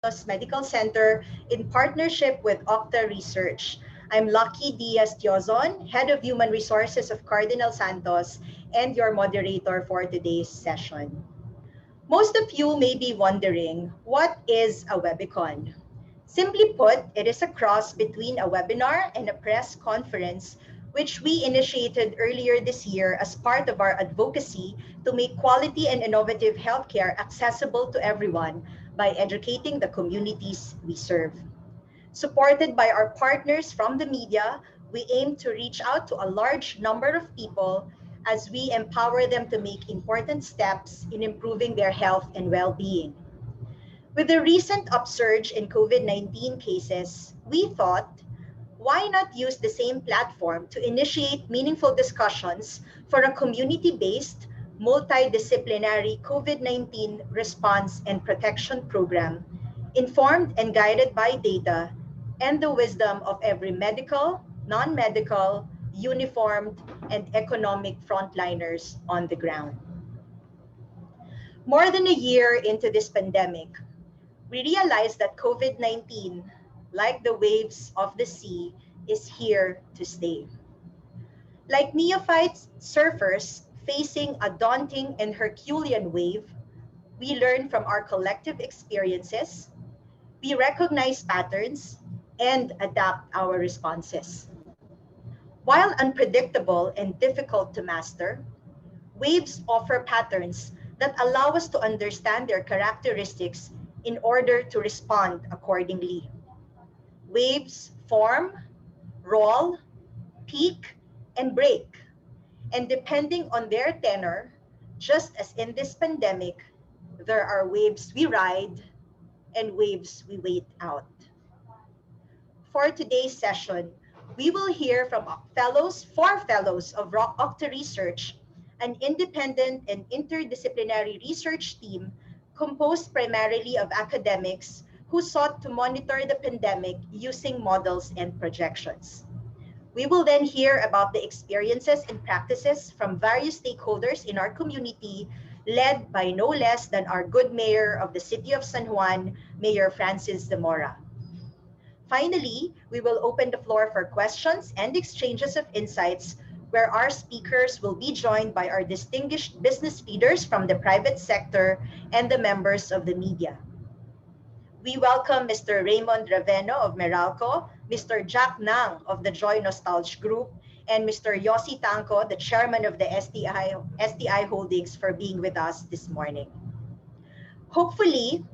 Medical Center in partnership with Octa Research. I'm Lucky Diaz Tiozon, Head of Human Resources of Cardinal Santos, and your moderator for today's session. Most of you may be wondering, what is a Webicon? Simply put, it is a cross between a webinar and a press conference, which we initiated earlier this year as part of our advocacy to make quality and innovative healthcare accessible to everyone by educating the communities we serve. Supported by our partners from the media, we aim to reach out to a large number of people as we empower them to make important steps in improving their health and well-being. With the recent upsurge in COVID-19 cases, we thought, why not use the same platform to initiate meaningful discussions for a community-based, multidisciplinary COVID-19 response and protection program, informed and guided by data and the wisdom of every medical, non-medical, uniformed, and economic frontliners on the ground. More than a year into this pandemic, we realized that COVID-19, like the waves of the sea, is here to stay. Like neophyte surfers facing a daunting and Herculean wave, we learn from our collective experiences, we recognize patterns, and adapt our responses. While unpredictable and difficult to master, waves offer patterns that allow us to understand their characteristics in order to respond accordingly. Waves form, roll, peak, and break. And depending on their tenor, just as in this pandemic, there are waves we ride and waves we wait out. For today's session, we will hear from four fellows of Octa Research, an independent and interdisciplinary research team composed primarily of academics who sought to monitor the pandemic using models and projections. We will then hear about the experiences and practices from various stakeholders in our community, led by no less than our good mayor of the city of San Juan, Mayor Francis Zamora. Finally, we will open the floor for questions and exchanges of insights, where our speakers will be joined by our distinguished business leaders from the private sector and the members of the media. We welcome Mr. Raymond Raveno of Meralco, Mr. Jack Nang of the Joy Nostalgia Group, and Mr. Yossi Tanco, the chairman of the STI Holdings, for being with us this morning. Hopefully,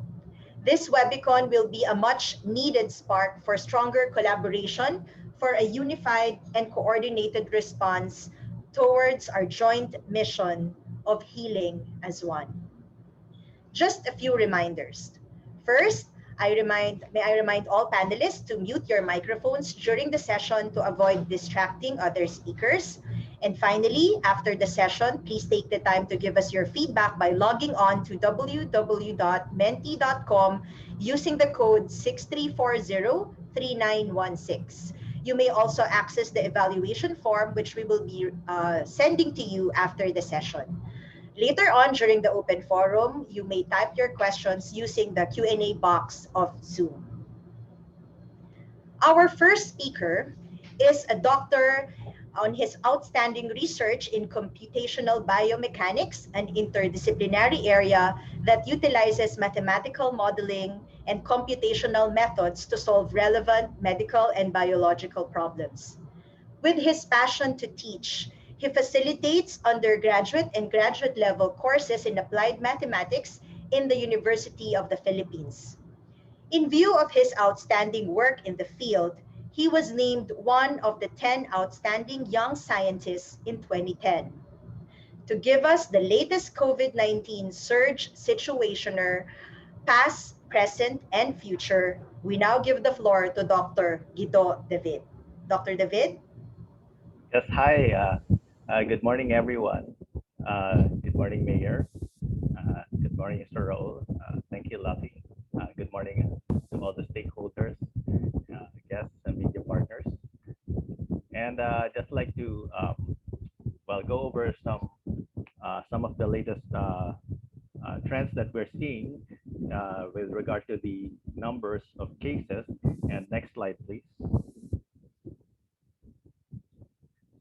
this Webicon will be a much needed spark for stronger collaboration for a unified and coordinated response towards our joint mission of healing as one. Just a few reminders. First, may I remind all panelists to mute your microphones during the session to avoid distracting other speakers. And finally, after the session, please take the time to give us your feedback by logging on to www.menti.com using the code 63403916. You may also access the evaluation form, which we will be sending to you after the session. Later on during the open forum, you may type your questions using the Q&A box of Zoom. Our first speaker is a doctor on his outstanding research in computational biomechanics, an interdisciplinary area that utilizes mathematical modeling and computational methods to solve relevant medical and biological problems. With his passion to teach, he facilitates undergraduate and graduate level courses in applied mathematics in the University of the Philippines. In view of his outstanding work in the field, he was named one of the 10 outstanding young scientists in 2010. To give us the latest COVID-19 surge situationer, past, present, and future, we now give the floor to Dr. Guido David. Dr. David? Yes, hi. Good morning, everyone. Good morning, Mayor. Good morning, Mr. Raul. Thank you, Lucky. Good morning to all the stakeholders, guests, and media partners. And just like to go over some of the latest trends that we're seeing with regard to the numbers of cases. And next slide, please.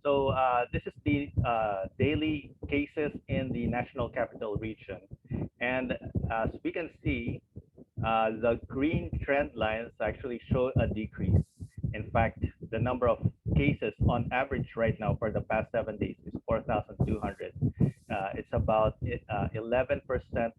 So this is the daily cases in the National Capital Region. And as we can see, the green trend lines actually show a decrease. In fact, the number of cases on average right now for the past 7 days is 4,200. It's about 11%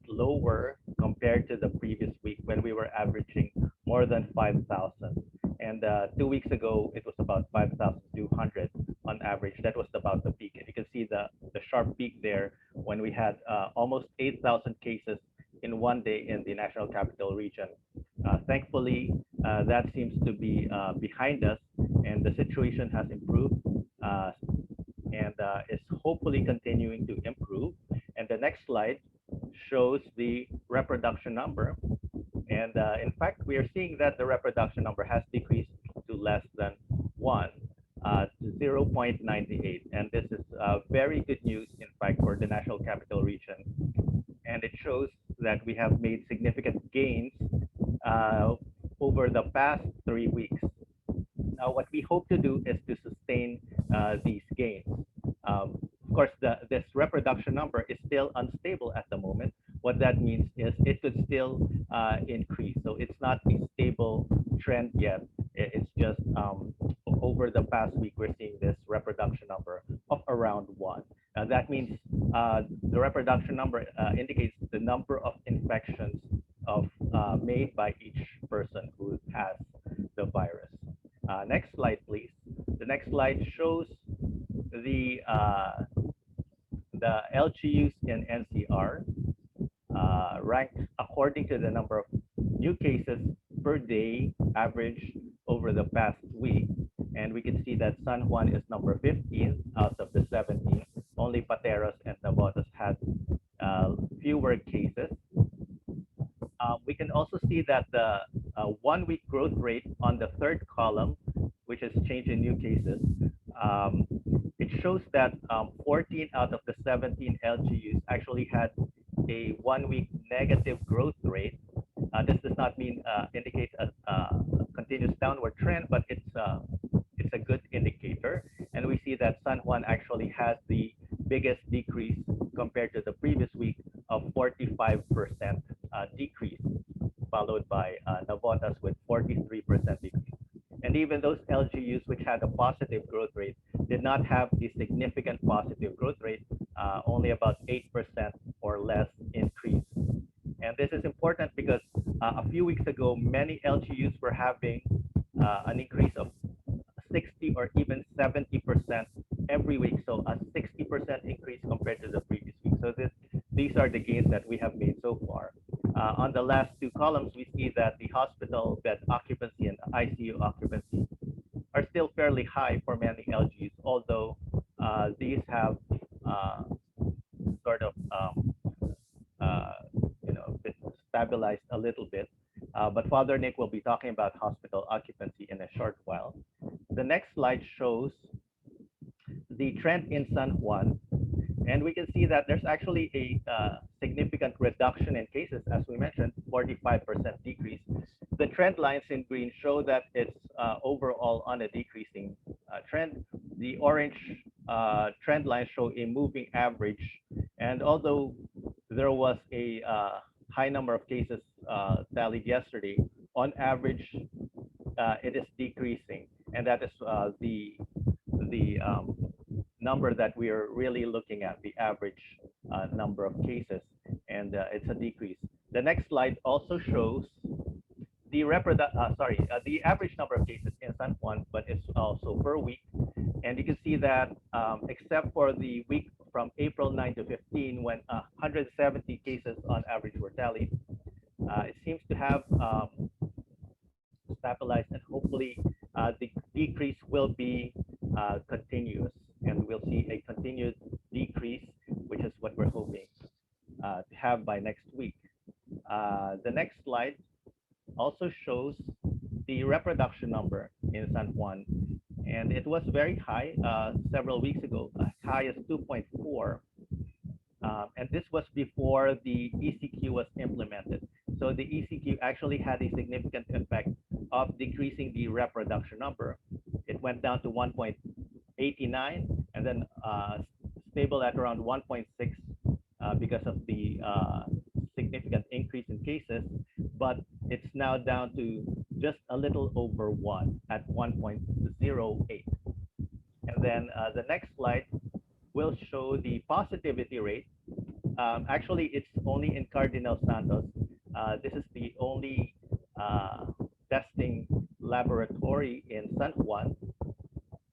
lower compared to the previous week when we were averaging more than 5,000. And 2 weeks ago, it was about 5,200 on average. That was about the peak. And you can see the sharp peak there when we had almost 8,000 cases in one day in the National Capital Region. Thankfully, that seems to be behind us, and the situation has improved and is hopefully continuing to improve. And the next slide shows the reproduction number. And in fact, we are seeing that the reproduction number has decreased to less than 1, to 0.98. And this is very good news, in fact, for the National Capital Region. And it shows that we have made significant gains over the past 3 weeks. Now, what we hope to do is to sustain these gains. Of course, this reproduction number is still unstable at the moment. What that means is it could still increase. So it's not a stable trend yet. It's just over the past week, we're seeing this reproduction number of around 1. That means the reproduction number indicates the number of infections made by each person who has the virus. Next slide, please. The next slide shows the LGUs in NCR ranked according to the number of new cases per day average over the past week. And we can see that San Juan is number 15 out of the 17. Only Pateros and Navotas had fewer cases. We can also see that the 1-week growth rate on the third column, which is change in new cases, it shows that 14 out of the 17 LGUs actually had a 1-week negative growth rate. This does not indicate a continuous downward trend, but it's a good indicator. And we see that San Juan actually has the biggest decrease compared to the previous week of 45% decrease, followed by Navotas with 43% decrease. And even those LGUs which had a positive growth rate did not have a significant positive growth rate, only about 8% or less increase. And this is important because a few weeks ago, many LGUs were having an increase of 60 or even 70% every week. So a 60% increase compared to the previous week. So these are the gains that we have made so far. On the last two columns, we see that the hospital bed occupancy and ICU occupancy are still fairly high for many LGUs, although these have sort of been stabilized a little bit. But Father Nick will be talking about hospital occupancy in a short while. The next slide shows the trend in San Juan. And we can see that there's actually a significant reduction in cases, as we mentioned, 45% decrease. The trend lines in green show that it's overall on a decreasing trend. The orange trend lines show a moving average. And although there was a high number of cases tallied yesterday, on average, it is decreasing. And that is the number that we are really looking at, the average number of cases, and it's a decrease. The next slide also shows the the average number of cases in San Juan, but it's also per week. And you can see that except for the week from April 9 to 15, when 170 cases on average were tallied, it seems to have stabilized, and hopefully the decrease will be continuous, and we'll see a continued decrease, which is what we're hoping to have by next week. The next slide also shows the reproduction number in San Juan, and it was very high several weeks ago, as high as 2.4. And this was before the ECQ was implemented. So the ECQ actually had a significant effect of decreasing the reproduction number. It went down to 1.89 and then stable at around 1.6 because of the significant increase in cases, but it's now down to just a little over 1 at 1.08. And then the next slide will show the positivity rate. Actually, it's only in Cardinal Santos. This is the only testing laboratory in San Juan.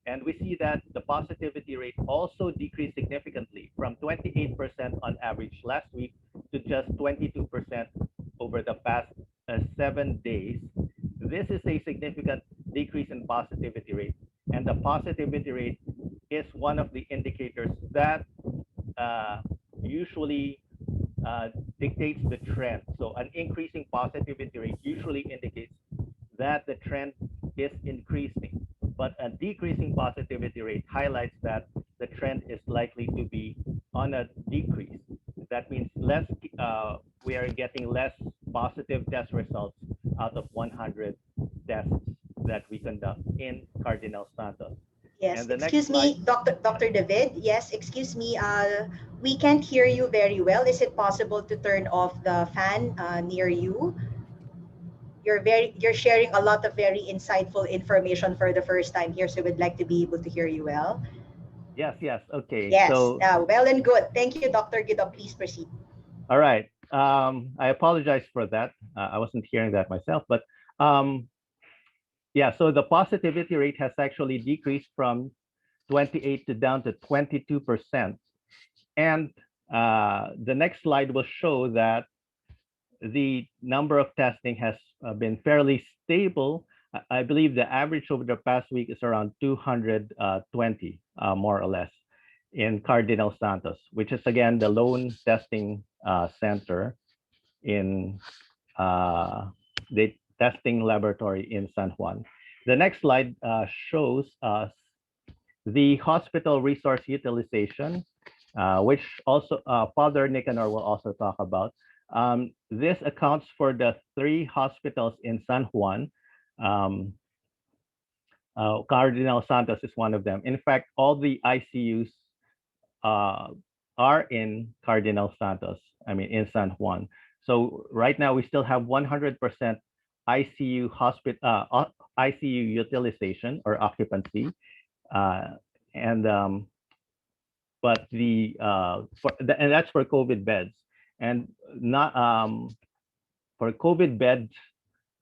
And we see that the positivity rate also decreased significantly from 28% on average last week to just 22% over the past 7 days. This is a significant decrease in positivity rate. And the positivity rate is one of the indicators that usually dictates the trend. So an increasing positivity rate usually indicates that the trend is increasing, but a decreasing positivity rate highlights that the trend is likely to be on a decrease. That means we are getting less positive test results out of 100 tests that we conduct in Cardinal Santos. Yes, And the next excuse slide. me, Dr. David. Yes, excuse me. We can't hear you very well. Is it possible to turn off the fan near you? You're sharing a lot of very insightful information for the first time here, so we'd like to be able to hear you well. Yes, yes. Okay. Yes, So, well and good. Thank you, Dr. Guido. Please proceed. all right. I apologize for that. I wasn't hearing that myself, but um, yeah, so the positivity rate has actually decreased from 28 to down to 22%. And the next slide will show that the number of testing has been fairly stable. I believe the average over the past week is around 220, more or less, in Cardinal Santos, which is again the lone testing center in the testing laboratory in San Juan. The next slide shows us the hospital resource utilization, which also Father Nicanor will also talk about. This accounts for the 3 hospitals in San Juan. Cardinal Santos is one of them. In fact, all the ICUs are in Cardinal Santos, I mean, in San Juan. So right now, we still have 100% ICU utilization or occupancy. And but and that's for COVID beds, and not for COVID bed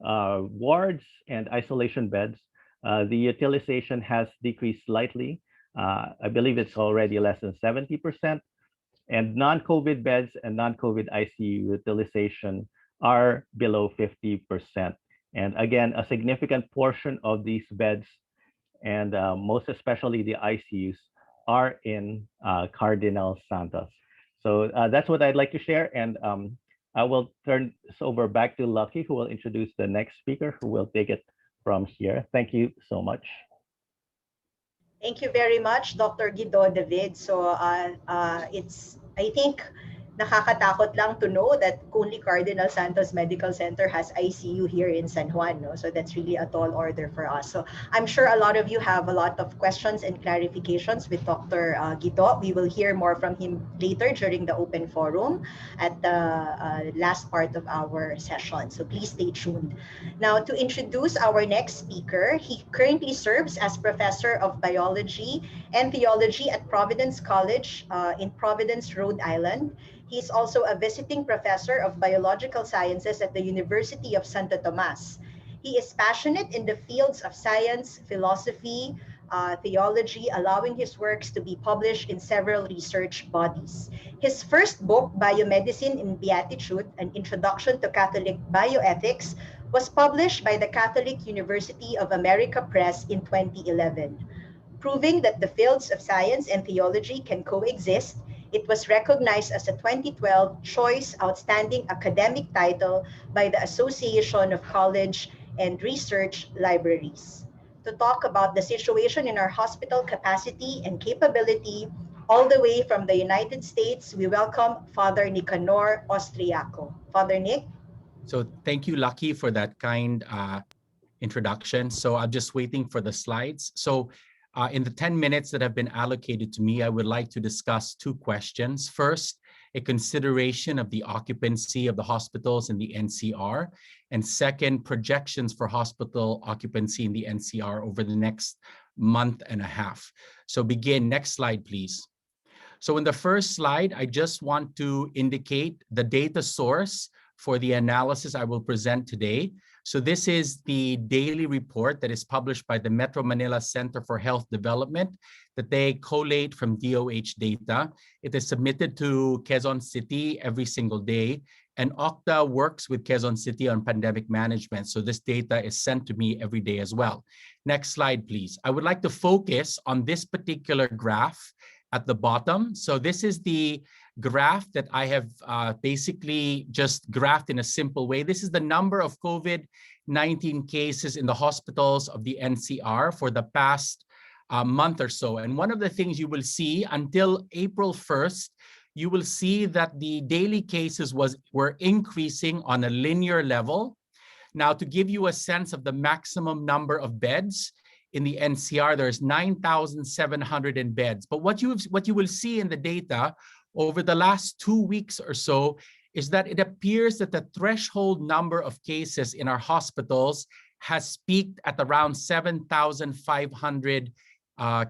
wards and isolation beds. The utilization has decreased slightly. I believe it's already less than 70%. And non-COVID beds and non-COVID ICU utilization are below 50%. And again, a significant portion of these beds, and most especially the ICUs, are in Cardinal Santos. So that's what I'd like to share. And I will turn this over back to Lucky, who will introduce the next speaker, who will take it from here. Thank you so much. Thank you very much, Dr. Guido David. So I think, nakakatakot lang to know that only Cardinal Santos Medical Center has ICU here in San Juan. No? So that's really a tall order for us. So I'm sure a lot of you have a lot of questions and clarifications with Dr. Guido. We will hear more from him later during the open forum at the last part of our session. So please stay tuned. Now, to introduce our next speaker, he currently serves as Professor of Biology and Theology at Providence College in Providence, Rhode Island. He is also a visiting professor of biological sciences at the University of Santo Tomas. He is passionate in the fields of science, philosophy, theology, allowing his works to be published in several research bodies. His first book, Biomedicine in Beatitude, An Introduction to Catholic Bioethics, was published by the Catholic University of America Press in 2011. Proving that the fields of science and theology can coexist, it was recognized as a 2012 Choice Outstanding Academic Title by the Association of College and Research Libraries. To talk about the situation in our hospital capacity and capability, all the way from the United States, we welcome Father Nicanor Austriaco. Father Nick? So thank you, Lucky, for that kind introduction. So I'm just waiting for the slides. So in the 10 minutes that have been allocated to me, I would like to discuss two questions. First, a consideration of the occupancy of the hospitals in the NCR. And second, projections for hospital occupancy in the NCR over the next month and a half. So begin, next slide, please. So in the first slide, I just want to indicate the data source for the analysis I will present today. So this is the daily report that is published by the Metro Manila Center for Health Development that they collate from DOH data. It is submitted to Quezon City every single day, and Okta works with Quezon City on pandemic management. So this data is sent to me every day as well. Next slide, please. I would like to focus on this particular graph at the bottom. So this is the graph that I have basically just graphed in a simple way. This is the number of COVID-19 cases in the hospitals of the NCR for the past month or so. And one of the things you will see until April 1st, you will see that the daily cases were increasing on a linear level. Now, to give you a sense of the maximum number of beds, in the NCR, there's 9,700 beds. But what you will see in the data over the last 2 weeks or so is that it appears that the threshold number of cases in our hospitals has peaked at around 7,500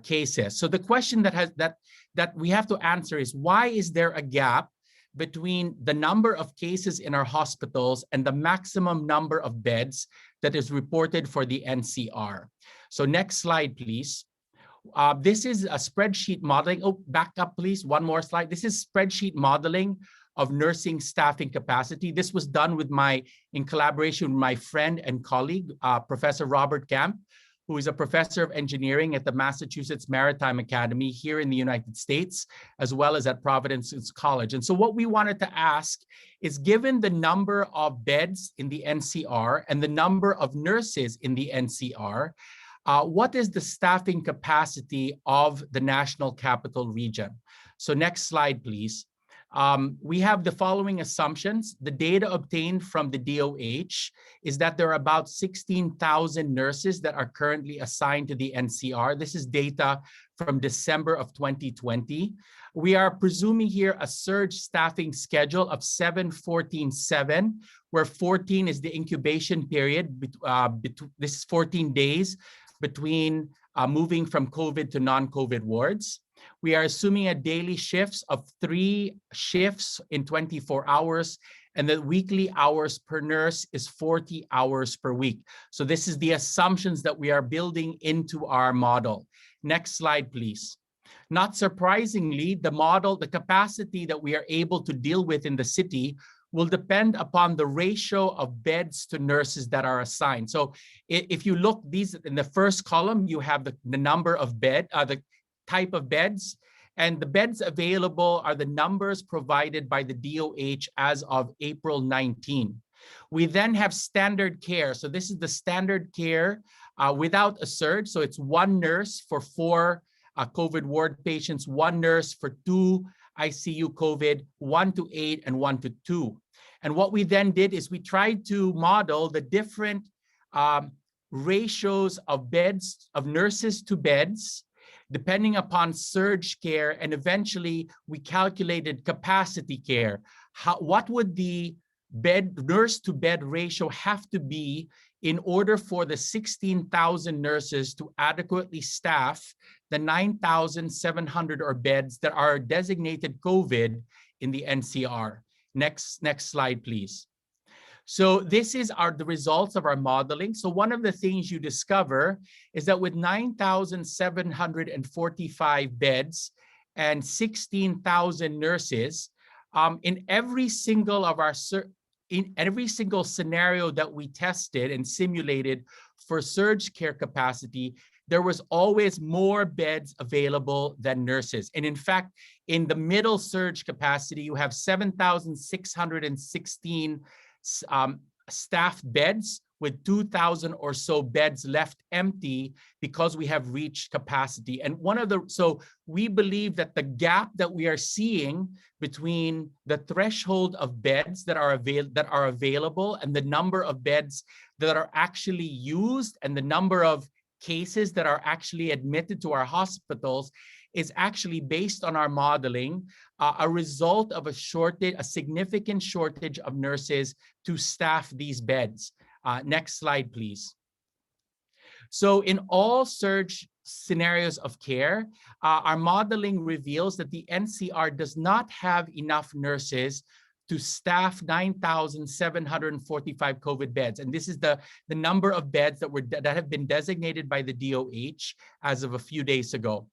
cases. So the question that we have to answer is, why is there a gap between the number of cases in our hospitals and the maximum number of beds that is reported for the NCR? So next slide, please. This is a spreadsheet modeling. Oh, back up, please. One more slide. This is spreadsheet modeling of nursing staffing capacity. This was done in collaboration with my friend and colleague, Professor Robert Camp, who is a professor of engineering at the Massachusetts Maritime Academy here in the United States, as well as at Providence College. And so what we wanted to ask is, given the number of beds in the NCR and the number of nurses in the NCR, what is the staffing capacity of the National Capital Region? So next slide, please. We have the following assumptions. The data obtained from the DOH is that there are about 16,000 nurses that are currently assigned to the NCR. This is data from December of 2020. We are presuming here a surge staffing schedule of 7-14-7, where 14 is the incubation period. This is 14 days between moving from COVID to non-COVID wards. We are assuming a daily shifts of 3 shifts in 24 hours, and the weekly hours per nurse is 40 hours per week. So this is the assumptions that we are building into our model. Next slide, please. Not surprisingly, the capacity that we are able to deal with in the city will depend upon the ratio of beds to nurses that are assigned. So if you look, these in the first column, you have the number of the type of beds, and the beds available are the numbers provided by the DOH as of April 19. We then have standard care. So this is the standard care without a surge. So it's 1 nurse for 4 COVID ward patients, 1 nurse for 2 ICU COVID, 1 to 8 and 1 to 2. And what we then did is we tried to model the different ratios of beds, of nurses to beds, depending upon surge care, and eventually we calculated capacity care. What would the nurse to bed ratio have to be in order for the 16,000 nurses to adequately staff the 9,700 or beds that are designated COVID in the NCR? Next slide, please. So this is the results of our modeling. So one of the things you discover is that with 9,745 beds and 16,000 nurses, in every single scenario that we tested and simulated for surge care capacity, there was always more beds available than nurses. And in fact, in the middle surge capacity, you have 7,616 staffed beds with 2,000 or so beds left empty because we have reached capacity. And so we believe that the gap that we are seeing between the threshold of beds that are available and the number of beds that are actually used and the number of cases that are actually admitted to our hospitals is actually, based on our modeling, a result of a significant shortage of nurses to staff these beds. Next slide, please. So in all surge scenarios of care, our modeling reveals that the NCR does not have enough nurses to staff 9,745 COVID beds. And this is the number of beds that have been designated by the DOH as of a few days ago.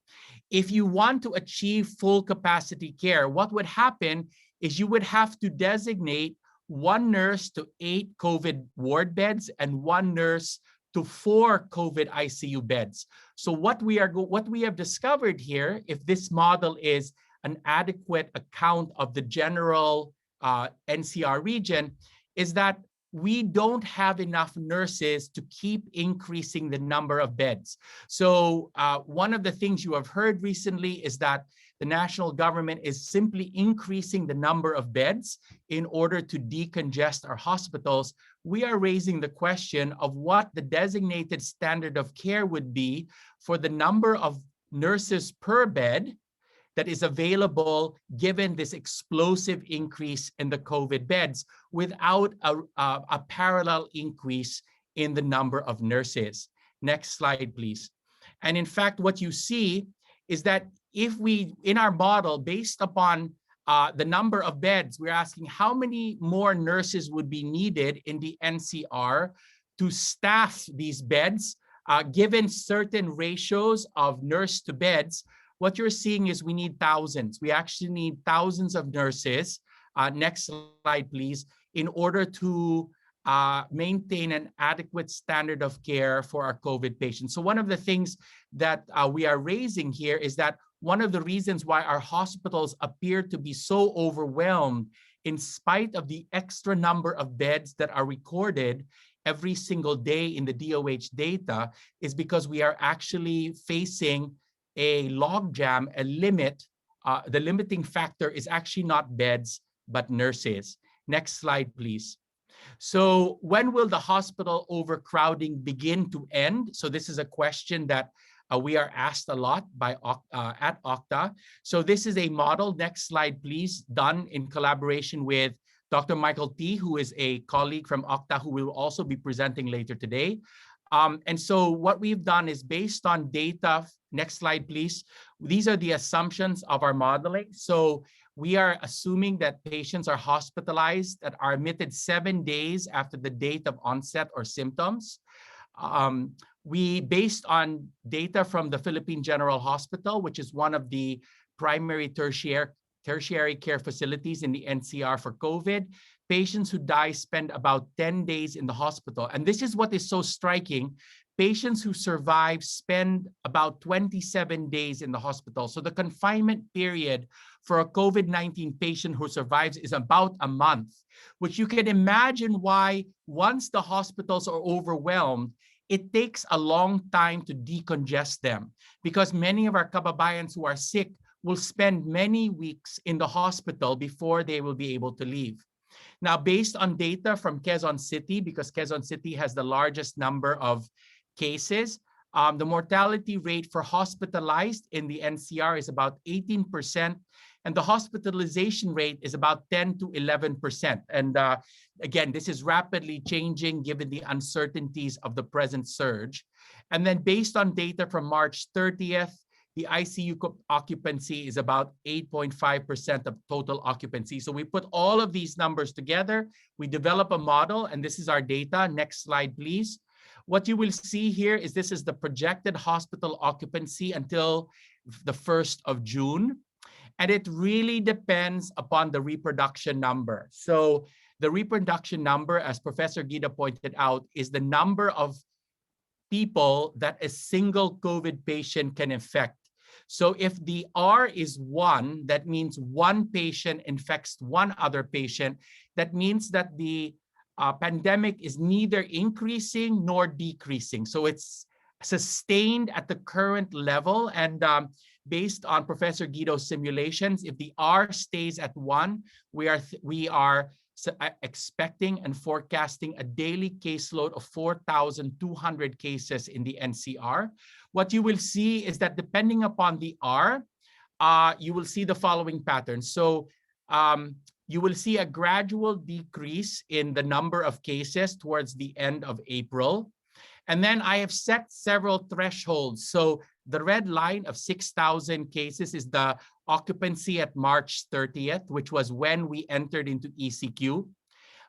If you want to achieve full capacity care, what would happen is you would have to designate one nurse to 8 COVID ward beds and one nurse to 4 COVID ICU beds. So what we have discovered here, if this model is an adequate account of the general NCR region, is that we don't have enough nurses to keep increasing the number of beds. So one of the things you have heard recently is that the national government is simply increasing the number of beds in order to decongest our hospitals. We are raising the question of what the designated standard of care would be for the number of nurses per bed that is available given this explosive increase in the COVID beds without a parallel increase in the number of nurses. Next slide, please. And in fact, what you see is that if we, in our model, based upon the number of beds, we're asking how many more nurses would be needed in the NCR to staff these beds, given certain ratios of nurse to beds. What you're seeing is we need thousands. We actually need thousands of nurses. Next slide, please, in order to maintain an adequate standard of care for our COVID patients. So one of the things that we are raising here is that one of the reasons why our hospitals appear to be so overwhelmed, in spite of the extra number of beds that are recorded every single day in the DOH data, is because we are actually facing a logjam, a limit. The limiting factor is actually not beds, but nurses. Next slide, please. So when will the hospital overcrowding begin to end? So this is a question that we are asked a lot by at Okta. So this is a model, next slide please, done in collaboration with Dr. Michael T., who is a colleague from Okta who will also be presenting later today. And so what we've done is based on data, next slide please, these are the assumptions of our modeling. So we are assuming that patients are hospitalized that are admitted 7 days after the date of onset or symptoms. We, based on data from the Philippine General Hospital, which is one of the primary tertiary care facilities in the NCR for COVID, patients who die spend about 10 days in the hospital. And this is what is so striking. Patients who survive spend about 27 days in the hospital. So the confinement period for a COVID-19 patient who survives is about a month, which you can imagine why once the hospitals are overwhelmed, it takes a long time to decongest them, because many of our kababayans who are sick will spend many weeks in the hospital before they will be able to leave. Now, based on data from Quezon City, because Quezon City has the largest number of cases, the mortality rate for hospitalized in the NCR is about 18%, and the hospitalization rate is about 10 to 11%. And again, this is rapidly changing given the uncertainties of the present surge. And then based on data from March 30th, the ICU occupancy is about 8.5% of total occupancy. So we put all of these numbers together, we develop a model, and this is our data. Next slide, please. What you will see here is this is the projected hospital occupancy until the 1st of June. And it really depends upon the reproduction number. So the reproduction number, as Professor Gida pointed out, is the number of people that a single COVID patient can infect. So if the R is 1, that means one patient infects one other patient. That means that the pandemic is neither increasing nor decreasing. So it's sustained at the current level. And based on Professor Guido's simulations, if the R stays at 1, we are expecting and forecasting a daily caseload of 4,200 cases in the NCR. What you will see is that depending upon the R, you will see the following pattern. So you will see a gradual decrease in the number of cases towards the end of April. And then I have set several thresholds. So the red line of 6,000 cases is the occupancy at March 30th, which was when we entered into ECQ.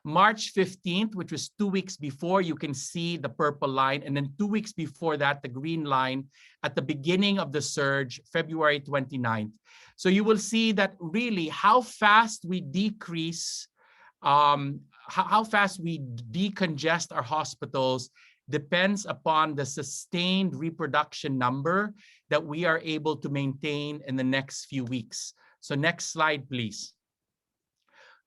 March 15th, which was 2 weeks before, you can see the purple line. And then 2 weeks before that, the green line at the beginning of the surge, February 29th. So you will see that really how fast we decrease, how fast we decongest our hospitals depends upon the sustained reproduction number that we are able to maintain in the next few weeks. So next slide, please.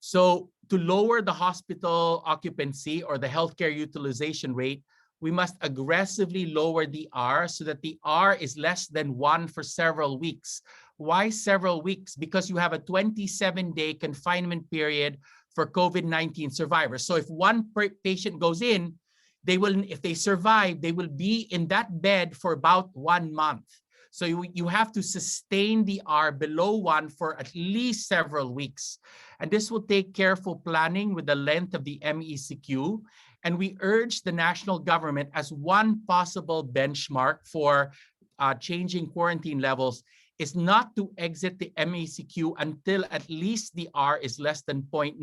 So to lower the hospital occupancy or the healthcare utilization rate, we must aggressively lower the R so that the R is less than 1 for several weeks. Why several weeks? Because you have a 27-day confinement period for COVID-19 survivors. So if one patient goes in, if they survive, they will be in that bed for about 1 month. So you have to sustain the R below 1 for at least several weeks. And this will take careful planning with the length of the MECQ. And we urge the national government as one possible benchmark for changing quarantine levels is not to exit the MECQ until at least the R is less than 0.9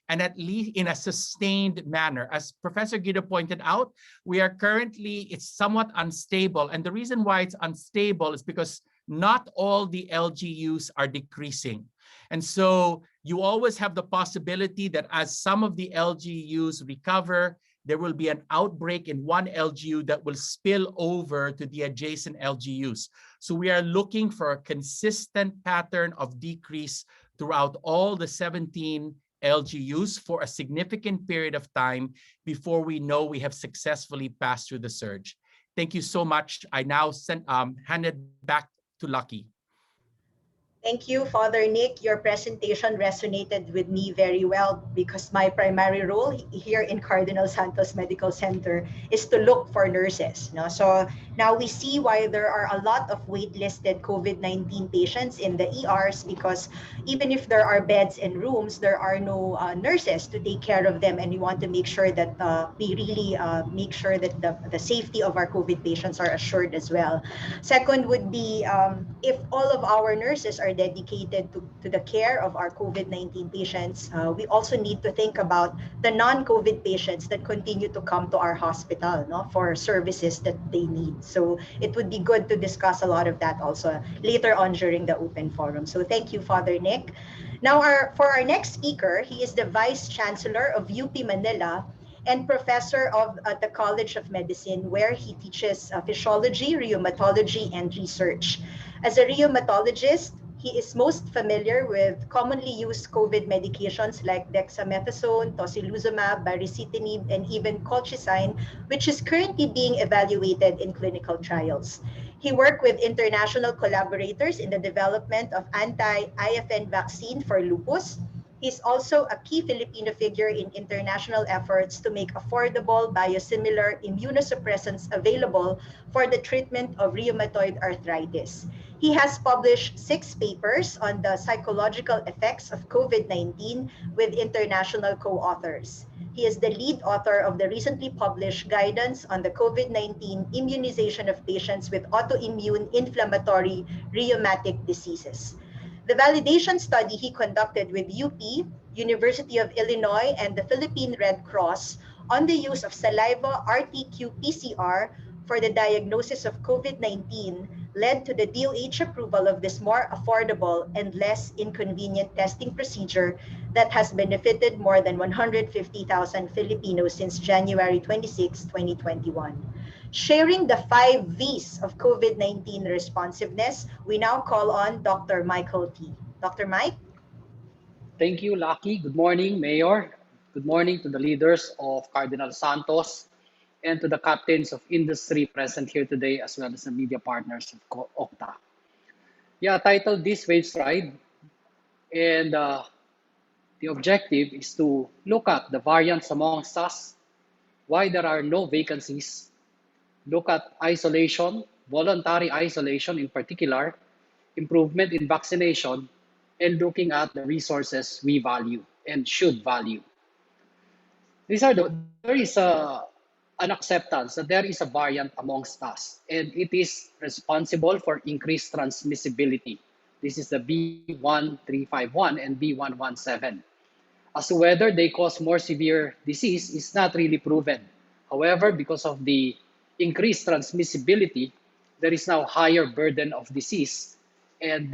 and at least in a sustained manner. As Professor Guido pointed out, we are currently, it's somewhat unstable. And the reason why it's unstable is because not all the LGUs are decreasing. And so you always have the possibility that as some of the LGUs recover, there will be an outbreak in one LGU that will spill over to the adjacent LGUs. So we are looking for a consistent pattern of decrease throughout all the 17 LGUs for a significant period of time before we know we have successfully passed through the surge. Thank you so much. I now hand it back to Lucky. Thank you, Father Nick. Your presentation resonated with me very well because my primary role here in Cardinal Santos Medical Center is to look for nurses. No? So now we see why there are a lot of waitlisted COVID-19 patients in the ERs because even if there are beds and rooms, there are no nurses to take care of them. And we want to make sure that we really make sure that the safety of our COVID patients are assured as well. Second would be if all of our nurses are dedicated to the care of our COVID-19 patients, we also need to think about the non-COVID patients that continue to come to our hospital, no, for services that they need. So it would be good to discuss a lot of that also later on during the open forum. So thank you, Father Nick. Now, for our next speaker, he is the Vice Chancellor of UP Manila and professor at the College of Medicine, where he teaches physiology, rheumatology, and research. As a rheumatologist, he is most familiar with commonly used COVID medications like dexamethasone, tocilizumab, baricitinib, and even colchicine, which is currently being evaluated in clinical trials. He worked with international collaborators in the development of anti-IFN vaccine for lupus. He's also a key Filipino figure in international efforts to make affordable biosimilar immunosuppressants available for the treatment of rheumatoid arthritis. He has published 6 papers on the psychological effects of COVID-19 with international co-authors. He is the lead author of the recently published guidance on the COVID-19 immunization of patients with autoimmune inflammatory rheumatic diseases. The validation study he conducted with UP, University of Illinois, and the Philippine Red Cross on the use of saliva RT-qPCR for the diagnosis of COVID-19 led to the DOH approval of this more affordable and less inconvenient testing procedure that has benefited more than 150,000 Filipinos since January 26, 2021. Sharing the 5 V's of COVID-19 responsiveness, we now call on Dr. Michael T. Dr. Mike? Thank you, Lucky. Good morning, Mayor. Good morning to the leaders of Cardinal Santos and to the captains of industry present here today, as well as the media partners of Okta. Yeah, I titled this Waves Ride, and the objective is to look at the variants amongst us, why there are no vacancies, look at isolation, voluntary isolation in particular, improvement in vaccination, and looking at the resources we value and should value. There is an acceptance that there is a variant amongst us, and it is responsible for increased transmissibility. This is the B1351 and B117. As to whether they cause more severe disease is not really proven. However, because of the increased transmissibility, there is now higher burden of disease, and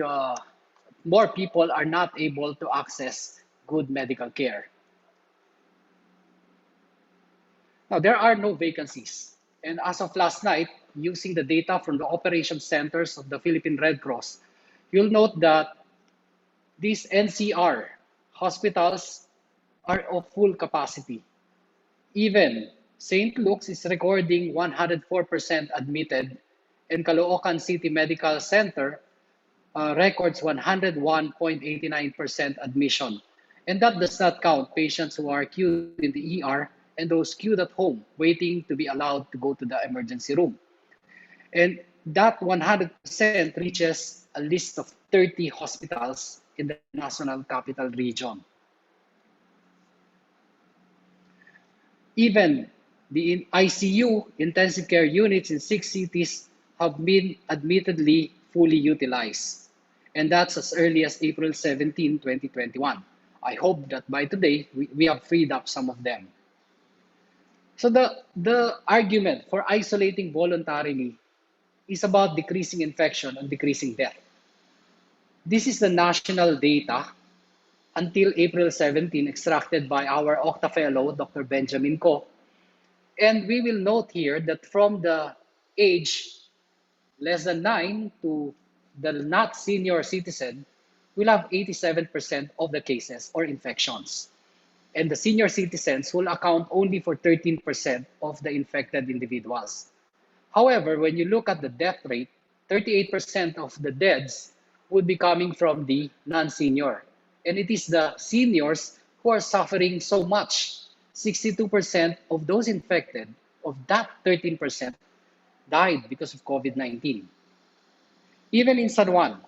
more people are not able to access good medical care. Now, there are no vacancies. And as of last night, using the data from the operation centers of the Philippine Red Cross, you'll note that these NCR hospitals are of full capacity. Even St. Luke's is recording 104% admitted, and Caloocan City Medical Center records 101.89% admission. And that does not count patients who are queued in the ER and those queued at home waiting to be allowed to go to the emergency room. And that 100% reaches a list of 30 hospitals in the National Capital Region. Even the ICU, intensive care units in 6 cities have been admittedly fully utilized. And that's as early as April 17, 2021. I hope that by today, we have freed up some of them. So the argument for isolating voluntarily is about decreasing infection and decreasing death. This is the national data until April 17, extracted by our Okta fellow, Dr. Benjamin Ko. And we will note here that from the age less than 9 to the not senior citizen, we'll have 87% of the cases or infections. And the senior citizens will account only for 13% of the infected individuals. However, when you look at the death rate, 38% of the deaths would be coming from the non-senior. And it is the seniors who are suffering so much. 62% of those infected, of that 13%, died because of COVID-19. Even in San Juan,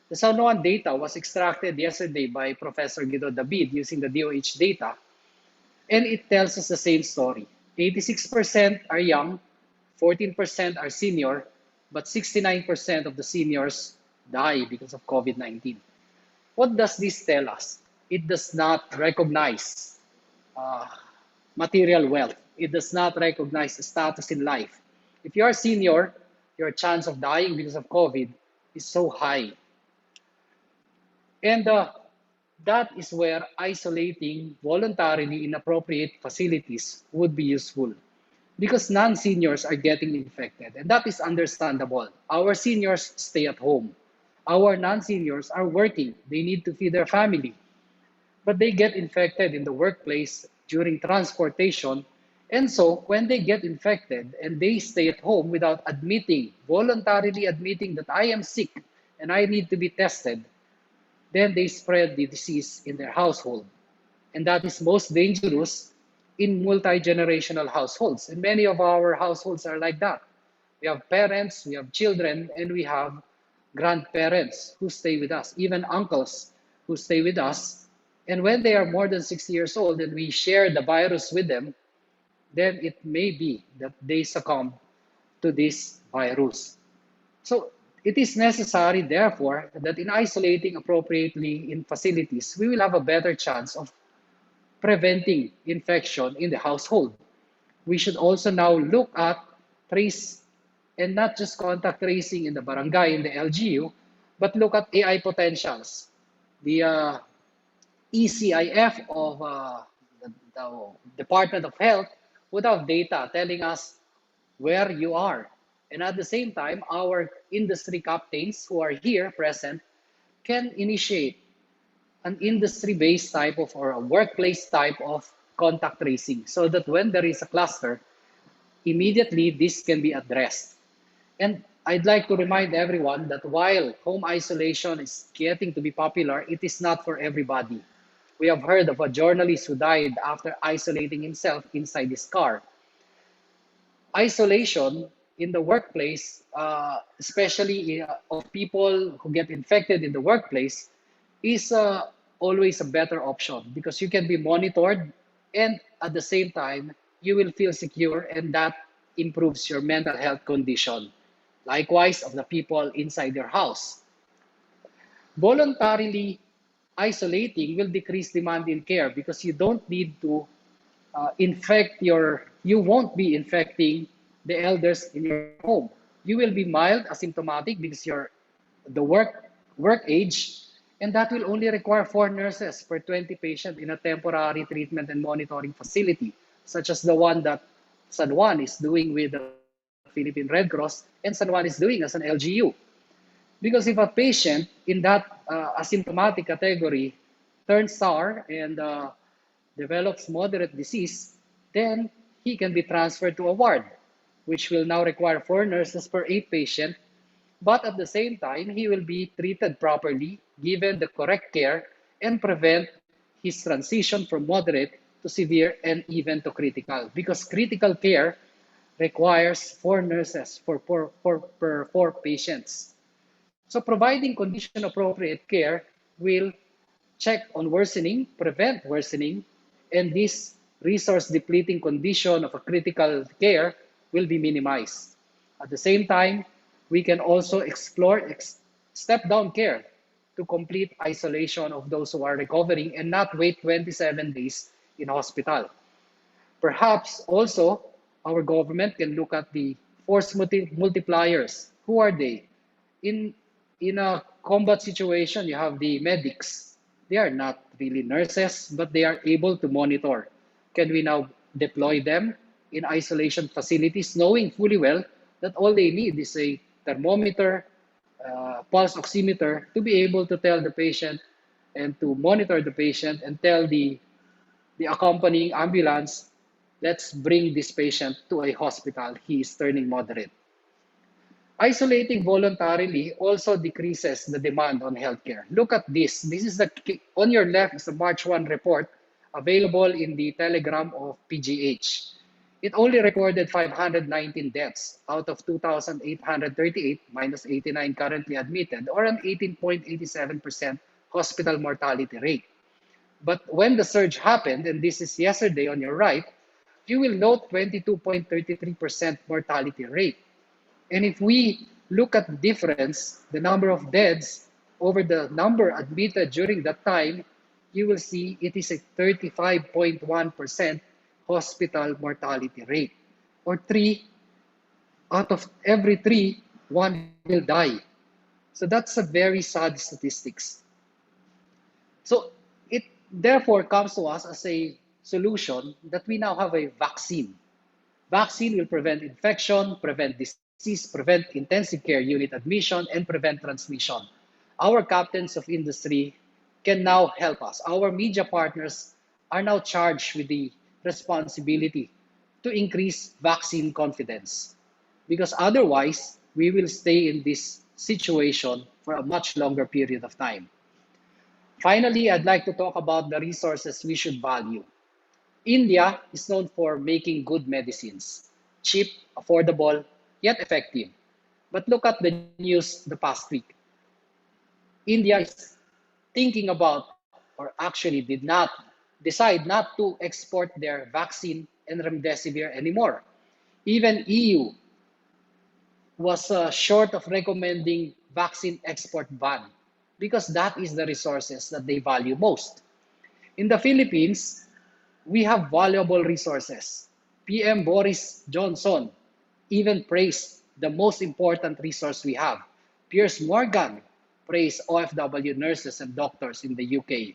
the San Juan data was extracted yesterday by Professor Guido David using the DOH data, and it tells us the same story. 86% are young, 14% are senior, but 69% of the seniors die because of COVID-19. What does this tell us? It does not recognize material wealth. It does not recognize status in life. If you are a senior, your chance of dying because of COVID is so high. And that is where isolating voluntarily in appropriate facilities would be useful, because non-seniors are getting infected, and that is understandable. Our seniors stay at home. Our non-seniors are working. They need to feed their family, but they get infected in the workplace during transportation. And so when they get infected and they stay at home without voluntarily admitting that I am sick and I need to be tested, then they spread the disease in their household. And that is most dangerous in multi-generational households. And many of our households are like that. We have parents, we have children, and we have grandparents who stay with us, even uncles who stay with us. And when they are more than 60 years old and we share the virus with them, then it may be that they succumb to this virus. So it is necessary, therefore, that in isolating appropriately in facilities, we will have a better chance of preventing infection in the household. We should also now look at trace, and not just contact tracing in the barangay, in the LGU, but look at AI potentials. The ECIF of the Department of Health would have data telling us where you are. And at the same time, our industry captains who are here present can initiate an industry-based type of or a workplace type of contact tracing so that when there is a cluster, immediately this can be addressed. And I'd like to remind everyone that while home isolation is getting to be popular, it is not for everybody. We have heard of a journalist who died after isolating himself inside his car. Isolation in the workplace, especially of people who get infected in the workplace, is always a better option because you can be monitored and at the same time, you will feel secure and that improves your mental health condition. Likewise, of the people inside your house. Voluntarily isolating will decrease demand in care because you don't need to you won't be infecting the elders in your home. You will be mild asymptomatic because you're the work age, and that will only require 4 nurses per 20 patients in a temporary treatment and monitoring facility, such as the one that San Juan is doing with the Philippine Red Cross and San Juan is doing as an LGU. Because if a patient in that asymptomatic category turns sour and develops moderate disease, then he can be transferred to a ward, which will now require 4 nurses per 8 patients. But at the same time, he will be treated properly, given the correct care, and prevent his transition from moderate to severe and even to critical. Because critical care requires 4 nurses per 4 patients. So providing condition appropriate care will check on worsening, prevent worsening, and this resource depleting condition of a critical care will be minimized. At the same time, we can also explore step down care to complete isolation of those who are recovering and not wait 27 days in hospital. Perhaps also our government can look at the force multipliers. Who are they? In in a combat situation, you have the medics. They are not really nurses, but they are able to monitor. Can we now deploy them in isolation facilities, knowing fully well that all they need is a thermometer, pulse oximeter to be able to tell the patient and to monitor the patient and tell the accompanying ambulance, let's bring this patient to a hospital. He is turning moderate. Isolating voluntarily also decreases the demand on healthcare. Look at this. This is on your left is the March 1 report available in the Telegram of PGH. It only recorded 519 deaths out of 2,838 minus 89 currently admitted, or an 18.87% hospital mortality rate. But when the surge happened, and this is yesterday on your right, you will note 22.33% mortality rate. And if we look at the difference, the number of deaths over the number admitted during that time, you will see it is a 35.1% hospital mortality rate. Or 3 out of every 3, 1 will die. So that's a very sad statistics. So it therefore comes to us as a solution that we now have a vaccine. Vaccine will prevent infection, prevent disease, prevent intensive care unit admission, and prevent transmission. Our captains of industry can now help us. Our media partners are now charged with the responsibility to increase vaccine confidence. Because otherwise, we will stay in this situation for a much longer period of time. Finally, I'd like to talk about the resources we should value. India is known for making good medicines, cheap, affordable, yet effective. But look at the news the past week. India is thinking about, or actually did not decide not to export their vaccine and remdesivir anymore. Even EU was short of recommending vaccine export ban because that is the resources that they value most. In the Philippines, we have valuable resources. PM Boris Johnson even praised the most important resource we have. Piers Morgan praised OFW nurses and doctors in the UK.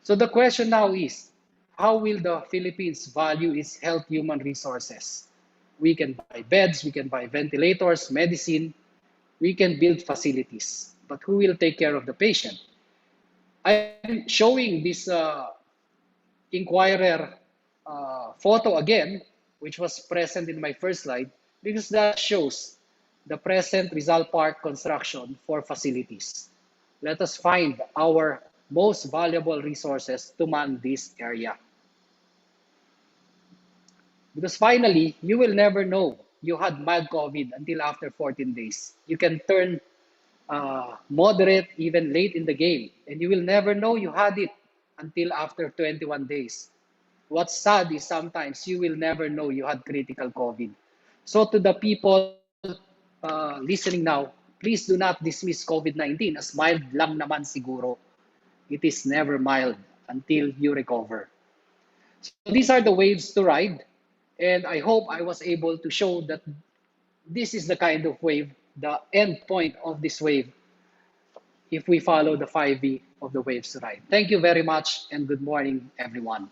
So the question now is, how will the Philippines value its health human resources? We can buy beds, we can buy ventilators, medicine, we can build facilities. But who will take care of the patient? I'm showing this Inquirer photo again, which was present in my first slide, because that shows the present Rizal Park construction for facilities. Let us find our most valuable resources to man this area. Because finally, you will never know you had mild COVID until after 14 days. You can turn moderate even late in the game, and you will never know you had it until after 21 days. What's sad is sometimes you will never know you had critical COVID. So to the people listening now, please do not dismiss COVID-19 as mild lang naman siguro. It is never mild until you recover. So these are the waves to ride. And I hope I was able to show that this is the kind of wave, the end point of this wave, if we follow the 5V of the waves to ride. Thank you very much and good morning, everyone.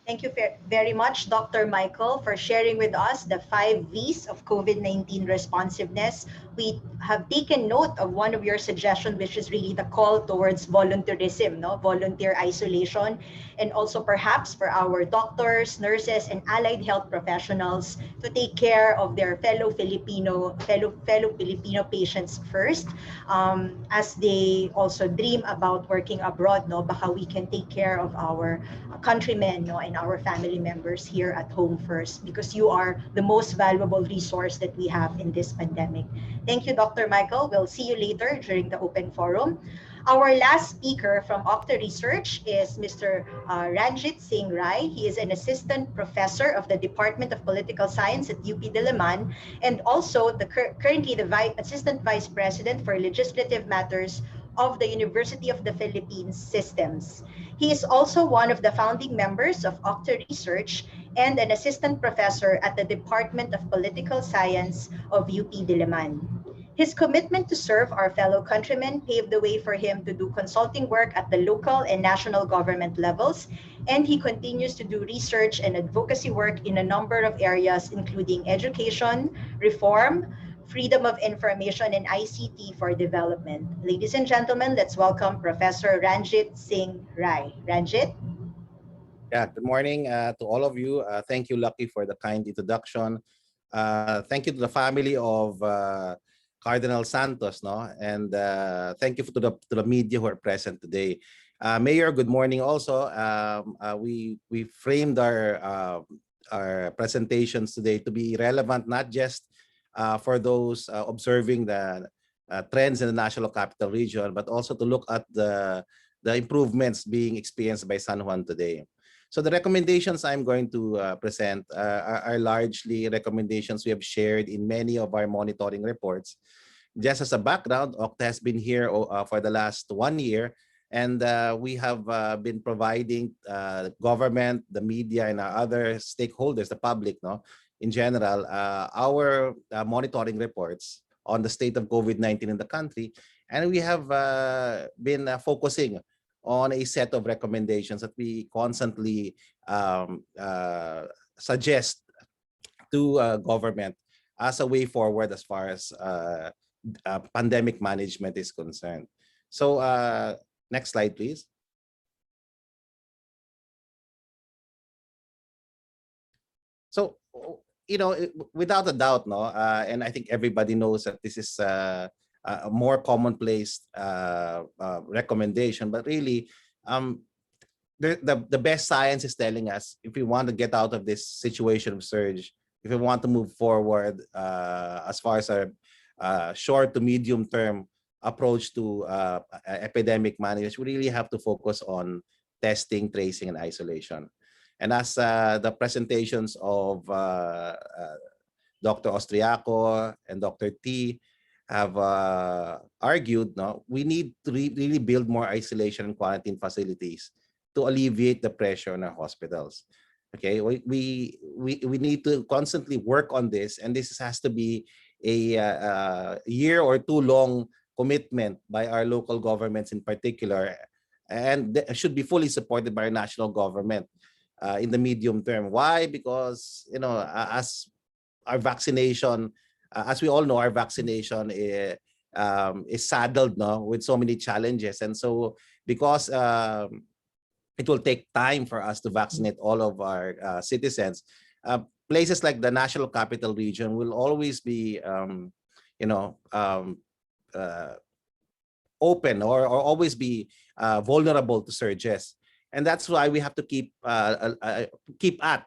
Thank you very much, Dr. Michael, for sharing with us the 5 V's of COVID-19 responsiveness. We have taken note of one of your suggestions, which is really the call towards volunteerism, no? Volunteer isolation, and also perhaps for our doctors, nurses, and allied health professionals to take care of their fellow Filipino patients first, as they also dream about working abroad. No, baka we can take care of our countrymen, no, and our family members here at home first, because you are the most valuable resource that we have in this pandemic. Thank you, Dr. Michael. We'll see you later during the open forum. Our last speaker from Octa Research is Mr. Ranjit Singh Rai. He is an assistant professor of the Department of Political Science at UP Diliman, and also currently the assistant vice president for legislative matters of the University of the Philippines Systems. He is also one of the founding members of Octa Research and an assistant professor at the Department of Political Science of UP Diliman. His commitment to serve our fellow countrymen paved the way for him to do consulting work at the local and national government levels, and he continues to do research and advocacy work in a number of areas, including education, reform, freedom of information, and ICT for development. Ladies and gentlemen, let's welcome Professor Ranjit Singh Rai. Ranjit? Yeah, good morning to all of you. Thank you, Lucky, for the kind introduction. Thank you to the family of Cardinal Santos, no, and thank you to the media who are present today. Mayor, good morning. Also, we framed our presentations today to be relevant not just for those observing the trends in the National Capital Region, but also to look at the improvements being experienced by San Juan today. So the recommendations I'm going to present are largely recommendations we have shared in many of our monitoring reports. Just as a background, Octa has been here for the last 1 year, and we have been providing government, the media, and our other stakeholders, the public, no, in general, our monitoring reports on the state of COVID-19 in the country. And we have been focusing on a set of recommendations that we constantly suggest to government as a way forward as far as pandemic management is concerned. So next slide, please. So, you know, without a doubt, no, and I think everybody knows that this is a more commonplace recommendation, but really, the best science is telling us if we want to get out of this situation of surge, if we want to move forward as far as our short to medium term approach to epidemic management, we really have to focus on testing, tracing, and isolation. And as the presentations of Dr. Austriaco and Dr. T have argued, no, we need to really build more isolation and quarantine facilities to alleviate the pressure on our hospitals. Okay, we need to constantly work on this, and this has to be a year or two long commitment by our local governments in particular, and should be fully supported by our national government in the medium term. Why? Because, you know, as our vaccination, as we all know, our vaccination is saddled, no, with so many challenges, and so because it will take time for us to vaccinate all of our citizens. Places like the National Capital Region will always be, you know, open or always be vulnerable to surges, and that's why we have to keep at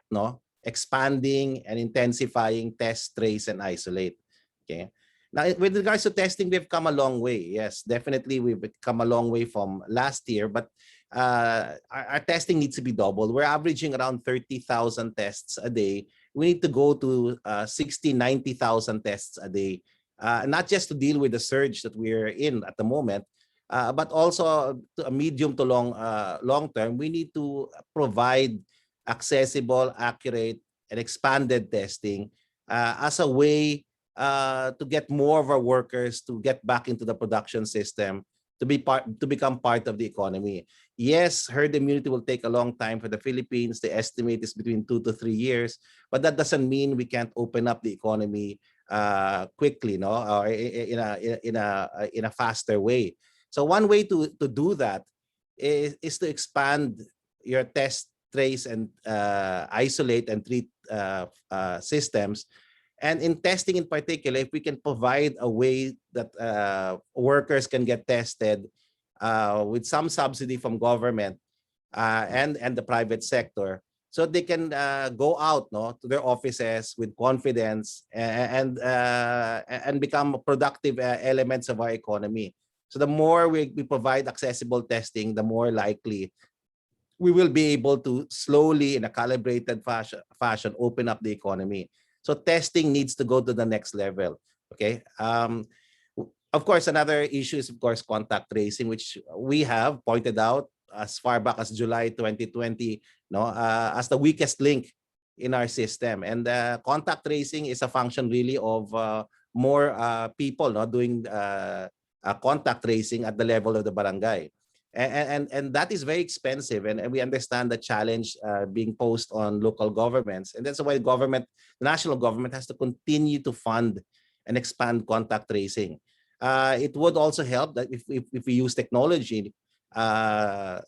expanding and intensifying test, trace, and isolate. Okay. Now, with regards to testing, we've come a long way. Yes, definitely, we've come a long way from last year, but our testing needs to be doubled. We're averaging around 30,000 tests a day. We need to go to 60, 90,000 tests a day, not just to deal with the surge that we're in at the moment, but also to a medium to long term. We need to provide accessible, accurate, and expanded testing as a way to get more of our workers to get back into the production system, to become part of the economy. Yes, herd immunity will take a long time for the Philippines. The estimate is between 2 to 3 years, but that doesn't mean we can't open up the economy quickly, no, or in a faster way. So one way to do that is to expand your test, trace, and isolate and treat systems. And in testing in particular, if we can provide a way that workers can get tested with some subsidy from government and the private sector, so they can go out to their offices with confidence and become productive elements of our economy. So the more we provide accessible testing, the more likely we will be able to slowly, in a calibrated fashion open up the economy. So testing needs to go to the next level. Okay. Of course, another issue is, of course, contact tracing, which we have pointed out as far back as July 2020, as the weakest link in our system. And contact tracing is a function really of more people doing contact tracing at the level of the barangay. And that is very expensive, and we understand the challenge being posed on local governments, and that's why the national government has to continue to fund and expand contact tracing. It would also help that if we use technology to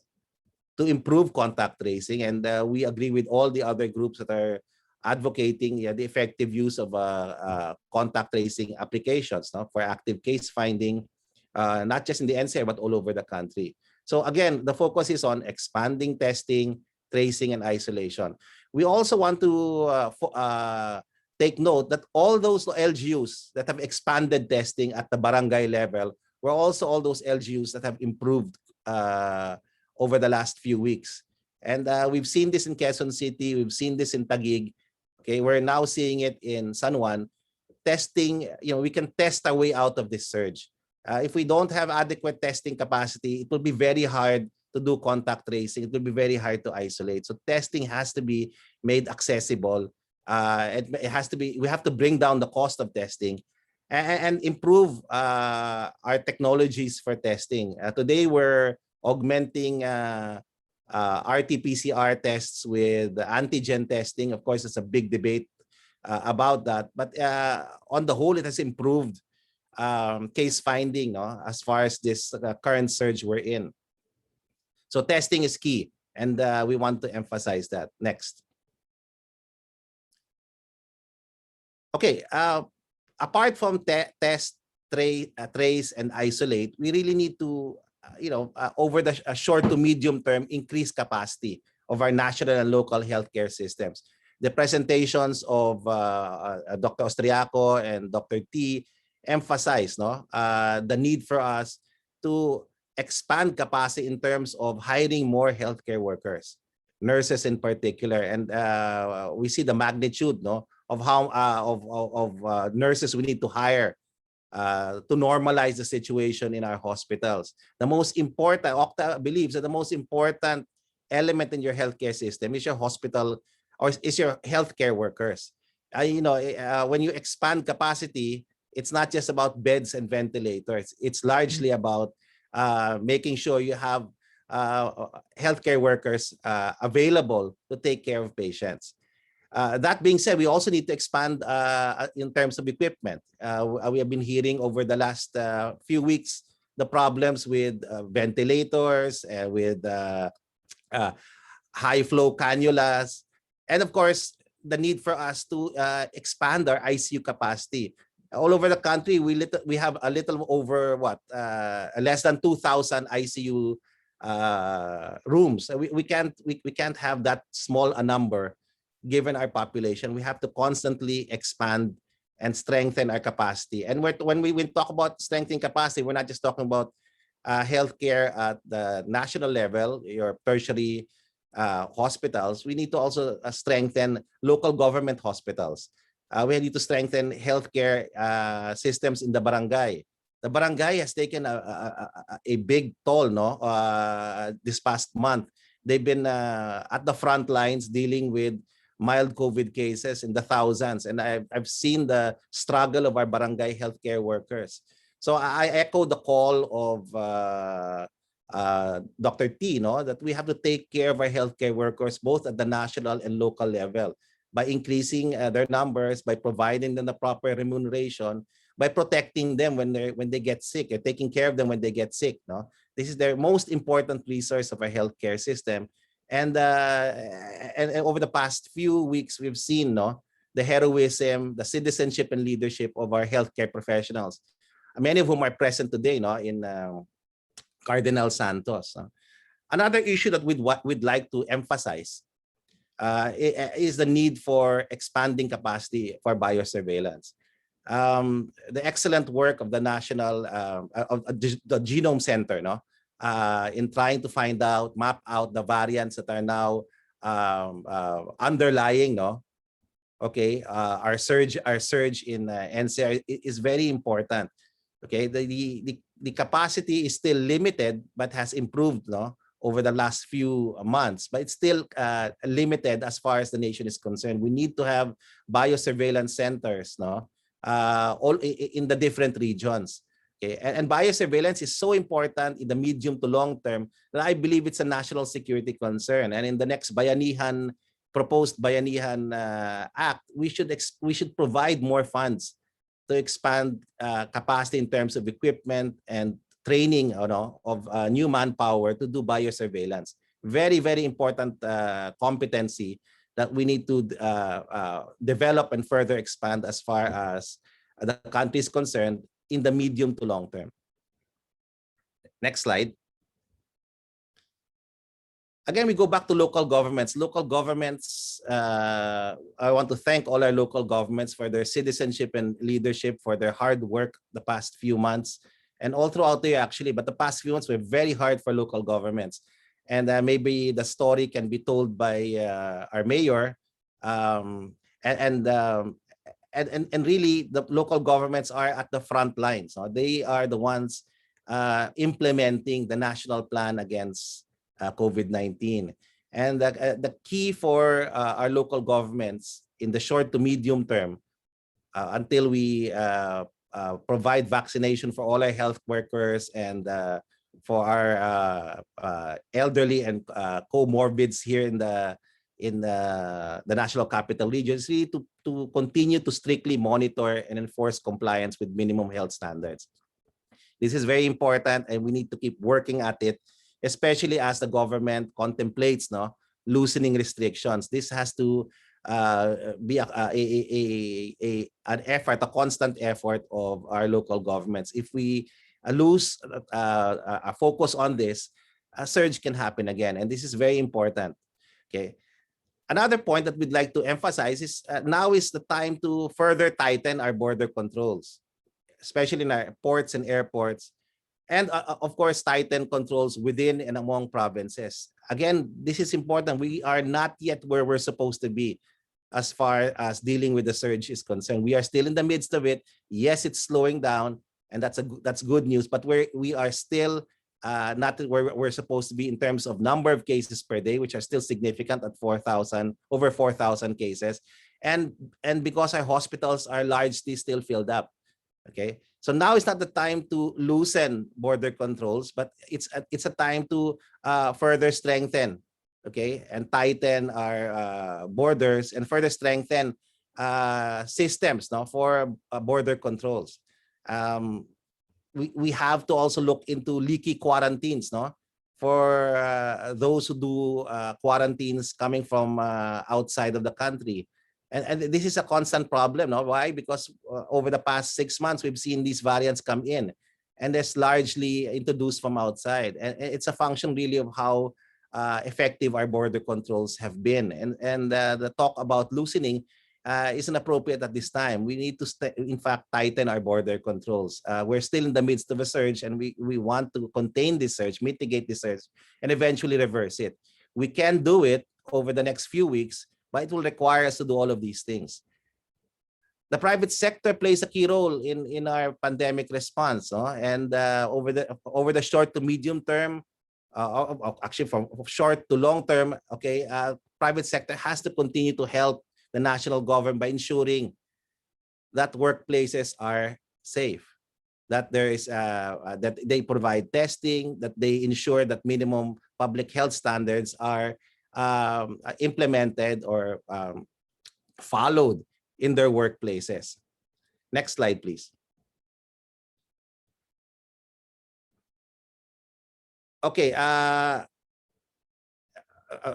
improve contact tracing, and we agree with all the other groups that are advocating the effective use of contact tracing applications for active case finding, not just in the NCR but all over the country. So again, the focus is on expanding testing, tracing, and isolation. We also want to take note that all those LGUs that have expanded testing at the barangay level were also all those LGUs that have improved over the last few weeks. And we've seen this in Quezon City, we've seen this in Taguig. Okay, we're now seeing it in San Juan. Testing, we can test our way out of this surge. If we don't have adequate testing capacity, it will be very hard to do contact tracing. It will be very hard to isolate. So testing has to be made accessible. It has to be. We have to bring down the cost of testing and improve our technologies for testing. Today, we're augmenting RT-PCR tests with antigen testing. Of course, it's a big debate about that. But on the whole, it has improved case finding as far as this current surge we're in. So testing is key, and we want to emphasize that. Next. Okay, apart from test, trace, and isolate, we really need to, over the short to medium term, increase capacity of our national and local healthcare systems. The presentations of Dr. Austriaco and Dr. T emphasize the need for us to expand capacity in terms of hiring more healthcare workers, nurses in particular, and we see the magnitude of how of nurses we need to hire to normalize the situation in our hospitals. The most important, Octa believes that the most important element in your healthcare system is your hospital or is your healthcare workers. When you expand capacity, it's not just about beds and ventilators. It's largely about making sure you have healthcare workers available to take care of patients. That being said, we also need to expand in terms of equipment. We have been hearing over the last few weeks the problems with ventilators, with uh, high flow cannulas, and of course, the need for us to expand our ICU capacity. All over the country, we have a little over less than 2,000 ICU rooms. We can't have that small a number given our population. We have to constantly expand and strengthen our capacity. And when we talk about strengthening capacity, we're not just talking about healthcare at the national level, your tertiary hospitals. We need to also strengthen local government hospitals. We need to strengthen healthcare systems in the barangay. The barangay has taken a big toll, no? This past month, they've been at the front lines dealing with mild COVID cases in the thousands, and I've seen the struggle of our barangay healthcare workers. So I echo the call of Dr. T, no, that we have to take care of our healthcare workers both at the national and local level by increasing their numbers, by providing them the proper remuneration, by protecting them when they get sick, or taking care of them when they get sick. No, this is their most important resource of our healthcare system. And over the past few weeks, we've seen, no, the heroism, the citizenship and leadership of our healthcare professionals, many of whom are present today, no, in Cardinal Santos. Another issue that we'd like to emphasize is the need for expanding capacity for biosurveillance. The excellent work of the National the Genome Center, no, in trying to map out the variants that are now underlying, no, okay, our surge in NCR is very important. Okay, the capacity is still limited, but has improved, no, over the last few months, but it's still limited as far as the nation is concerned. We need to have biosurveillance centers, no, all in the different regions. Okay, and biosurveillance is so important in the medium to long term that I believe it's a national security concern. And in the next proposed Bayanihan Act, we should provide more funds to expand capacity in terms of equipment and training, you know, of new manpower to do biosurveillance. Very, very important competency that we need to develop and further expand as far as the country is concerned in the medium to long term. Next slide. Again, we go back to local governments. Local governments, I want to thank all our local governments for their citizenship and leadership, for their hard work the past few months, and all throughout the year actually, but the past few months were very hard for local governments. And maybe the story can be told by our mayor. And really, the local governments are at the front lines. So they are the ones implementing the national plan against COVID-19. And the key for our local governments in the short to medium term, until we provide vaccination for all our health workers and for our elderly and comorbids here in the National Capital Region, is really to continue to strictly monitor and enforce compliance with minimum health standards. This is very important, and we need to keep working at it, especially as the government contemplates, no, loosening restrictions. This has to be an effort, a constant effort of our local governments. If we lose a focus on this, a surge can happen again, and this is very important. Okay. Another point that we'd like to emphasize is now is the time to further tighten our border controls, especially in our ports and airports, and of course, tighten controls within and among provinces. Again, this is important. We are not yet where we're supposed to be as far as dealing with the surge is concerned. We are still in the midst of it. Yes, it's slowing down, and that's good news, but we are still not where we're supposed to be in terms of number of cases per day, which are still significant at over 4,000 cases. And because our hospitals are largely still filled up. Okay, so now is not the time to loosen border controls, but it's a time to further strengthen, okay, and tighten our borders and further strengthen systems, no, for border controls. We have to also look into leaky quarantines, no, for those who do quarantines coming from outside of the country. And this is a constant problem. No? Why? Because over the past 6 months, we've seen these variants come in, and it's largely introduced from outside. And it's a function really of how effective our border controls have been. And the talk about loosening isn't appropriate at this time. We need to, in fact, tighten our border controls. We're still in the midst of a surge, and we want to contain this surge, mitigate this surge, and eventually reverse it. We can do it over the next few weeks, but it will require us to do all of these things. The private sector plays a key role in our pandemic response, no? And over the short to medium term, actually from short to long term, okay, private sector has to continue to help the national government by ensuring that workplaces are safe, that there is that they provide testing, that they ensure that minimum public health standards are implemented or followed in their workplaces. Next slide, please. Okay,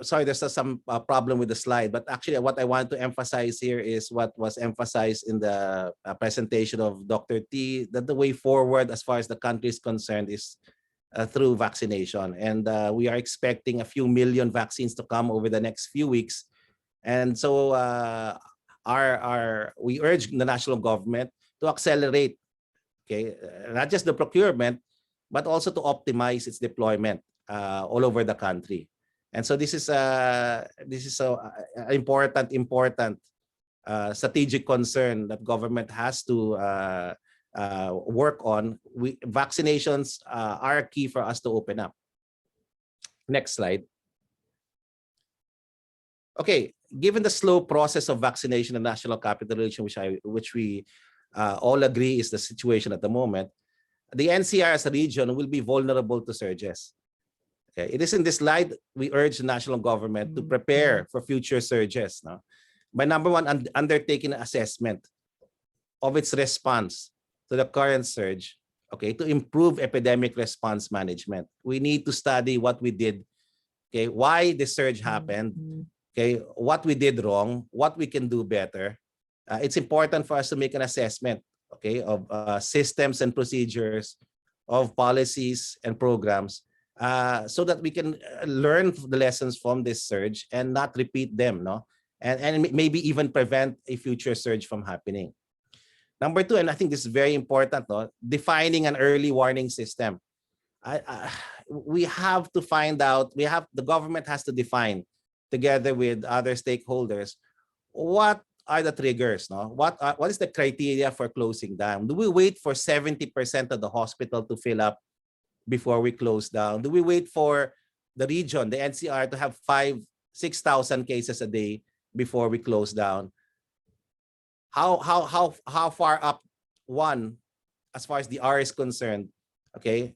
sorry, there's some problem with the slide, but actually what I want to emphasize here is what was emphasized in the presentation of Dr. T, that the way forward as far as the country is concerned is through vaccination. And we are expecting a few million vaccines to come over the next few weeks. And so we urge the national government to accelerate, okay, not just the procurement, but also to optimize its deployment all over the country. And so this is an important strategic concern that government has to work on. Vaccinations are key for us to open up. Next slide. Okay, given the slow process of vaccination in the National Capital Region, which we all agree is the situation at the moment, the NCR as a region will be vulnerable to surges. Okay, it is in this slide we urge the national government to prepare for future surges. No? By number one, undertaking an assessment of its response to the current surge, okay, to improve epidemic response management. We need to study what we did, okay, why the surge happened, okay, what we did wrong, what we can do better. It's important for us to make an assessment, okay, of systems and procedures, of policies and programs, so that we can learn the lessons from this surge and not repeat them, no? And maybe even prevent a future surge from happening. Number two, and I think this is very important, no? Defining an early warning system. We have to find out, the government has to define, together with other stakeholders, what are the triggers, no? What is the criteria for closing down? Do we wait for 70% of the hospital to fill up before we close down? Do we wait for the region, the NCR, to have 5,000-6,000 cases a day before we close down? How far up one, as far as the R is concerned, okay?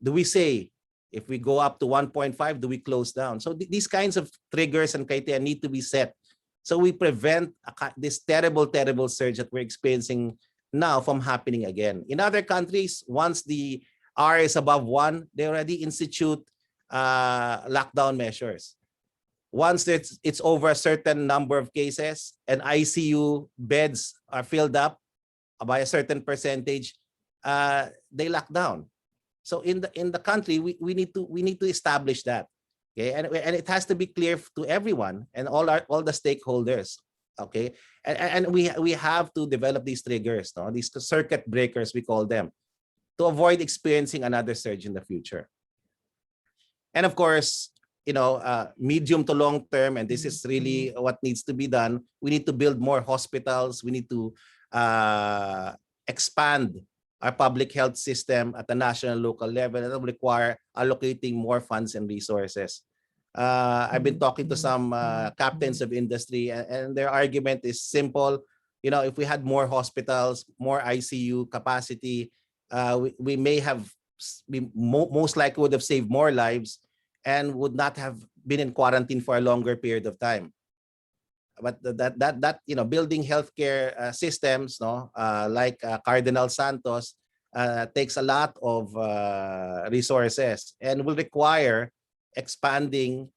Do we say if we go up to 1.5, do we close down? So these kinds of triggers and criteria need to be set, so we prevent this terrible surge that we're experiencing now from happening again. In other countries, once the R is above 1, they already institute lockdown measures. Once it's over a certain number of cases and ICU beds are filled up by a certain percentage, they lock down. So in the country, we need to establish that, okay, and it has to be clear to everyone and all the stakeholders, okay, and we have to develop these triggers, no? These circuit breakers, we call them, to avoid experiencing another surge in the future. And of course, you know, medium to long term, and this is really what needs to be done, we need to build more hospitals. We need to expand our public health system at the national and local level. That will require allocating more funds and resources. I've been talking to some captains of industry, and their argument is simple. You know, if we had more hospitals, more ICU capacity, we may have, most likely would have saved more lives and would not have been in quarantine for a longer period of time. But that you know, building healthcare systems, no, like Cardinal Santos, takes a lot of resources and will require expanding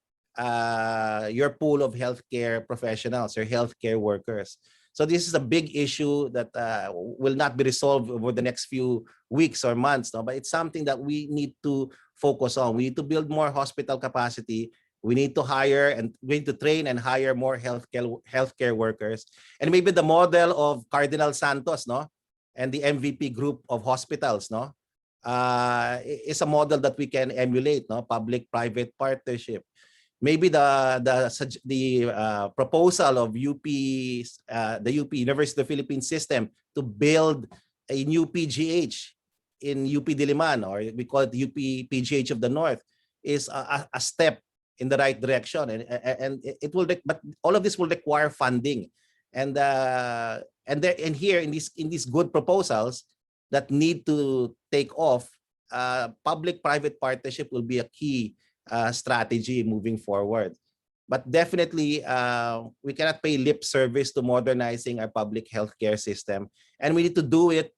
your pool of healthcare professionals, your healthcare workers. So this is a big issue that will not be resolved over the next few weeks or months, no? But it's something that we need to focus on. We need to build more hospital capacity. We need to hire and we need to train and hire more healthcare workers. And maybe the model of Cardinal Santos, no, and the MVP group of hospitals, no, is a model that we can emulate, no, public-private partnership. Maybe the proposal of the UP University of the Philippines system to build a new PGH in UP Diliman, or we call it UP PGH of the North, is a step in the right direction, and it will, but all of this will require funding, and here in these good proposals that need to take off, public-private partnership will be a key strategy moving forward. But definitely, we cannot pay lip service to modernizing our public healthcare system, and we need to do it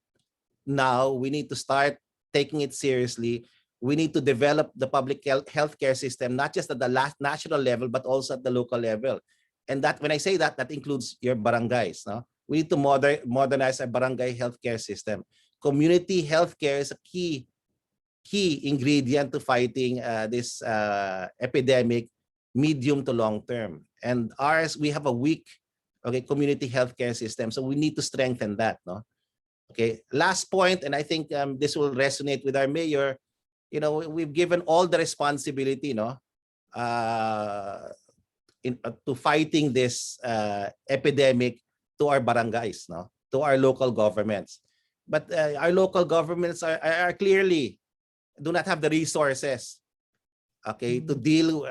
now. We need to start taking it seriously. We need to develop the public healthcare system, not just at the national level, but also at the local level. And that, when I say that, that includes your barangays. No? We need to modernize our barangay healthcare system. Community healthcare is a key ingredient to fighting this epidemic, medium to long term. And ours, we have a weak, okay, community healthcare system, so we need to strengthen that. No, okay. Last point, and I think this will resonate with our mayor. You know, we've given all the responsibility, no, to fighting this epidemic to our barangays, no, to our local governments. But our local governments are clearly do not have the resources, okay, to deal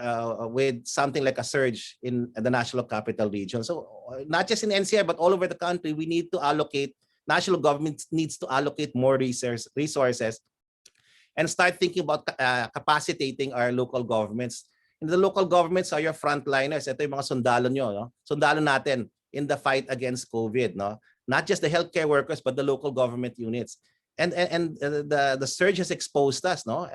with something like a surge in the National Capital Region. So not just in NCR, but all over the country, we need to allocate, national government needs to allocate more resources and start thinking about capacitating our local governments. And the local governments are your frontliners. Ito yung mga sundalo nyo, no? Sundalo natin in the fight against COVID, no? Not just the healthcare workers, but the local government units. And the surge has exposed us, no?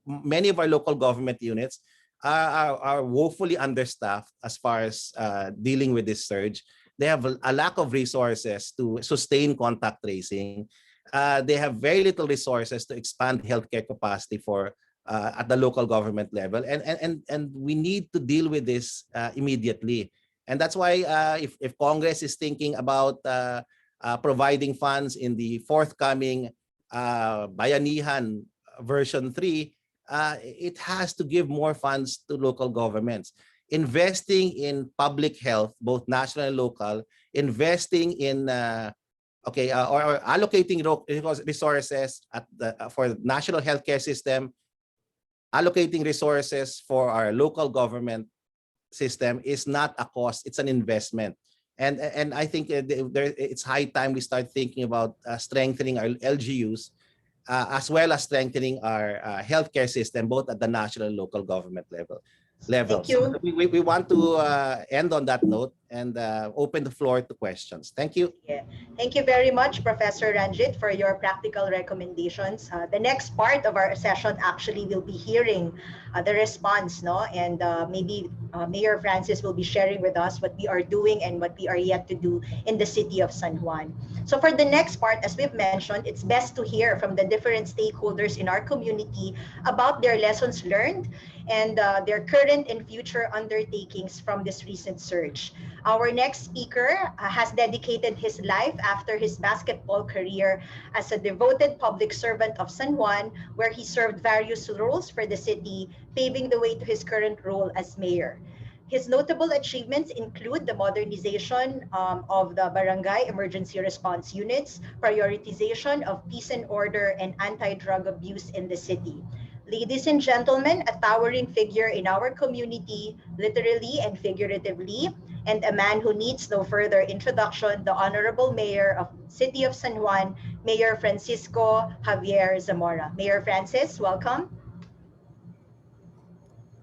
Many of our local government units are woefully understaffed as far as dealing with this surge. They have a lack of resources to sustain contact tracing. They have very little resources to expand healthcare capacity for at the local government level, and we need to deal with this immediately. And that's why if Congress is thinking about providing funds in the forthcoming Bayanihan version 3, it has to give more funds to local governments. Investing in public health, both national and local, investing in or allocating resources at for the national healthcare system, allocating resources for our local government system is not a cost, it's an investment. And I think it's high time we start thinking about strengthening our LGUs as well as strengthening our healthcare system, both at the national and local government level. Thank you. So we want to end on that note and open the floor to questions. Thank you. Yeah. Thank you very much, Professor Ranjit, for your practical recommendations. The next part of our session actually will be hearing the response, no? And maybe Mayor Francis will be sharing with us what we are doing and what we are yet to do in the city of San Juan. So for the next part, as we've mentioned, it's best to hear from the different stakeholders in our community about their lessons learned and their current and future undertakings from this recent surge. Our next speaker has dedicated his life after his basketball career as a devoted public servant of San Juan, where he served various roles for the city, paving the way to his current role as mayor. His notable achievements include the modernization of the barangay emergency response units, prioritization of peace and order, and anti-drug abuse in the city. Ladies and gentlemen, a towering figure in our community, literally and figuratively, and a man who needs no further introduction, the Honorable Mayor of City of San Juan, Mayor Francisco Javier Zamora. Mayor Francis, welcome.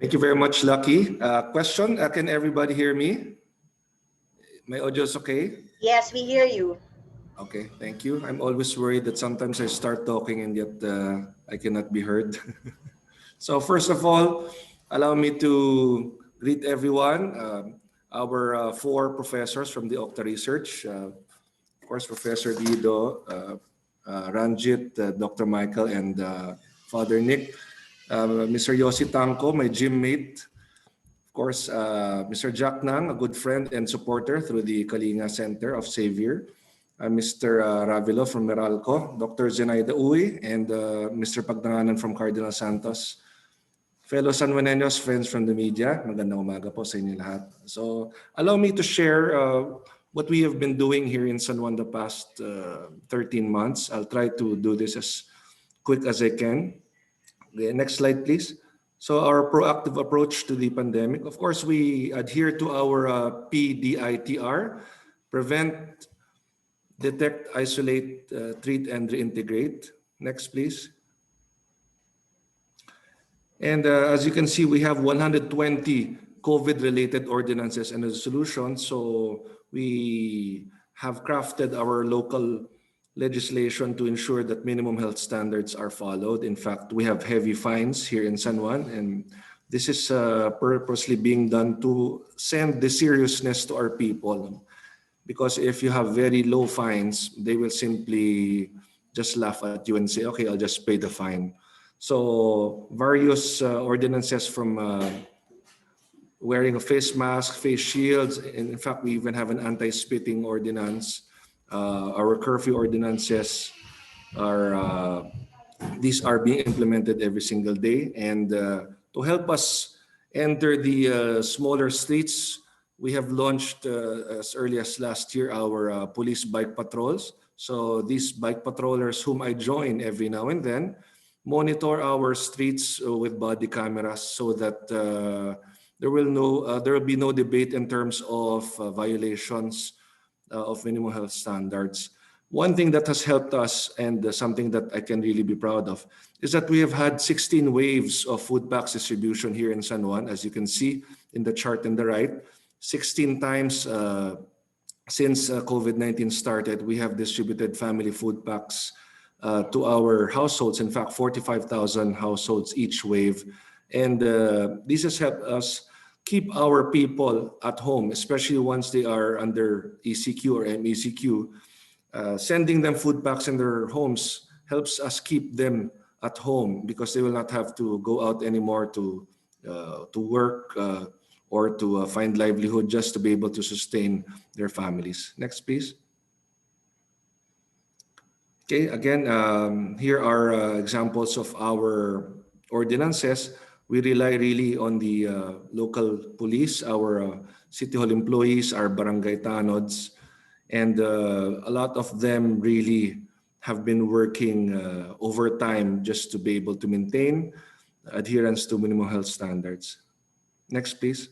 Thank you very much, Lucky. Question, can everybody hear me? My audio is okay? Yes, we hear you. Okay, thank you. I'm always worried that sometimes I start talking and yet I cannot be heard. So first of all, allow me to greet everyone. Our four professors from the Okta Research, of course, Professor Guido, Ranjit, Dr. Michael, and Father Nick. Mr. Yossi Tanco, my gym mate. Of course, Mr. Jack Nang, a good friend and supporter through the Kalinga Center of Savior. Mr. Ravilo from Meralco, Dr. Zenaida Uy, and Mr. Pagdanganan from Cardinal Santos. Fellow San Juaneños, friends from the media, magandang umaga po sa inyo lahat. So, allow me to share what we have been doing here in San Juan the past 13 months. I'll try to do this as quick as I can. Okay, next slide, please. So, our proactive approach to the pandemic. Of course, we adhere to our PDITR, prevent, detect, isolate, treat, and reintegrate. Next, please. And as you can see, we have 120 COVID-related ordinances and resolutions. So we have crafted our local legislation to ensure that minimum health standards are followed. In fact, we have heavy fines here in San Juan, and this is purposely being done to send the seriousness to our people. Because if you have very low fines, they will simply just laugh at you and say, okay, I'll just pay the fine. So various ordinances from wearing a face mask, face shields. And in fact, we even have an anti-spitting ordinance. Our curfew ordinances are, these are being implemented every single day. And to help us enter the smaller streets, we have launched as early as last year our police bike patrols. So these bike patrollers whom I join every now and then monitor our streets with body cameras so that there will be no debate in terms of violations of minimum health standards. One thing that has helped us and something that I can really be proud of is that we have had 16 waves of food packs distribution here in San Juan, as you can see in the chart on the right. 16 times since COVID-19 started, we have distributed family food packs to our households. In fact, 45,000 households each wave. And this has helped us keep our people at home, especially once they are under ECQ or MECQ. Sending them food packs in their homes helps us keep them at home because they will not have to go out anymore to work or to find livelihood just to be able to sustain their families. Next, please. Okay, again, here are examples of our ordinances. We rely really on the local police, our city hall employees, our barangay tanods, and a lot of them really have been working overtime just to be able to maintain adherence to minimum health standards. Next, please.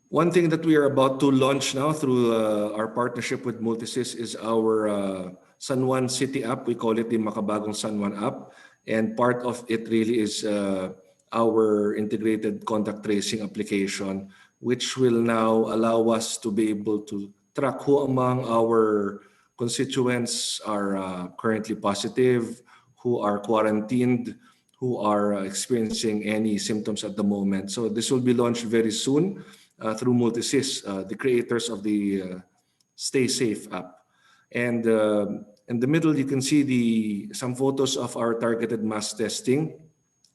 One thing that we are about to launch now through our partnership with Multisys is our San Juan City app. We call it the Makabagong San Juan app. And part of it really is our integrated contact tracing application, which will now allow us to be able to track who among our constituents are currently positive, who are quarantined, who are experiencing any symptoms at the moment. So this will be launched very soon. Through Multisys, the creators of the Stay Safe app. And in the middle, you can see some photos of our targeted mass testing.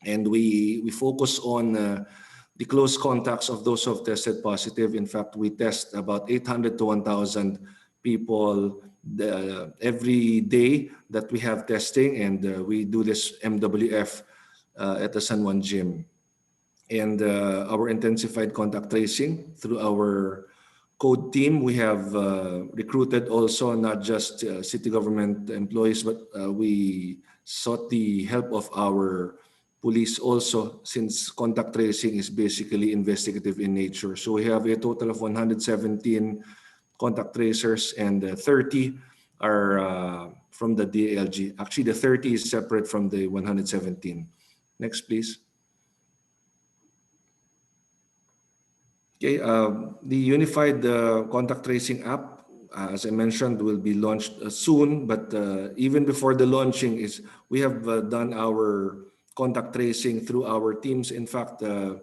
And we focus on the close contacts of those who have tested positive. In fact, we test about 800 to 1,000 people every day that we have testing. And we do this MWF at the San Juan Gym. And our intensified contact tracing through our code team. We have recruited also not just city government employees, but we sought the help of our police also, since contact tracing is basically investigative in nature. So we have a total of 117 contact tracers, and 30 are from the DALG. Actually, the 30 is separate from the 117. Next, please. Okay, the unified contact tracing app as I mentioned, will be launched soon. But even before the launching we have done our contact tracing through our teams. In fact, an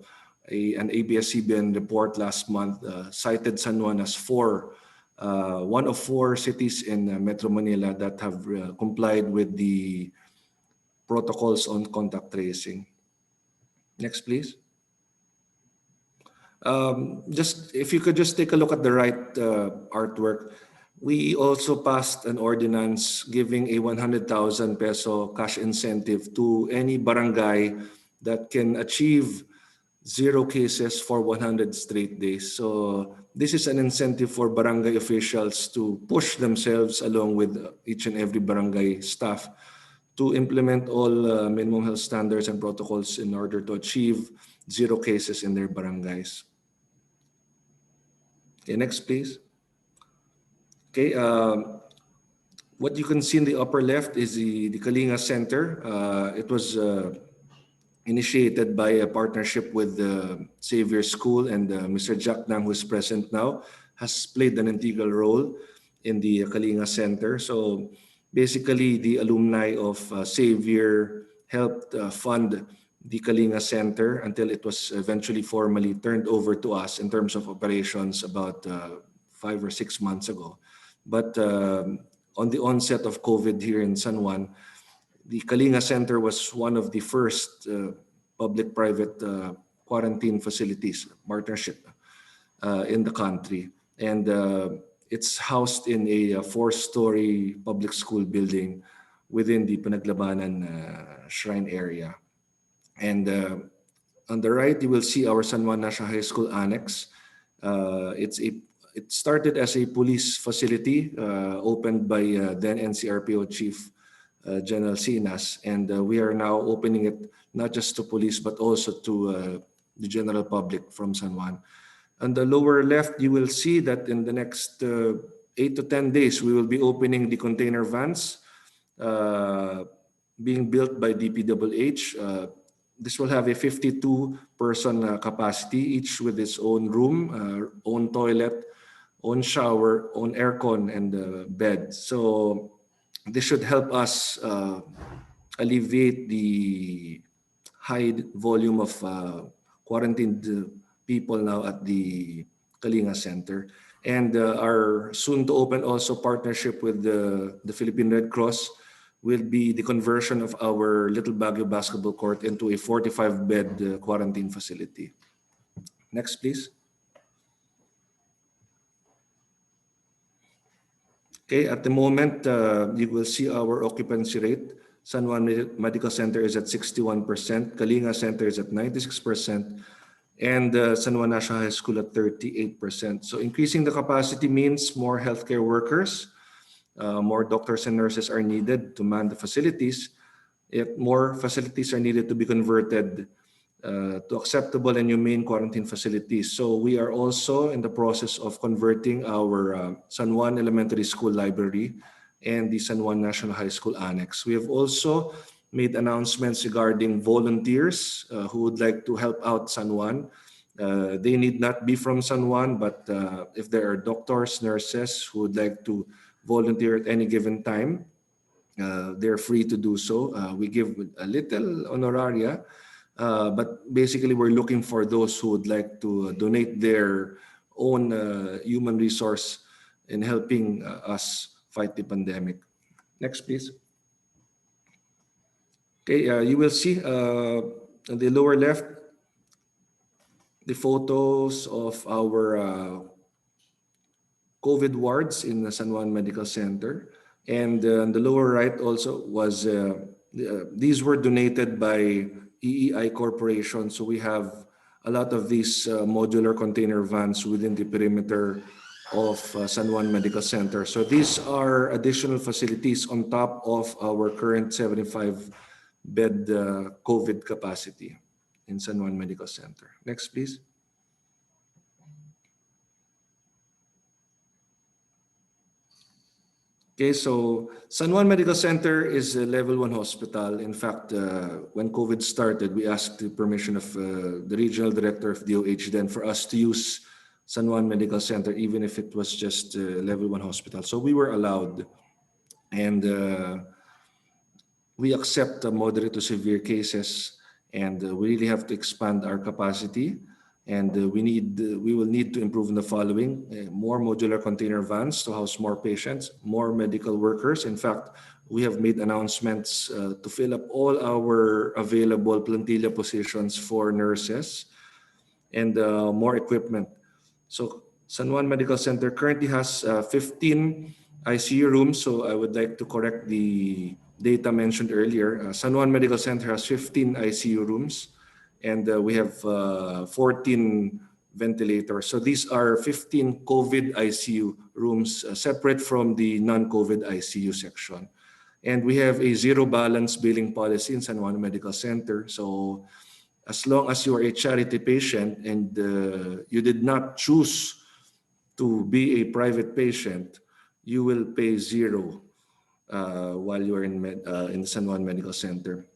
ABS-CBN report last month cited San Juan as one of four cities in Metro Manila that have complied with the protocols on contact tracing. Next, please. Just if you could just take a look at the right artwork. We also passed an ordinance giving a 100,000 peso cash incentive to any barangay that can achieve 0 cases for 100 straight days. So this is an incentive for barangay officials to push themselves along with each and every barangay staff to implement all minimum health standards and protocols in order to achieve 0 cases in their barangays. Okay, next please. Okay, what you can see in the upper left is the Kalinga Center. It was initiated by a partnership with the Xavier School, and Mr. Jack Nang, who is present now, has played an integral role in the Kalinga Center. So basically, the alumni of Xavier helped fund the Kalinga Center until it was eventually formally turned over to us in terms of operations about 5 or 6 months ago. But on the onset of COVID here in San Juan, the Kalinga Center was one of the first public-private quarantine facilities partnership in the country. And it's housed in a 4-story public school building within the Panaglabanan Shrine area. And on the right, you will see our San Juan National High School Annex. It started as a police facility opened by then NCRPO Chief General Sinas, and we are now opening it not just to police but also to the general public from San Juan. On the lower left, you will see that in the next 8 to 10 days, we will be opening the container vans being built by DPWH. This will have a 52-person capacity, each with its own room, own toilet, own shower, own aircon, and bed. So this should help us alleviate the high volume of quarantined people now at the Kalinga Center. And our soon-to-open also partnership with the Philippine Red Cross will be the conversion of our Little Baguio basketball court into a 45-bed quarantine facility. Next, please. Okay, at the moment, you will see our occupancy rate. San Juan Medical Center is at 61%, Kalinga Center is at 96%, and San Juan National High School at 38%. So increasing the capacity means more healthcare workers, more doctors and nurses are needed to man the facilities. Yet more facilities are needed to be converted to acceptable and humane quarantine facilities. So we are also in the process of converting our San Juan Elementary School library and the San Juan National High School Annex. We have also made announcements regarding volunteers who would like to help out San Juan. They need not be from San Juan, but if there are doctors, nurses who would like to volunteer at any given time, they're free to do so. We give a little honoraria, but basically we're looking for those who would like to donate their own human resource in helping us fight the pandemic. Next, please. Okay, you will see on the lower left the photos of our COVID wards in the San Juan Medical Center. And on the lower right also was, these were donated by EEI Corporation. So we have a lot of these modular container vans within the perimeter of San Juan Medical Center. So these are additional facilities on top of our current 75-bed COVID capacity in San Juan Medical Center. Next, please. Okay, so San Juan Medical Center is a level 1 hospital. In fact, when COVID started, we asked the permission of the regional director of DOH then for us to use San Juan Medical Center, even if it was just a level 1 hospital. So we were allowed, and we accept moderate to severe cases, and we really have to expand our capacity. And we will need to improve in the following: more modular container vans to house more patients, more medical workers. In fact, we have made announcements to fill up all our available plantilla positions for nurses, and more equipment. So San Juan Medical Center currently has 15 ICU rooms. So I would like to correct the data mentioned earlier. San Juan Medical Center has 15 ICU rooms, and we have 14 ventilators. So these are 15 COVID ICU rooms, separate from the non-COVID ICU section. And we have a zero balance billing policy in San Juan Medical Center. So as long as you are a charity patient and you did not choose to be a private patient, you will pay zero while you are in the San Juan Medical Center.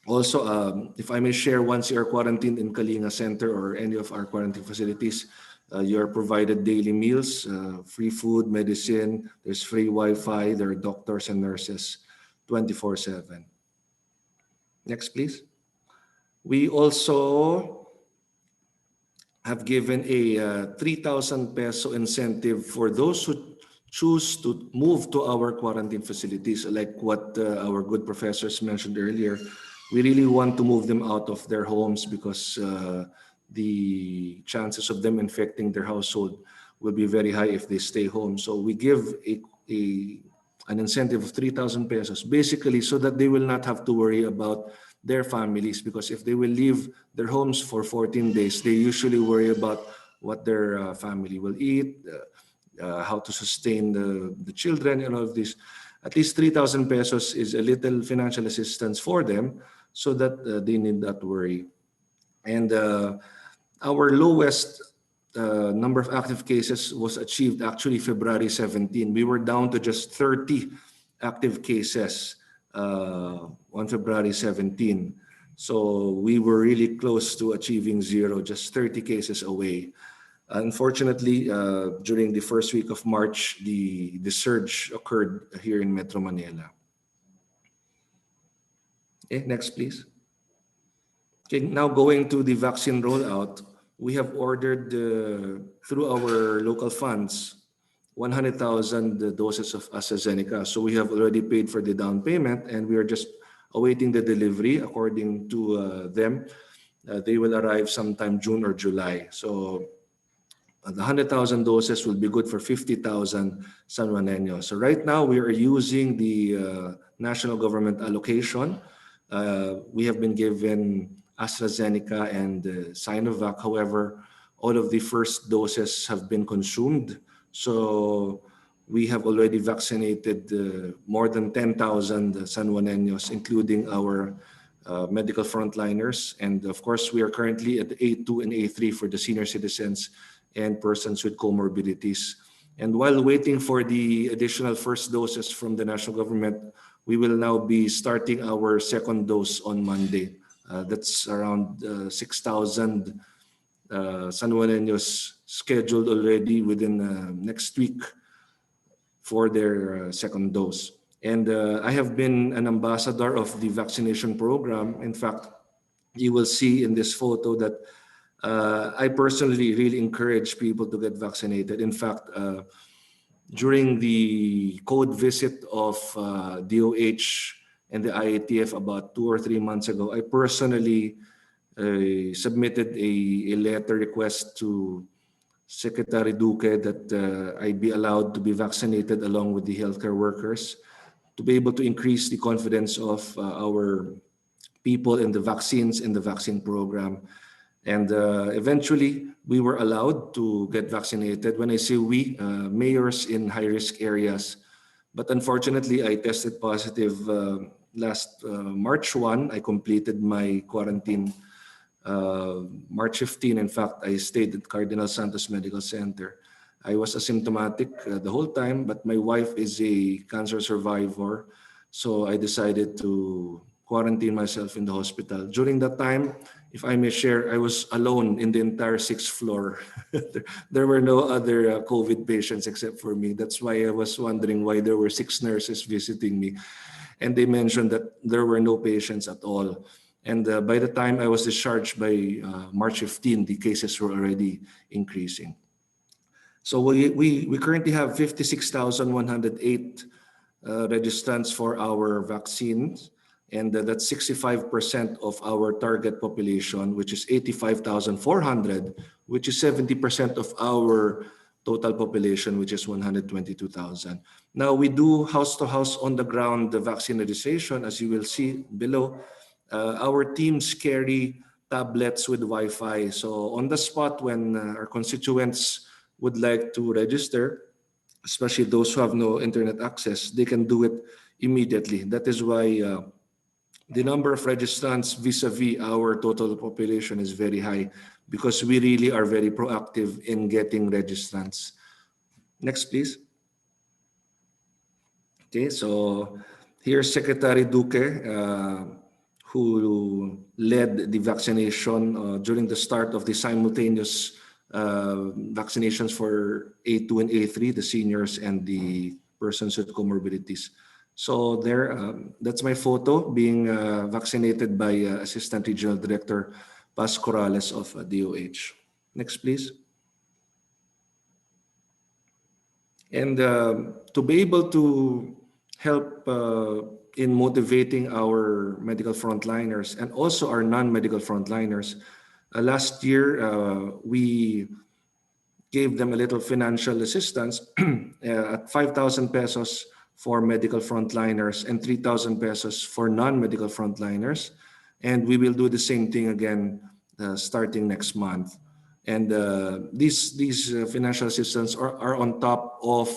Also, if I may share, once you are quarantined in Kalinga Center or any of our quarantine facilities, you are provided daily meals, free food, medicine, there's free Wi-Fi, there are doctors and nurses 24/7. Next, please. We also have given a 3,000 peso incentive for those who choose to move to our quarantine facilities, like what our good professors mentioned earlier. We really want to move them out of their homes because the chances of them infecting their household will be very high if they stay home. So we give an incentive of 3,000 pesos, basically so that they will not have to worry about their families, because if they will leave their homes for 14 days, they usually worry about what their family will eat, how to sustain the children, and all of this. At least 3,000 pesos is a little financial assistance for them so that they need not worry. And our lowest number of active cases was achieved actually February 17. We were down to just 30 active cases on February 17. So we were really close to achieving zero, just 30 cases away. Unfortunately, during the first week of March, the surge occurred here in Metro Manila. Okay, next please. Okay, now going to the vaccine rollout, we have ordered through our local funds 100,000 doses of AstraZeneca. So we have already paid for the down payment, and we are just awaiting the delivery. According to them, they will arrive sometime June or July. So the 100,000 doses will be good for 50,000 San Juaneños. So right now we are using the national government allocation. We have been given AstraZeneca and Sinovac. However, all of the first doses have been consumed. So we have already vaccinated more than 10,000 San Juaneños, including our medical frontliners. And of course, we are currently at A2 and A3 for the senior citizens and persons with comorbidities. And while waiting for the additional first doses from the national government, we will now be starting our second dose on Monday. That's around 6,000 San Juaneños scheduled already within next week for their second dose. And I have been an ambassador of the vaccination program. In fact, you will see in this photo that I personally really encourage people to get vaccinated. In fact, during the code visit of DOH and the IATF about 2 or 3 months ago, I personally submitted a letter request to Secretary Duque that I be allowed to be vaccinated along with the healthcare workers to be able to increase the confidence of our people in the vaccines and the vaccine program. And eventually, we were allowed to get vaccinated. When I say we, mayors in high-risk areas. But unfortunately, I tested positive last March 1. I completed my quarantine March 15. In fact, I stayed at Cardinal Santos Medical Center. I was asymptomatic the whole time, but my wife is a cancer survivor. So I decided to quarantine myself in the hospital. During that time, if I may share, I was alone in the entire sixth floor. There were no other COVID patients except for me. That's why I was wondering why there were 6 nurses visiting me. And they mentioned that there were no patients at all. And by the time I was discharged by March 15, the cases were already increasing. So we currently have 56,108 registrants for our vaccines. And that's 65% of our target population, which is 85,400, which is 70% of our total population, which is 122,000. Now we do house-to-house on-the-ground the vaccine registration, as you will see below. Our teams carry tablets with Wi-Fi. So on the spot, when our constituents would like to register, especially those who have no internet access, they can do it immediately. That is why the number of registrants vis-a-vis our total population is very high, because we really are very proactive in getting registrants. Next, please. Okay, so here's Secretary Duque, who led the vaccination during the start of the simultaneous vaccinations for A2 and A3, the seniors and the persons with comorbidities. So there, that's my photo being vaccinated by Assistant Regional Director Paz Corrales of DOH. Next, please. And to be able to help in motivating our medical frontliners and also our non-medical frontliners, last year we gave them a little financial assistance at 5,000 pesos for medical frontliners and 3,000 pesos for non-medical frontliners. And we will do the same thing again starting next month. And these financial assistance are on top of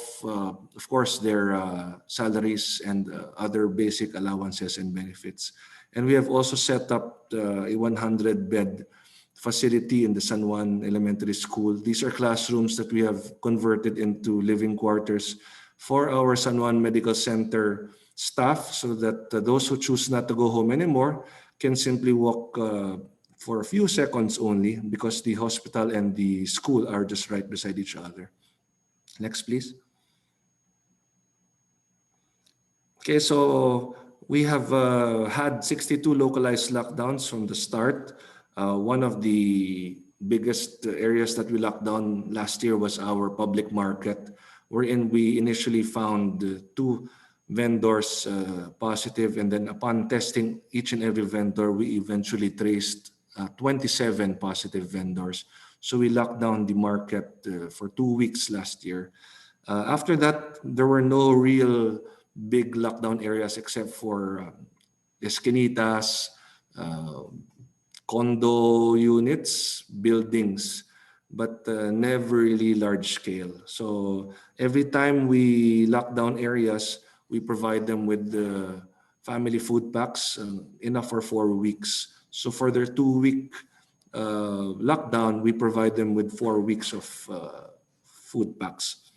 course, their salaries and other basic allowances and benefits. And we have also set up a 100-bed facility in the San Juan Elementary School. These are classrooms that we have converted into living quarters for our San Juan Medical Center staff, so that those who choose not to go home anymore can simply walk for a few seconds only, because the hospital and the school are just right beside each other. Next, please. Okay, so we have had 62 localized lockdowns from the start. One of the biggest areas that we locked down last year was our public market, wherein we initially found 2 vendors positive, and then upon testing each and every vendor, we eventually traced 27 positive vendors. So we locked down the market for 2 weeks last year. After that, there were no real big lockdown areas except for esquinitas, condo units, buildings, but never really large scale. So every time we lock down areas, we provide them with family food packs, enough for 4 weeks. So for their 2-week lockdown, we provide them with 4 weeks of food packs.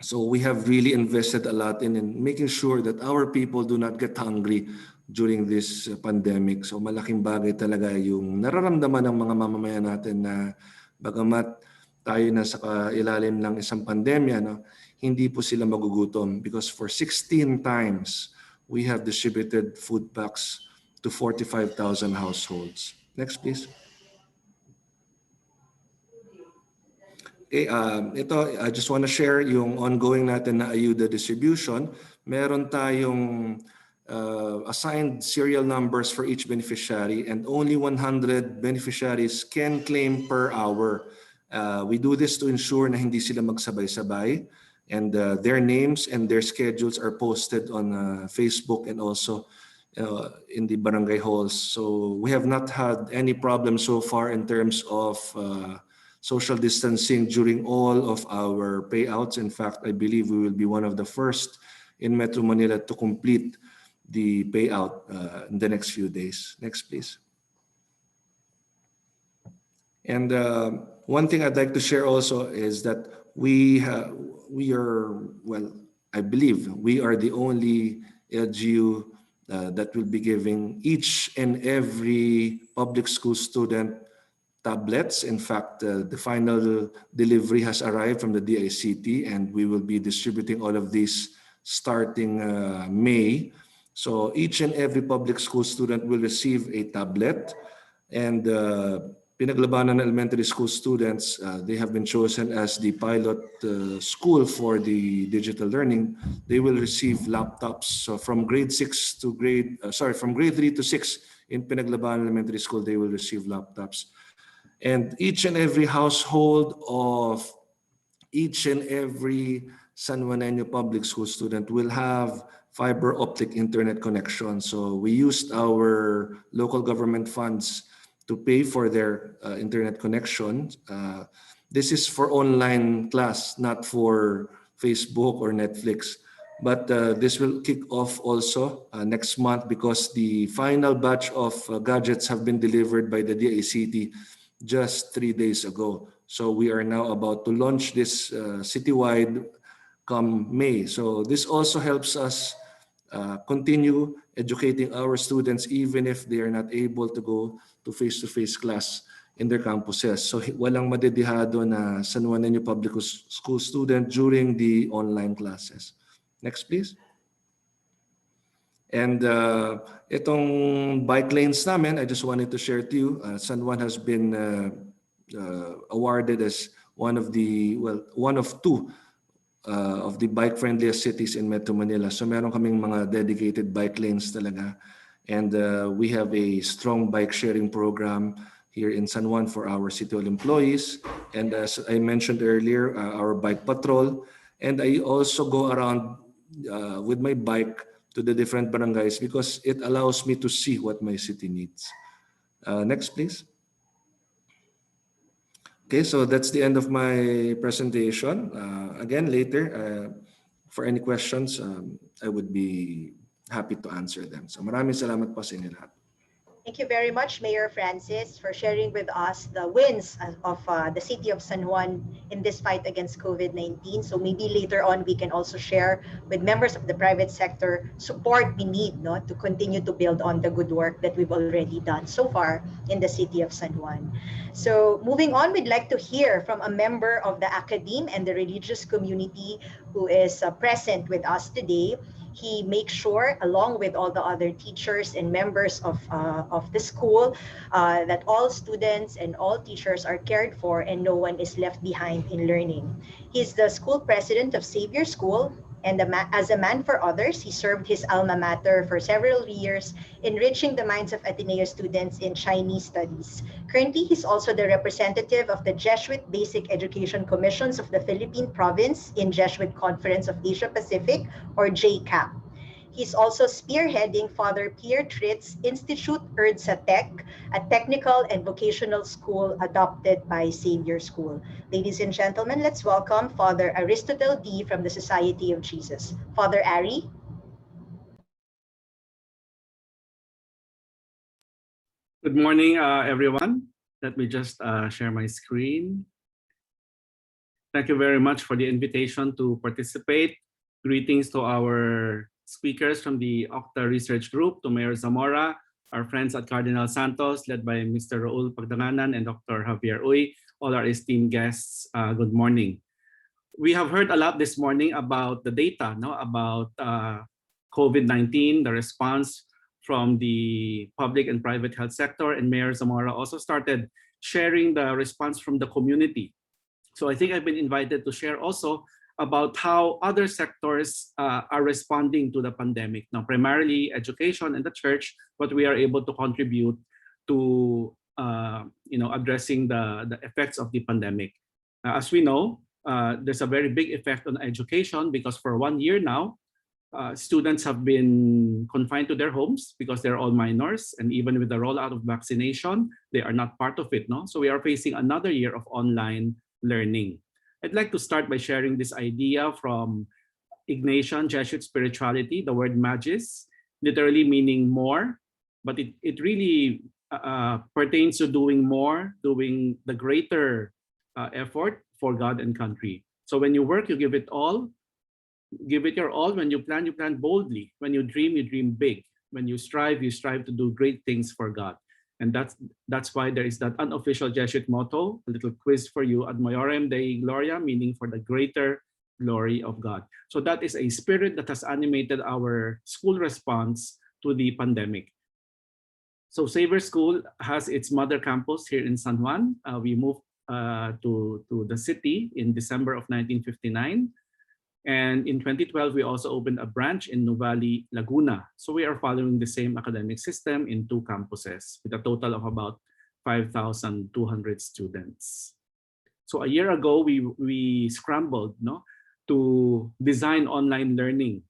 So we have really invested a lot in making sure that our people do not get hungry during this pandemic. So malaking bagay talaga yung nararamdaman ng mga mamamayan natin na bagamat tayo na sa ilalim ng isang pandemya, no, hindi po sila magugutom, because for 16 times we have distributed food packs to 45,000 households. Next, please. Okay, ito, I just want to share yung ongoing natin na ayuda distribution. Meron tayong assigned serial numbers for each beneficiary, and only 100 beneficiaries can claim per hour. We do this to ensure na hindi sila magsabay-sabay, and their names and their schedules are posted on Facebook and also in the barangay halls. So we have not had any problem so far in terms of social distancing during all of our payouts. In fact, I believe we will be one of the first in Metro Manila to complete the payout in the next few days. Next, please. And one thing I'd like to share also is that we are, well, I believe we are the only LGU that will be giving each and every public school student tablets. In fact, the final delivery has arrived from the DICT, and we will be distributing all of these starting May. So each and every public school student will receive a tablet, and Pinaglabanan Elementary School students, they have been chosen as the pilot school for the digital learning. They will receive laptops. So from grade 6 to from grade 3 to 6 in Pinaglabanan Elementary School, they will receive laptops. And each and every household of each and every San Juanenyo public school student will have fiber optic internet connection. So we used our local government funds to pay for their internet connection. This is for online class, not for Facebook or Netflix. But this will kick off also next month, because the final batch of gadgets have been delivered by the DICT just 3 days ago. So we are now about to launch this citywide come May. So this also helps us continue educating our students even if they are not able to go to face-to-face class in their campuses. So walang madedihado na San Juanenyo Public School student during the online classes. Next, please. And itong bike lanes namin, I just wanted to share to you, San Juan has been awarded as one of two of the bike-friendliest cities in Metro Manila. So meron kaming mga dedicated bike lanes talaga. And we have a strong bike sharing program here in San Juan for our city hall employees. And as I mentioned earlier, our bike patrol. And I also go around with my bike to the different barangays because it allows me to see what my city needs. Next, please. Okay, so that's the end of my presentation. Again, later, for any questions, I would be happy to answer them. So maraming salamat po sa inyo lahat. Thank you very much, Mayor Francis, for sharing with us the wins of the city of San Juan in this fight against COVID-19. So maybe later on, we can also share with members of the private sector support we need to continue to build on the good work that we've already done so far in the city of San Juan. So moving on, we'd like to hear from a member of the academe and the religious community who is present with us today. He makes sure, along with all the other teachers and members of the school, that all students and all teachers are cared for and no one is left behind in learning. He's the school president of Xavier School, and as a man for others, he served his alma mater for several years, enriching the minds of Ateneo students in Chinese studies. Currently, he's also the representative of the Jesuit Basic Education Commissions of the Philippine Province in Jesuit Conference of Asia Pacific, or JCAP. He's also spearheading Father Pierre Tritt's Institute Tech, a technical and vocational school adopted by Xavier School. Ladies and gentlemen, let's welcome Father Aristotle D. from the Society of Jesus. Father Ari. Good morning, everyone. Let me just share my screen. Thank you very much for the invitation to participate. Greetings to our speakers from the Octa Research Group, to Mayor Zamora, our friends at Cardinal Santos, led by Mr. Raul Pagdanganan and Dr. Javier Uy, all our esteemed guests, good morning. We have heard a lot this morning about the data, about COVID-19, the response from the public and private health sector, and Mayor Zamora also started sharing the response from the community. So I think I've been invited to share also about how other sectors are responding to the pandemic. Now, primarily education and the church, but we are able to contribute to addressing the effects of the pandemic. As we know, there's a very big effect on education because for 1 year now, students have been confined to their homes because they're all minors, and even with the rollout of vaccination, they are not part of it. So we are facing another year of online learning. I'd like to start by sharing this idea from Ignatian Jesuit spirituality, the word magis, literally meaning more, but it really pertains to doing more, doing the greater effort for God and country. So when you work, you give it all. Give it your all. When you plan boldly. When you dream big. When you strive to do great things for God. And that's why there is that unofficial Jesuit motto, a little quiz for you, Ad Maiorem Dei Gloria, meaning for the greater glory of God. So that is a spirit that has animated our school response to the pandemic. So Xavier School has its mother campus here in San Juan. We moved to the city in December of 1959. And in 2012, we also opened a branch in Nuvali, Laguna. So we are following the same academic system in 2 campuses with a total of about 5,200 students. So a year ago, we scrambled to design online learning.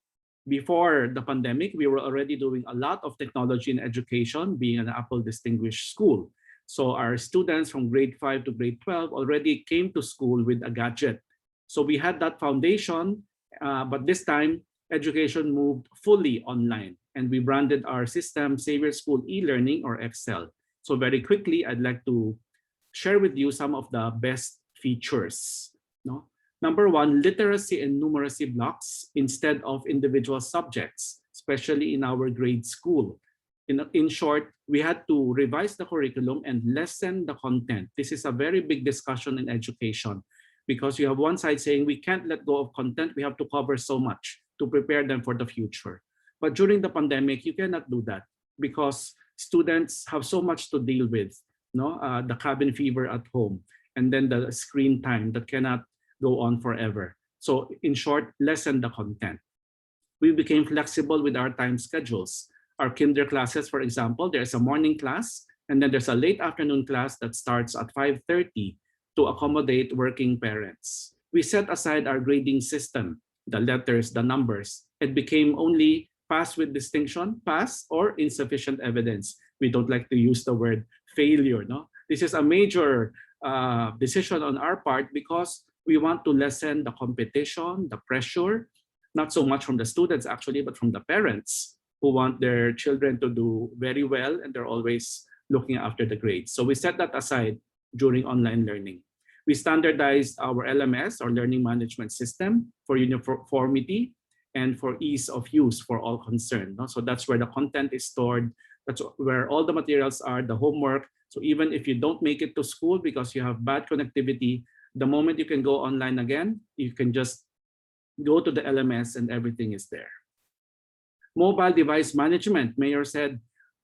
Before the pandemic, we were already doing a lot of technology in education, being an Apple Distinguished School. So our students from grade 5 to grade 12 already came to school with a gadget. So we had that foundation, but this time education moved fully online, and we branded our system Xavier School e-learning, or Excel. So very quickly, I'd like to share with you some of the best features. Number 1, literacy and numeracy blocks instead of individual subjects, especially in our grade school. In short, we had to revise the curriculum and lessen the content. This is a very big discussion in education, because you have one side saying we can't let go of content, we have to cover so much to prepare them for the future. But during the pandemic, you cannot do that because students have so much to deal with, the cabin fever at home, and then the screen time that cannot go on forever. So in short, lessen the content. We became flexible with our time schedules. Our kinder classes, for example, there's a morning class, and then there's a late afternoon class that starts at 5:30 to accommodate working parents. We set aside our grading system, the letters, the numbers. It became only pass with distinction, pass, or insufficient evidence. We don't like to use the word failure. This is a major decision on our part because we want to lessen the competition, the pressure, not so much from the students actually, but from the parents who want their children to do very well, and they're always looking after the grades. So we set that aside during online learning. We standardized our LMS, or learning management system, for uniformity and for ease of use for all concerned. So that's where the content is stored. That's where all the materials are, the homework. So even if you don't make it to school because you have bad connectivity, the moment you can go online again, you can just go to the LMS and everything is there. Mobile device management, Mayor said,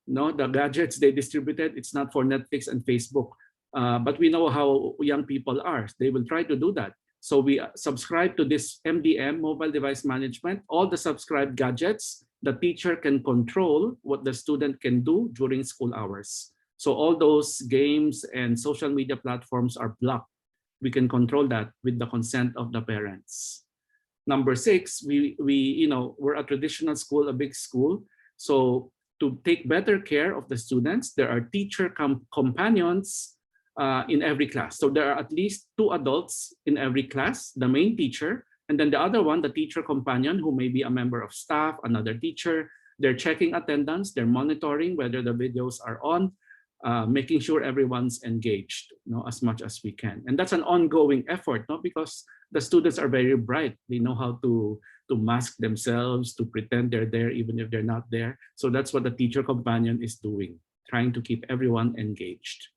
the gadgets they distributed, it's not for Netflix and Facebook. But we know how young people are. They will try to do that. So we subscribe to this MDM, mobile device management. All the subscribed gadgets, the teacher can control what the student can do during school hours. So all those games and social media platforms are blocked. We can control that with the consent of the parents. Number 6, we're a traditional school, a big school. So to take better care of the students, there are teacher companions in every class. So there are at least 2 adults in every class, the main teacher, and then the other one, the teacher companion, who may be a member of staff, another teacher. They're checking attendance, they're monitoring whether the videos are on, making sure everyone's engaged, as much as we can. And that's an ongoing effort, because the students are very bright. They know how to mask themselves, to pretend they're there even if they're not there. So that's what the teacher companion is doing, trying to keep everyone engaged.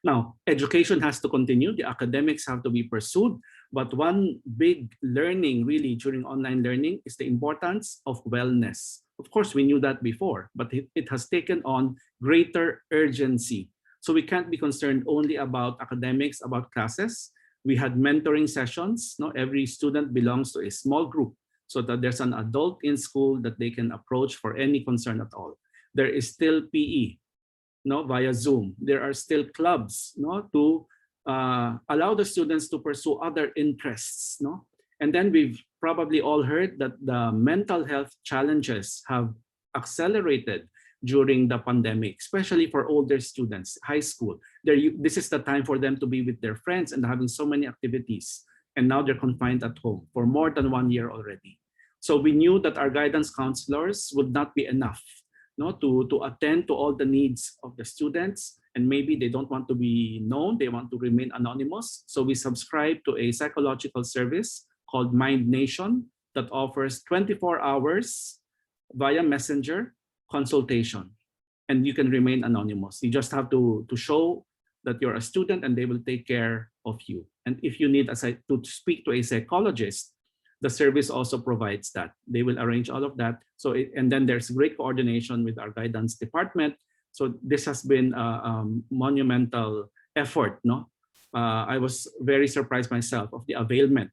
Now, education has to continue. The academics have to be pursued. But one big learning really during online learning is the importance of wellness. Of course, we knew that before, but it has taken on greater urgency. So we can't be concerned only about academics, about classes. We had mentoring sessions. Every student belongs to a small group so that there's an adult in school that they can approach for any concern at all. There is still PE. Via Zoom. There are still clubs to allow the students to pursue other interests. And then we've probably all heard that the mental health challenges have accelerated during the pandemic, especially for older students, high school. This is the time for them to be with their friends and having so many activities. And now they're confined at home for more than 1 year already. So we knew that our guidance counselors would not be enough to attend to all the needs of the students. And maybe they don't want to be known, they want to remain anonymous. So we subscribe to a psychological service called Mind Nation that offers 24 hours via messenger consultation. and you can remain anonymous. You just have to show that you're a student and they will take care of you. And if you need to speak to a psychologist, the service also provides that. They will arrange all of that. So, and then there's great coordination with our guidance department. So this has been a monumental effort, no? I was very surprised myself of the availment.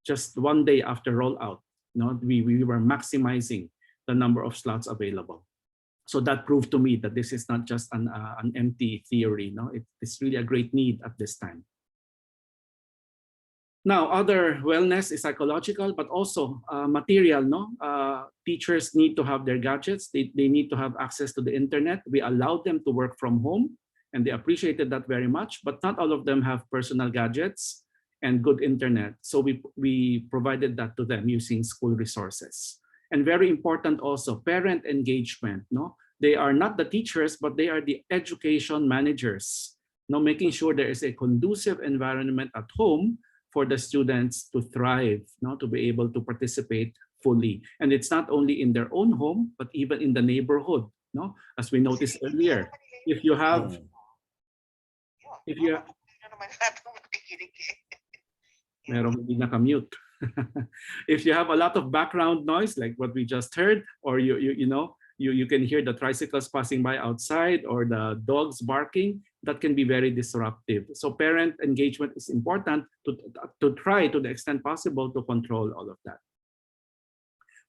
Just one day after rollout, no, we were maximizing the number of slots available. So that proved to me that this is not just an empty theory. No, it's really a great need at this time. Now, other wellness is psychological, but also material. No, teachers need to have their gadgets. They need to have access to the internet. We allowed them to work from home, and they appreciated that very much. But not all of them have personal gadgets and good internet. So we provided that to them using school resources. And very important also, parent engagement. No, they are not the teachers, but they are the education managers. No, making sure there is a conducive environment at home for the students to thrive, no, to be able to participate fully. And it's not only in their own home, but even in the neighborhood. No, as we noticed earlier, if you have, merong hindi naka-mute. If you have a lot of background noise, like what we just heard, or you can hear the tricycles passing by outside or the dogs barking, that can be very disruptive. So parent engagement is important to try to the extent possible to control all of that.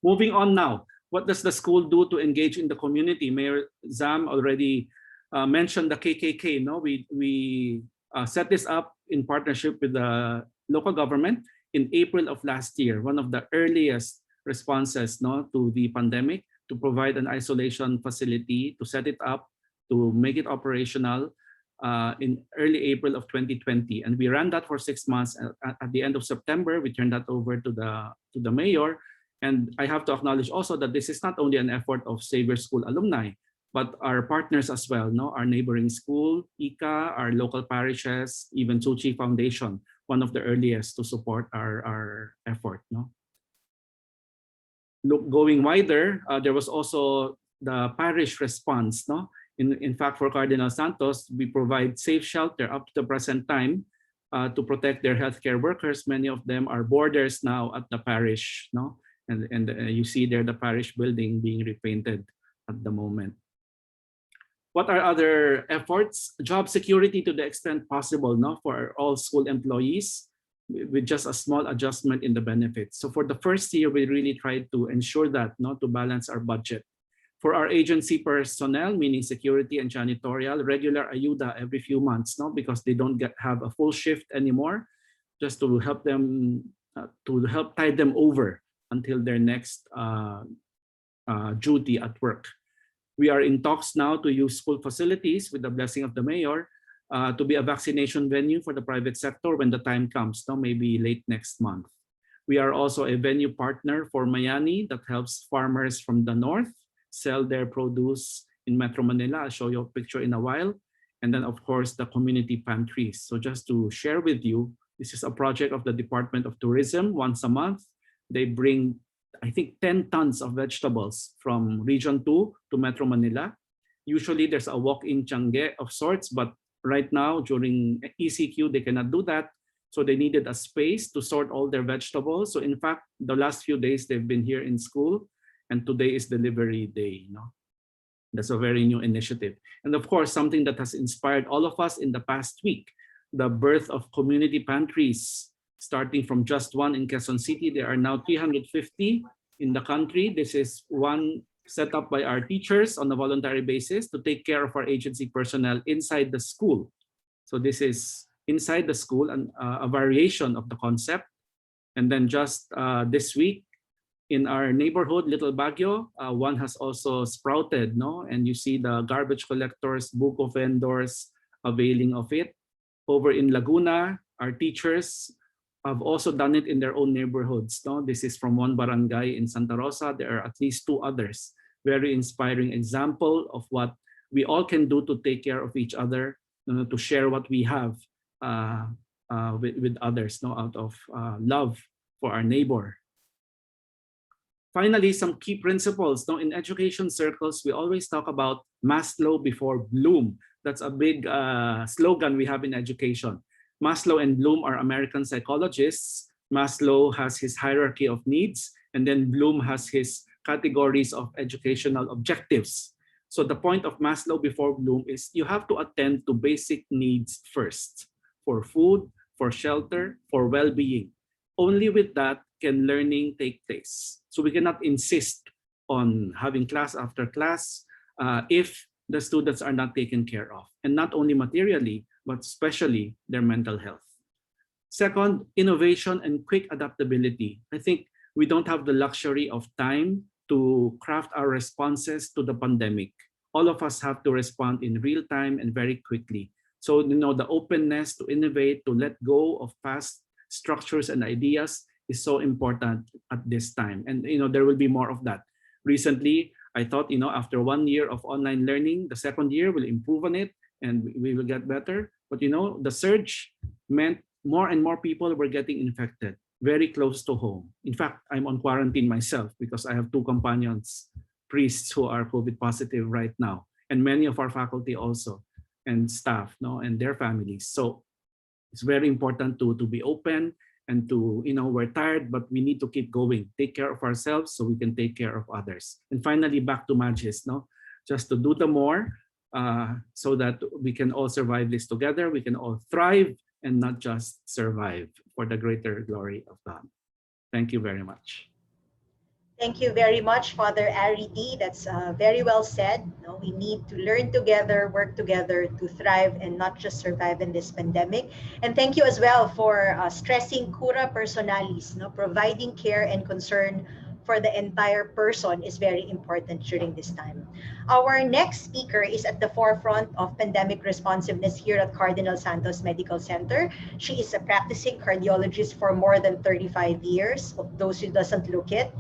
Moving on now, what does the school do to engage in the community? Mayor Zam already mentioned the KKK. No, we set this up in partnership with the local government in April of last year, one of the earliest responses, no, to the pandemic, to provide an isolation facility, to set it up, to make it operational in early April of 2020. And we ran that for 6 months. At the end of September, we turned that over to the mayor. And I have to acknowledge also that this is not only an effort of Xavier School alumni, but our partners as well, no? Our neighboring school, ICA, our local parishes, even Tsuchi Foundation, one of the earliest to support our effort. No? Going wider, there was also the parish response. No? In fact, for Cardinal Santos, we provide safe shelter up to the present time to protect their healthcare workers. Many of them are boarders now at the parish. No? And you see there the parish building being repainted at the moment. What are other efforts? Job security to the extent possible, no, for all school employees, with just a small adjustment in the benefits. So for the first year, we really tried to ensure that, no, to balance our budget. For our agency personnel, meaning security and janitorial, regular ayuda every few months, no, because they don't have a full shift anymore, just to help them, to help tide them over until their next duty at work. We are in talks now to use school facilities with the blessing of the mayor to be a vaccination venue for the private sector when the time comes, no, maybe late next month. We are also a venue partner for Mayani that helps farmers from the north sell their produce in Metro Manila. I'll show you a picture in a while. And then, of course, the community pantries. So just to share with you, this is a project of the Department of Tourism. Once a month, they bring, I think, 10 tons of vegetables from Region 2 to Metro Manila. Usually there's a walk-in tiangge of sorts, but right now during ECQ, they cannot do that. So they needed a space to sort all their vegetables. So in fact, the last few days they've been here in school, and today is delivery day. That's a very new initiative. And of course, something that has inspired all of us in the past week, the birth of community pantries. Starting from just one in Quezon City, there are now 350 in the country. This is one set up by our teachers on a voluntary basis to take care of our agency personnel inside the school. So this is inside the school and a variation of the concept. And then just this week in our neighborhood, Little Baguio, one has also sprouted, no? And you see the garbage collectors, buko vendors availing of it. Over in Laguna, our teachers have also done it in their own neighborhoods. No? This is from one barangay in Santa Rosa. There are at least 2 others. Very inspiring example of what we all can do to take care of each other, to share what we have with others, no? Out of love for our neighbor. Finally, some key principles. Now, in education circles, we always talk about Maslow before Bloom. That's a big slogan we have in education. Maslow and Bloom are American psychologists. Maslow has his hierarchy of needs, and then Bloom has his categories of educational objectives. So the point of Maslow before Bloom is you have to attend to basic needs first, for food, for shelter, for well-being. Only with that can learning take place. So we cannot insist on having class after class if the students are not taken care of, and not only materially, but especially their mental health. Second, innovation and quick adaptability. I think we don't have the luxury of time to craft our responses to the pandemic. All of us have to respond in real time and very quickly. So, the openness to innovate, to let go of past structures and ideas is so important at this time. And, there will be more of that. Recently, I thought, after 1 year of online learning, the second year will improve on it and we will get better. But, the surge meant more and more people were getting infected very close to home. In fact, I'm on quarantine myself because I have 2 companions, priests who are COVID positive right now, and many of our faculty also, and staff, and their families. So it's very important to be open and to, we're tired, but we need to keep going, take care of ourselves so we can take care of others. And finally, back to Magis, just to do the more so that we can all survive this together, we can all thrive and not just survive, for the greater glory of God. Thank you very much. Thank you very much, Father Arity. That's very well said. We need to learn together, work together to thrive and not just survive in this pandemic. And thank you as well for stressing cura personalis, providing care and concern for the entire person is very important during this time. Our next speaker is at the forefront of pandemic responsiveness here at Cardinal Santos Medical Center. She is a practicing cardiologist for more than 35 years. Those who doesn't look it,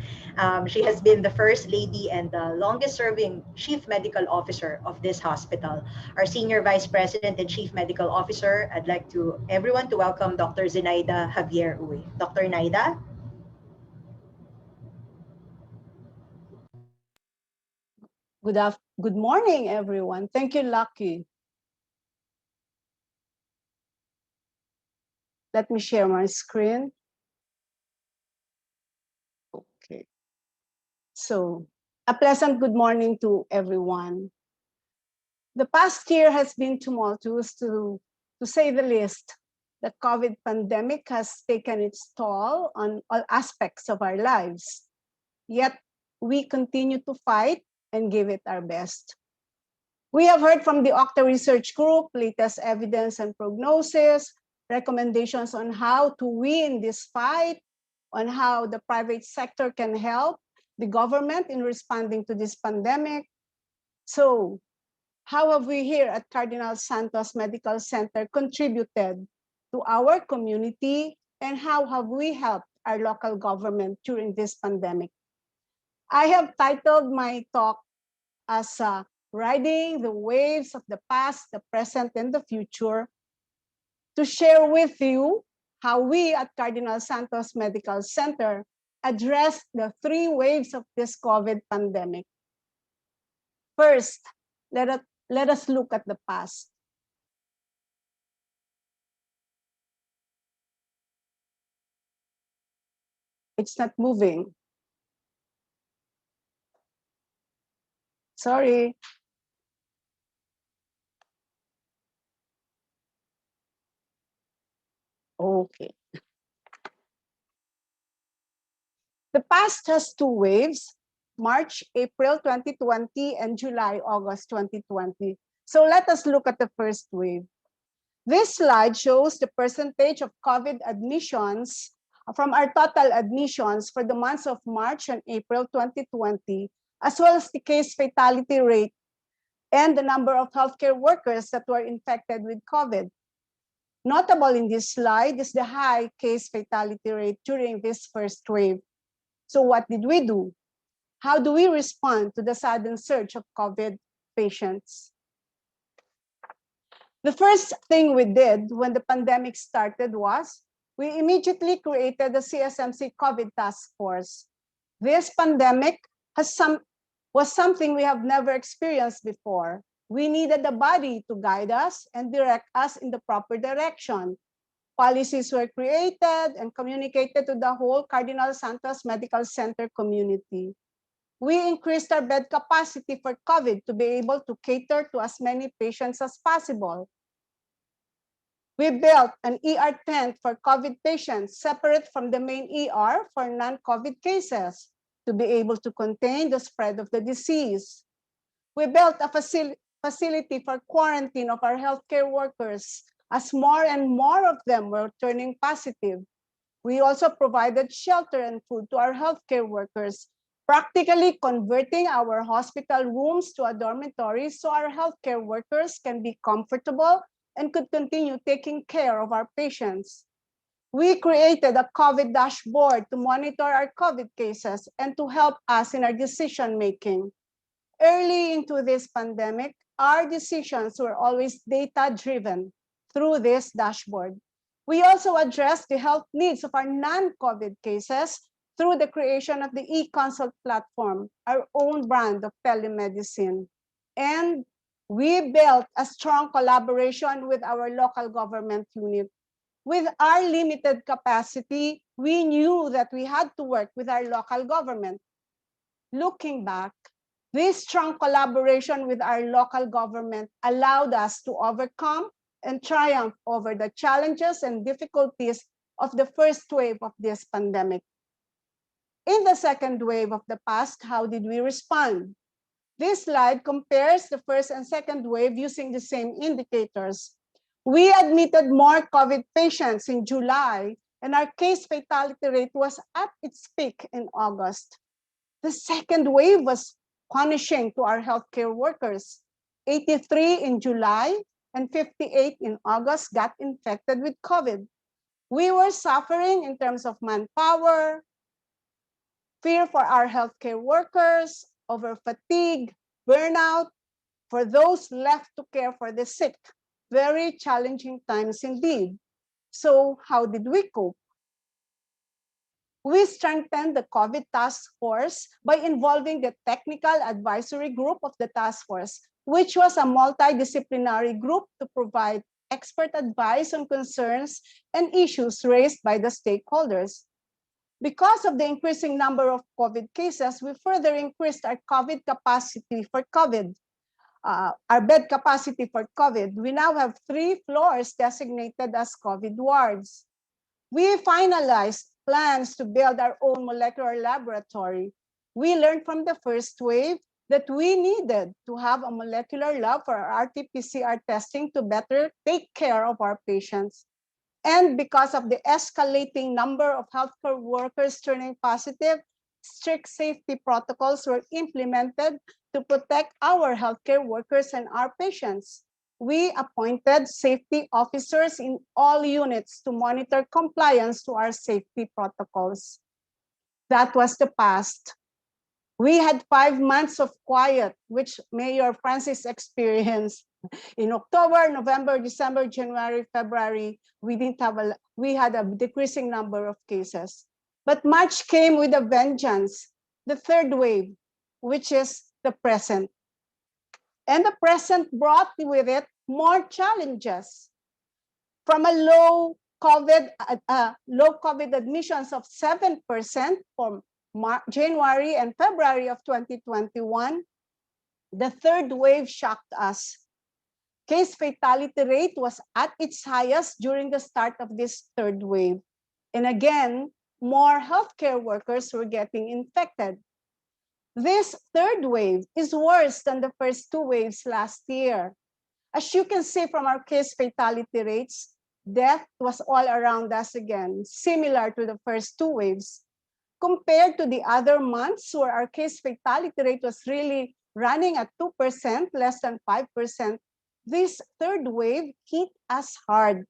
she has been the first lady and the longest serving chief medical officer of this hospital. Our senior vice president and chief medical officer, I'd like to everyone to welcome Dr. Zenaida Javier Uy. Dr. Naida. Good morning, everyone. Thank you, Lucky. Let me share my screen. Okay. So, a pleasant good morning to everyone. The past year has been tumultuous, to say the least. The COVID pandemic has taken its toll on all aspects of our lives. Yet, we continue to fight and give it our best. We have heard from the Octa Research Group latest evidence and prognosis, recommendations on how to win this fight, on how the private sector can help the government in responding to this pandemic. So, how have we here at Cardinal Santos Medical Center contributed to our community, and how have we helped our local government during this pandemic? I have titled my talk as Riding the Waves of the Past, the Present, and the Future, to share with you how we at Cardinal Santos Medical Center addressed the 3 waves of this COVID pandemic. First, let us look at the past. It's not moving. Sorry. Okay. The past has 2 waves, March, April 2020, and July, August 2020. So let us look at the first wave. This slide shows the percentage of COVID admissions from our total admissions for the months of March and April 2020, as well as the case fatality rate and the number of healthcare workers that were infected with COVID. Notable in this slide is the high case fatality rate during this first wave. So what did we do? How do we respond to the sudden surge of COVID patients? The first thing we did when the pandemic started was we immediately created the CSMC COVID task force. This pandemic was something we have never experienced before. We needed a body to guide us and direct us in the proper direction. Policies were created and communicated to the whole Cardinal Santos Medical Center community. We increased our bed capacity for COVID to be able to cater to as many patients as possible. We built an ER tent for COVID patients separate from the main ER for non-COVID cases to be able to contain the spread of the disease. We built a facility for quarantine of our healthcare workers as more and more of them were turning positive. We also provided shelter and food to our healthcare workers, practically converting our hospital rooms to a dormitory so our healthcare workers can be comfortable and could continue taking care of our patients. We created a COVID dashboard to monitor our COVID cases and to help us in our decision making. Early into this pandemic, our decisions were always data-driven through this dashboard. We also addressed the health needs of our non-COVID cases through the creation of the e-consult platform, our own brand of telemedicine. And we built a strong collaboration with our local government unit. With our limited capacity, we knew that we had to work with our local government. Looking back, this strong collaboration with our local government allowed us to overcome and triumph over the challenges and difficulties of the first wave of this pandemic. In the second wave of the past, how did we respond? This slide compares the first and second wave using the same indicators. We admitted more COVID patients in July, and our case fatality rate was at its peak in August. The second wave was punishing to our healthcare workers. 83 in July and 58 in August got infected with COVID. We were suffering in terms of manpower, fear for our healthcare workers, over fatigue, burnout, for those left to care for the sick. Very challenging times indeed. So how did we cope? We strengthened the COVID task force by involving the technical advisory group of the task force, which was a multidisciplinary group to provide expert advice on concerns and issues raised by the stakeholders. Because of the increasing number of COVID cases, we further increased our COVID capacity for COVID. Our bed capacity for COVID. We now have 3 floors designated as COVID wards. We finalized plans to build our own molecular laboratory. We learned from the first wave that we needed to have a molecular lab for our RT-PCR testing to better take care of our patients. And because of the escalating number of healthcare workers turning positive, strict safety protocols were implemented to protect our healthcare workers and our patients. We appointed safety officers in all units to monitor compliance to our safety protocols. That was the past. We had 5 months of quiet, which Mayor Francis experienced. In October, November, December, January, February, we had a decreasing number of cases. But March came with a vengeance, the third wave, which is the present. And the present brought with it more challenges. From a low COVID admissions of 7% from January and February of 2021, the third wave shocked us. Case fatality rate was at its highest during the start of this third wave. And again, more healthcare workers were getting infected. This third wave is worse than the first 2 waves last year. As you can see from our case fatality rates, death was all around us again, similar to the first 2 waves. Compared to the other months where our case fatality rate was really running at 2%, less than 5%, this third wave hit us hard.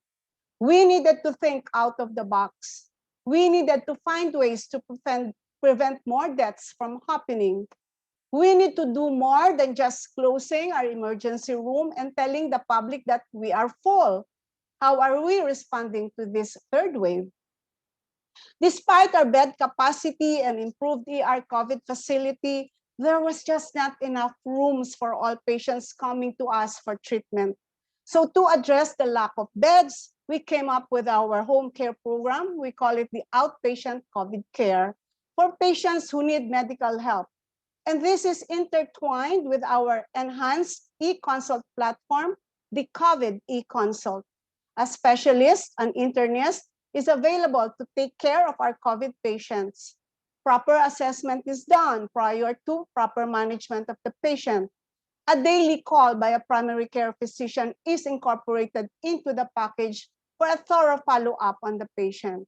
We needed to think out of the box. We needed to find ways to prevent more deaths from happening. We need to do more than just closing our emergency room and telling the public that we are full. How are we responding to this third wave? Despite our bed capacity and improved COVID facility, there was just not enough rooms for all patients coming to us for treatment. So to address the lack of beds, we came up with our home care program. We call it the outpatient COVID care for patients who need medical help. And this is intertwined with our enhanced e-consult platform, the COVID e-consult. A specialist, an internist, is available to take care of our COVID patients. Proper assessment is done prior to proper management of the patient. A daily call by a primary care physician is incorporated into the package for a thorough follow-up on the patient.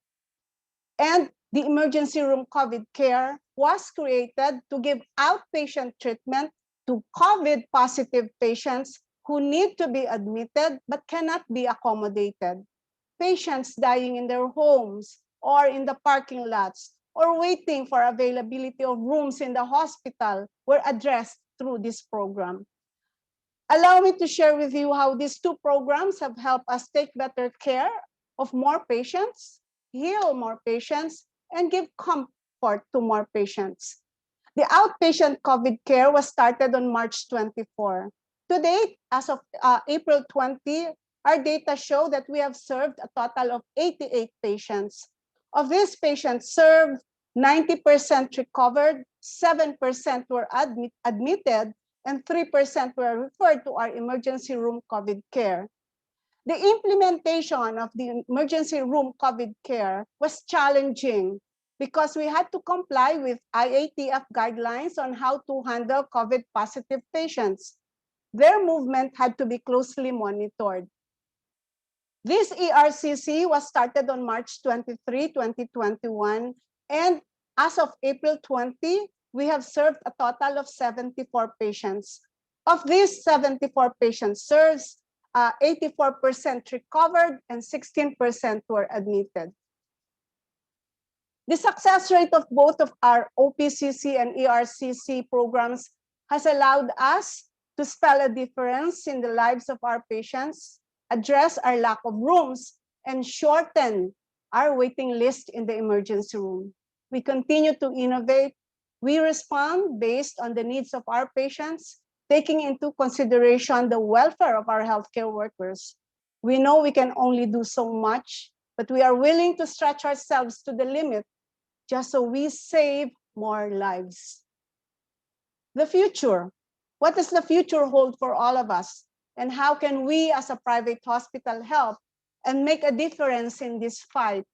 And the emergency room COVID care was created to give outpatient treatment to COVID positive patients who need to be admitted but cannot be accommodated. Patients dying in their homes or in the parking lots or waiting for availability of rooms in the hospital were addressed through this program. Allow me to share with you how these two programs have helped us take better care of more patients, heal more patients, and give comfort to more patients. The outpatient COVID care was started on March 24. To date, as of April 20, our data show that we have served a total of 88 patients. Of these patients served, 90% recovered, 7% were admitted, and 3% were referred to our emergency room COVID care. The implementation of the emergency room COVID care was challenging because we had to comply with IATF guidelines on how to handle COVID positive patients. Their movement had to be closely monitored. This ERCC was started on March 23, 2021, and as of April 20, we have served a total of 74 patients. Of these 74 patients served, 84% recovered and 16% were admitted. The success rate of both of our OPCC and ERCC programs has allowed us to spell a difference in the lives of our patients, address our lack of rooms, and shorten our waiting list in the emergency room. We continue to innovate. We respond based on the needs of our patients, taking into consideration the welfare of our healthcare workers. We know we can only do so much, but we are willing to stretch ourselves to the limit just so we save more lives. The future. What does the future hold for all of us? And how can we as a private hospital help and make a difference in this fight?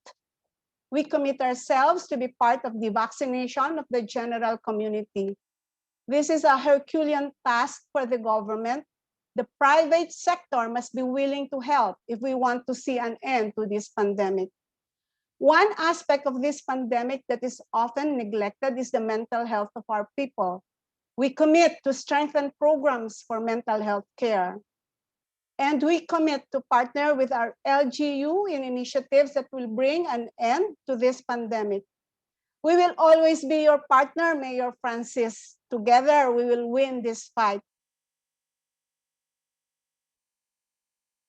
We commit ourselves to be part of the vaccination of the general community. This is a Herculean task for the government. The private sector must be willing to help if we want to see an end to this pandemic. One aspect of this pandemic that is often neglected is the mental health of our people. We commit to strengthen programs for mental health care. And we commit to partner with our LGU in initiatives that will bring an end to this pandemic. We will always be your partner, Mayor Francis. Together, we will win this fight.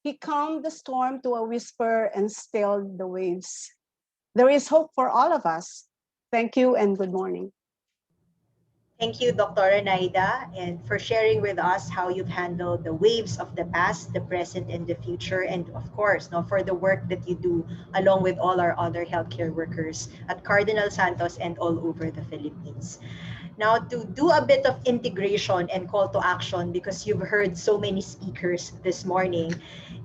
He calmed the storm to a whisper and stilled the waves. There is hope for all of us. Thank you and good morning. Thank you, Dr. Naida, and for sharing with us how you've handled the waves of the past, the present, and the future, and of course, for the work that you do along with all our other healthcare workers at Cardinal Santos and all over the Philippines. Now, to do a bit of integration and call to action, because you've heard so many speakers this morning,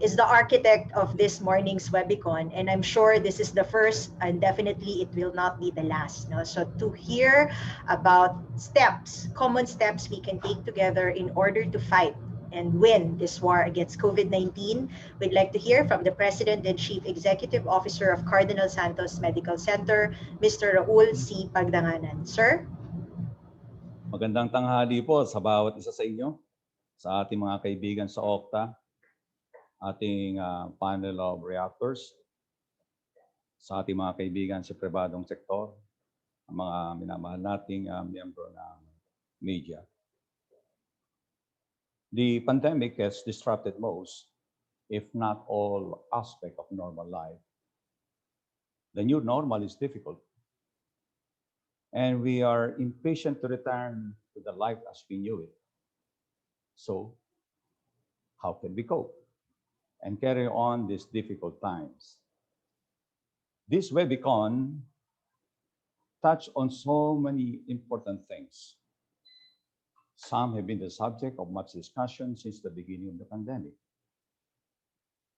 is the architect of this morning's Webicon. And I'm sure this is the first, and definitely it will not be the last. No? So to hear about steps, common steps we can take together in order to fight and win this war against COVID-19, we'd like to hear from the President and Chief Executive Officer of Cardinal Santos Medical Center, Mr. Raul C. Pagdanganan. Sir? Magandang tanghali po sa bawat isa sa inyo, sa ating mga kaibigan sa OCTA, ating panel of reactors, sa ating mga kaibigan sa pribadong sektor, ang mga minamahal nating miyembro ng media. The pandemic has disrupted most, if not all, aspects of normal life. The new normal is difficult, and we are impatient to return to the life as we knew it. So, how can we cope and carry on these difficult times? This Webicon touched on so many important things. Some have been the subject of much discussion since the beginning of the pandemic.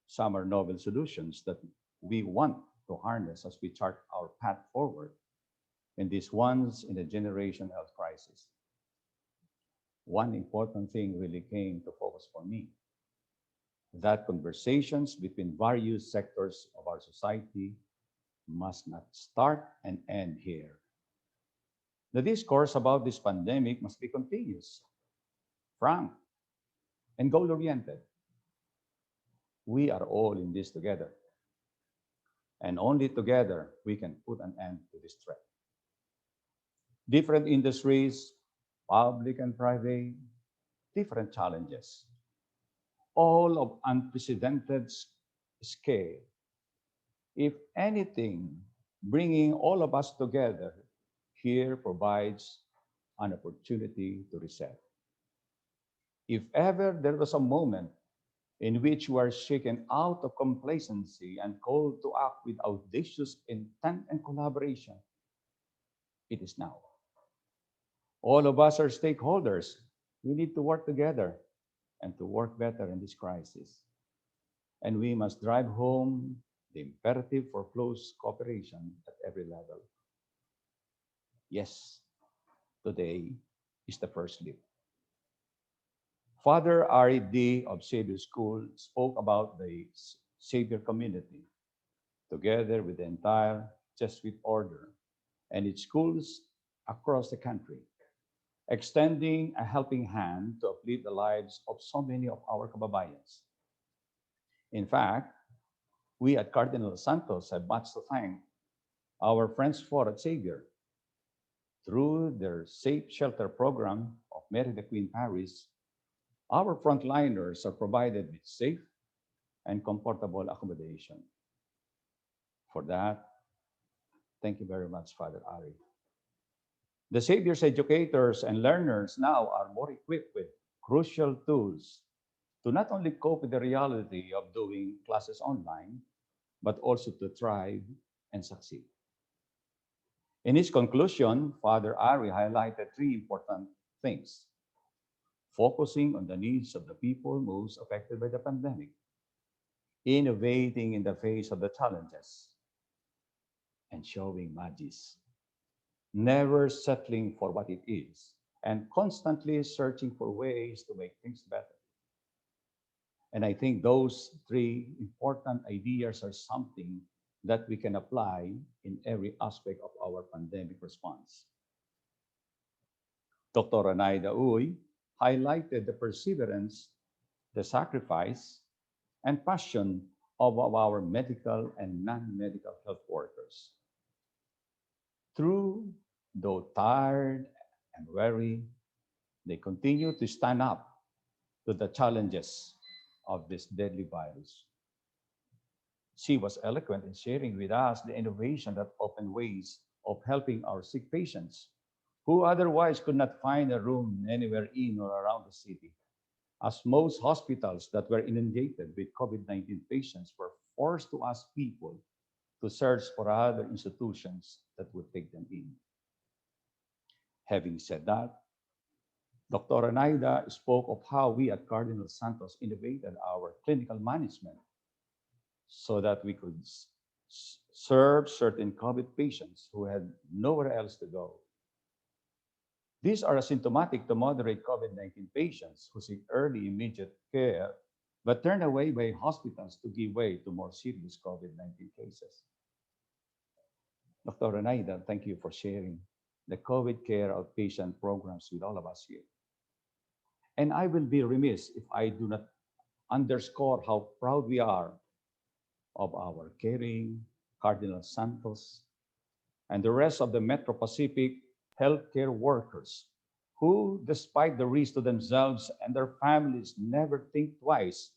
Some are novel solutions that we want to harness as we chart our path forward in this once in a generation health crisis. One important thing really came to focus for me, that conversations between various sectors of our society must not start and end here. The discourse about this pandemic must be continuous, frank, and goal-oriented. We are all in this together, and only together we can put an end to this threat. Different industries, public and private, different challenges, all of unprecedented scale. If anything, bringing all of us together here provides an opportunity to reset. If ever there was a moment in which we are shaken out of complacency and called to act with audacious intent and collaboration, it is now. All of us are stakeholders. We need to work together and to work better in this crisis. And we must drive home the imperative for close cooperation at every level. Yes, today is the first leap. Father R.E.D. of Xavier School spoke about the Xavier community, together with the entire Jesuit order and its schools across the country, extending a helping hand to uplift the lives of so many of our kababayans. In fact, we at Cardinal Santos have much to thank our friends for at Xavier. Through their Safe Shelter program of Mary the Queen Parish, our frontliners are provided with safe and comfortable accommodation. For that, thank you very much, Father Ari. The Xavier's educators and learners now are more equipped with crucial tools to not only cope with the reality of doing classes online, but also to thrive and succeed. In his conclusion, Father Ari highlighted three important things: focusing on the needs of the people most affected by the pandemic, innovating in the face of the challenges, and showing magis, never settling for what it is, and constantly searching for ways to make things better. And I think those three important ideas are something that we can apply in every aspect of our pandemic response. Dr. Anaida Uy highlighted the perseverance, the sacrifice, and passion of our medical and non-medical health workers. Through, though tired and weary, they continue to stand up to the challenges of this deadly virus. She was eloquent in sharing with us the innovation that opened ways of helping our sick patients who otherwise could not find a room anywhere in or around the city, as most hospitals that were inundated with COVID-19 patients were forced to ask people to search for other institutions that would take them in. Having said that, Dr. Anaida spoke of how we at Cardinal Santos innovated our clinical management so that we could serve certain COVID patients who had nowhere else to go. These are asymptomatic to moderate COVID-19 patients who seek early immediate care, but turned away by hospitals to give way to more serious COVID-19 cases. Dr. Anaida, thank you for sharing the COVID care outpatient programs with all of us here. And I will be remiss if I do not underscore how proud we are of our caring Cardinal Santos and the rest of the Metro Pacific healthcare workers who, despite the risk to themselves and their families, never think twice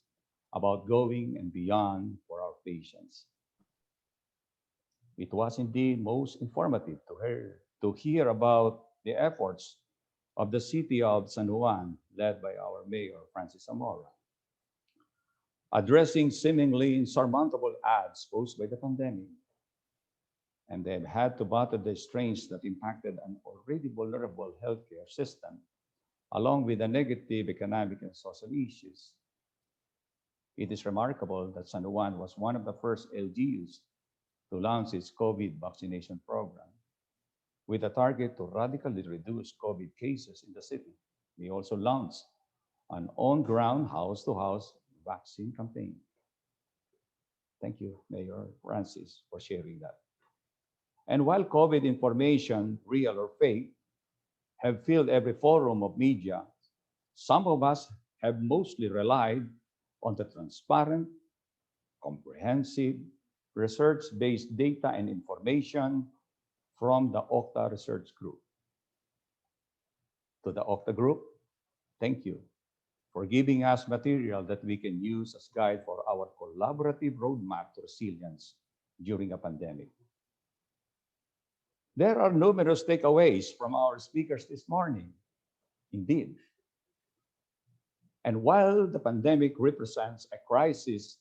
about going and beyond for our patients. It was indeed most informative to hear about the efforts of the city of San Juan, led by our Mayor, Francis Zamora, addressing seemingly insurmountable odds posed by the pandemic. And they've had to battle the strains that impacted an already vulnerable healthcare system, along with the negative economic and social issues. It is remarkable that San Juan was one of the first LGUs to launch its COVID vaccination program, with a target to radically reduce COVID cases in the city. We also launched an on-ground house-to-house vaccine campaign. Thank you, Mayor Francis, for sharing that. And while COVID information, real or fake, have filled every forum of media, some of us have mostly relied on the transparent, comprehensive, research-based data and information from the Okta Research Group. To the Okta Group, thank you for giving us material that we can use as guide for our collaborative roadmap to resilience during a pandemic. There are numerous takeaways from our speakers this morning, indeed. And while the pandemic represents a crisis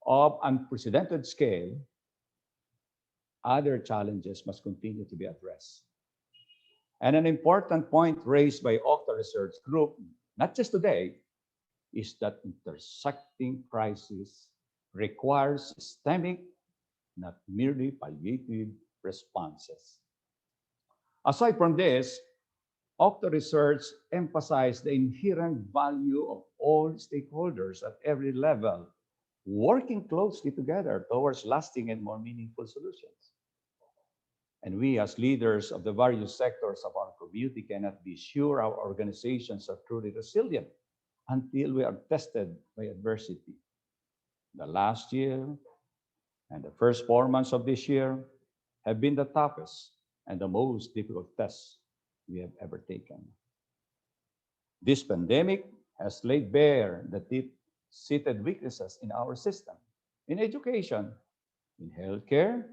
of unprecedented scale, other challenges must continue to be addressed. And an important point raised by Okta Research Group, not just today, is that intersecting crisis requires systemic, not merely palliative responses. Aside from this, Okta Research emphasized the inherent value of all stakeholders at every level working closely together towards lasting and more meaningful solutions. And we, as leaders of the various sectors of our community, cannot be sure our organizations are truly resilient until we are tested by adversity. The last year and the first 4 months of this year have been the toughest and the most difficult tests we have ever taken. This pandemic has laid bare the deep-seated weaknesses in our system, in education, in healthcare,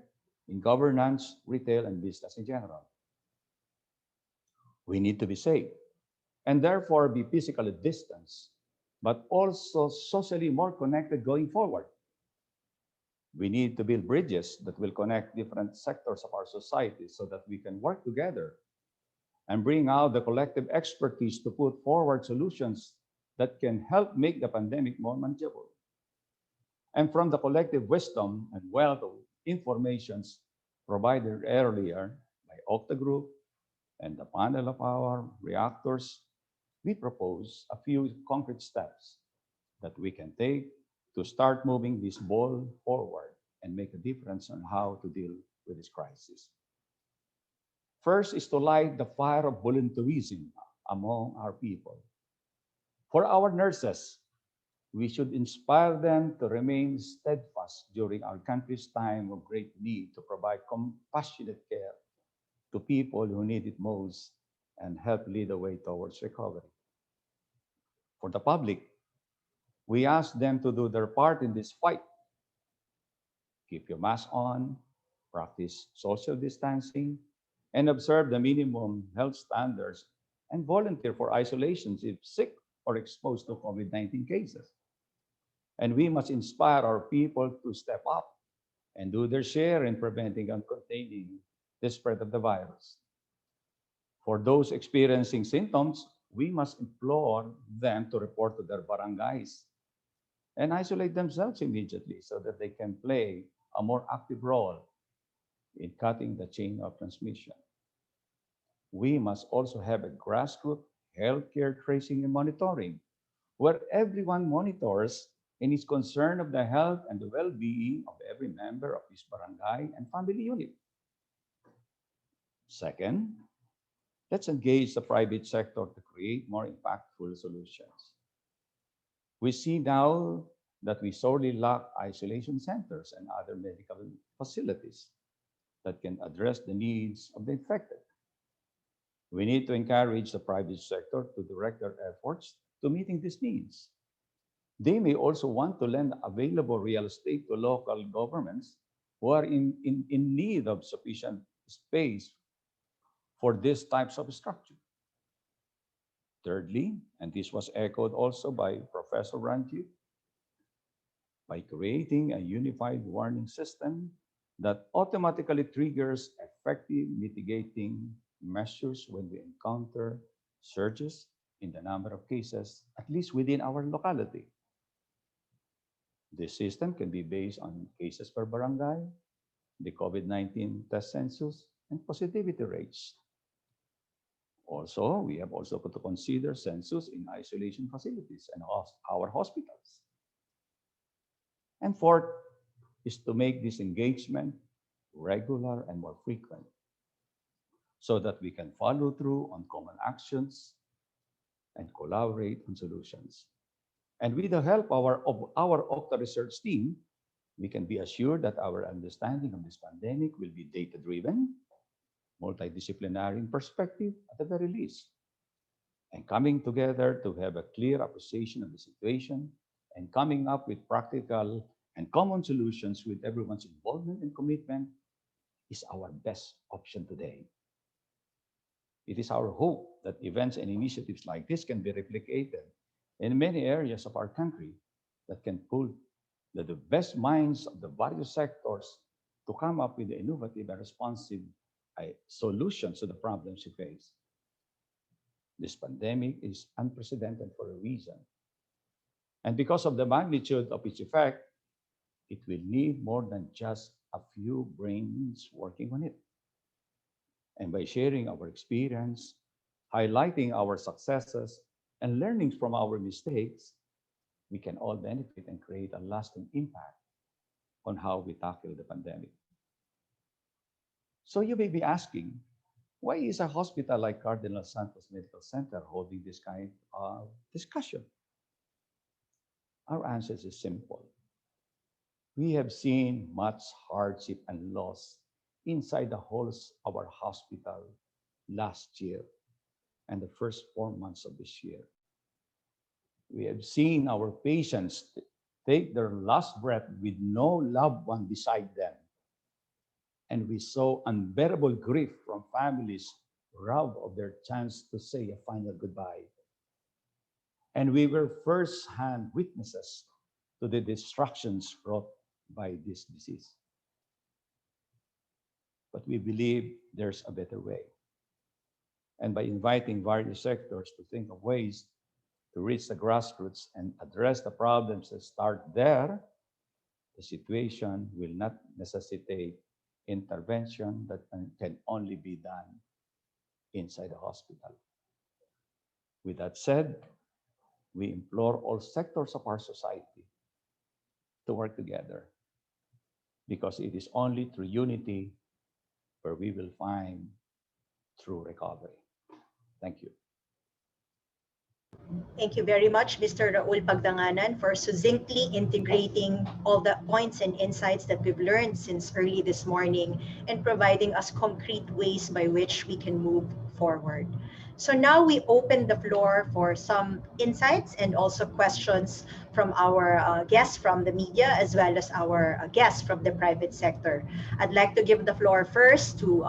in governance, retail, and business in general. We need to be safe and therefore be physically distanced, but also socially more connected going forward. We need to build bridges that will connect different sectors of our society so that we can work together and bring out the collective expertise to put forward solutions that can help make the pandemic more manageable. And from the collective wisdom and wealth of informations provided earlier by Okta Group and the panel of our reactors, we propose a few concrete steps that we can take to start moving this ball forward and make a difference on how to deal with this crisis. First is to light the fire of volunteerism among our people. For our nurses, we should inspire them to remain steadfast during our country's time of great need to provide compassionate care to people who need it most and help lead the way towards recovery. For the public, we ask them to do their part in this fight. Keep your mask on, practice social distancing, and observe the minimum health standards, and volunteer for isolations if sick or exposed to COVID-19 cases. And we must inspire our people to step up and do their share in preventing and containing the spread of the virus. For those experiencing symptoms, we must implore them to report to their barangays and isolate themselves immediately so that they can play a more active role in cutting the chain of transmission. We must also have a grassroots healthcare tracing and monitoring, where everyone monitors and is concerned of the health and the well-being of every member of his barangay and family unit. Second, let's engage the private sector to create more impactful solutions. We see now that we sorely lack isolation centers and other medical facilities that can address the needs of the infected. We need to encourage the private sector to direct their efforts to meeting these needs. They may also want to lend available real estate to local governments who are in need of sufficient space for these types of structure. Thirdly, and this was echoed also by Professor Ranjit, by creating a unified warning system that automatically triggers effective mitigating measures when we encounter surges in the number of cases, at least within our locality. This system can be based on cases per barangay, the COVID-19 test census, and positivity rates. Also, we have also to consider census in isolation facilities and our hospitals. And fourth is to make this engagement regular and more frequent so that we can follow through on common actions and collaborate on solutions. And with the help of our Okta research team, we can be assured that our understanding of this pandemic will be data-driven, multidisciplinary in perspective at the very least, and coming together to have a clear appreciation of the situation and coming up with practical and common solutions with everyone's involvement and commitment is our best option today. It is our hope that events and initiatives like this can be replicated in many areas of our country that can pull the best minds of the various sectors to come up with innovative and responsive solutions to the problems we face. This pandemic is unprecedented for a reason. And because of the magnitude of its effect, it will need more than just a few brains working on it. And by sharing our experience, highlighting our successes, and learnings from our mistakes, we can all benefit and create a lasting impact on how we tackle the pandemic. So you may be asking, why is a hospital like Cardinal Santos Medical Center holding this kind of discussion? Our answer is simple. We have seen much hardship and loss inside the halls of our hospital last year and the first 4 months of this year. We have seen our patients take their last breath with no loved one beside them. And we saw unbearable grief from families robbed of their chance to say a final goodbye. And we were first-hand witnesses to the destructions wrought by this disease. But we believe there's a better way. And by inviting various sectors to think of ways to reach the grassroots and address the problems that start there, the situation will not necessitate intervention that can only be done inside the hospital. With that said, we implore all sectors of our society to work together because it is only through unity where we will find true recovery. Thank you. Thank you very much, Mr. Raul Pagdanganan, for succinctly integrating all the points and insights that we've learned since early this morning and providing us concrete ways by which we can move forward. So now we open the floor for some insights and also questions from our guests from the media as well as our guests from the private sector. I'd like to give the floor first to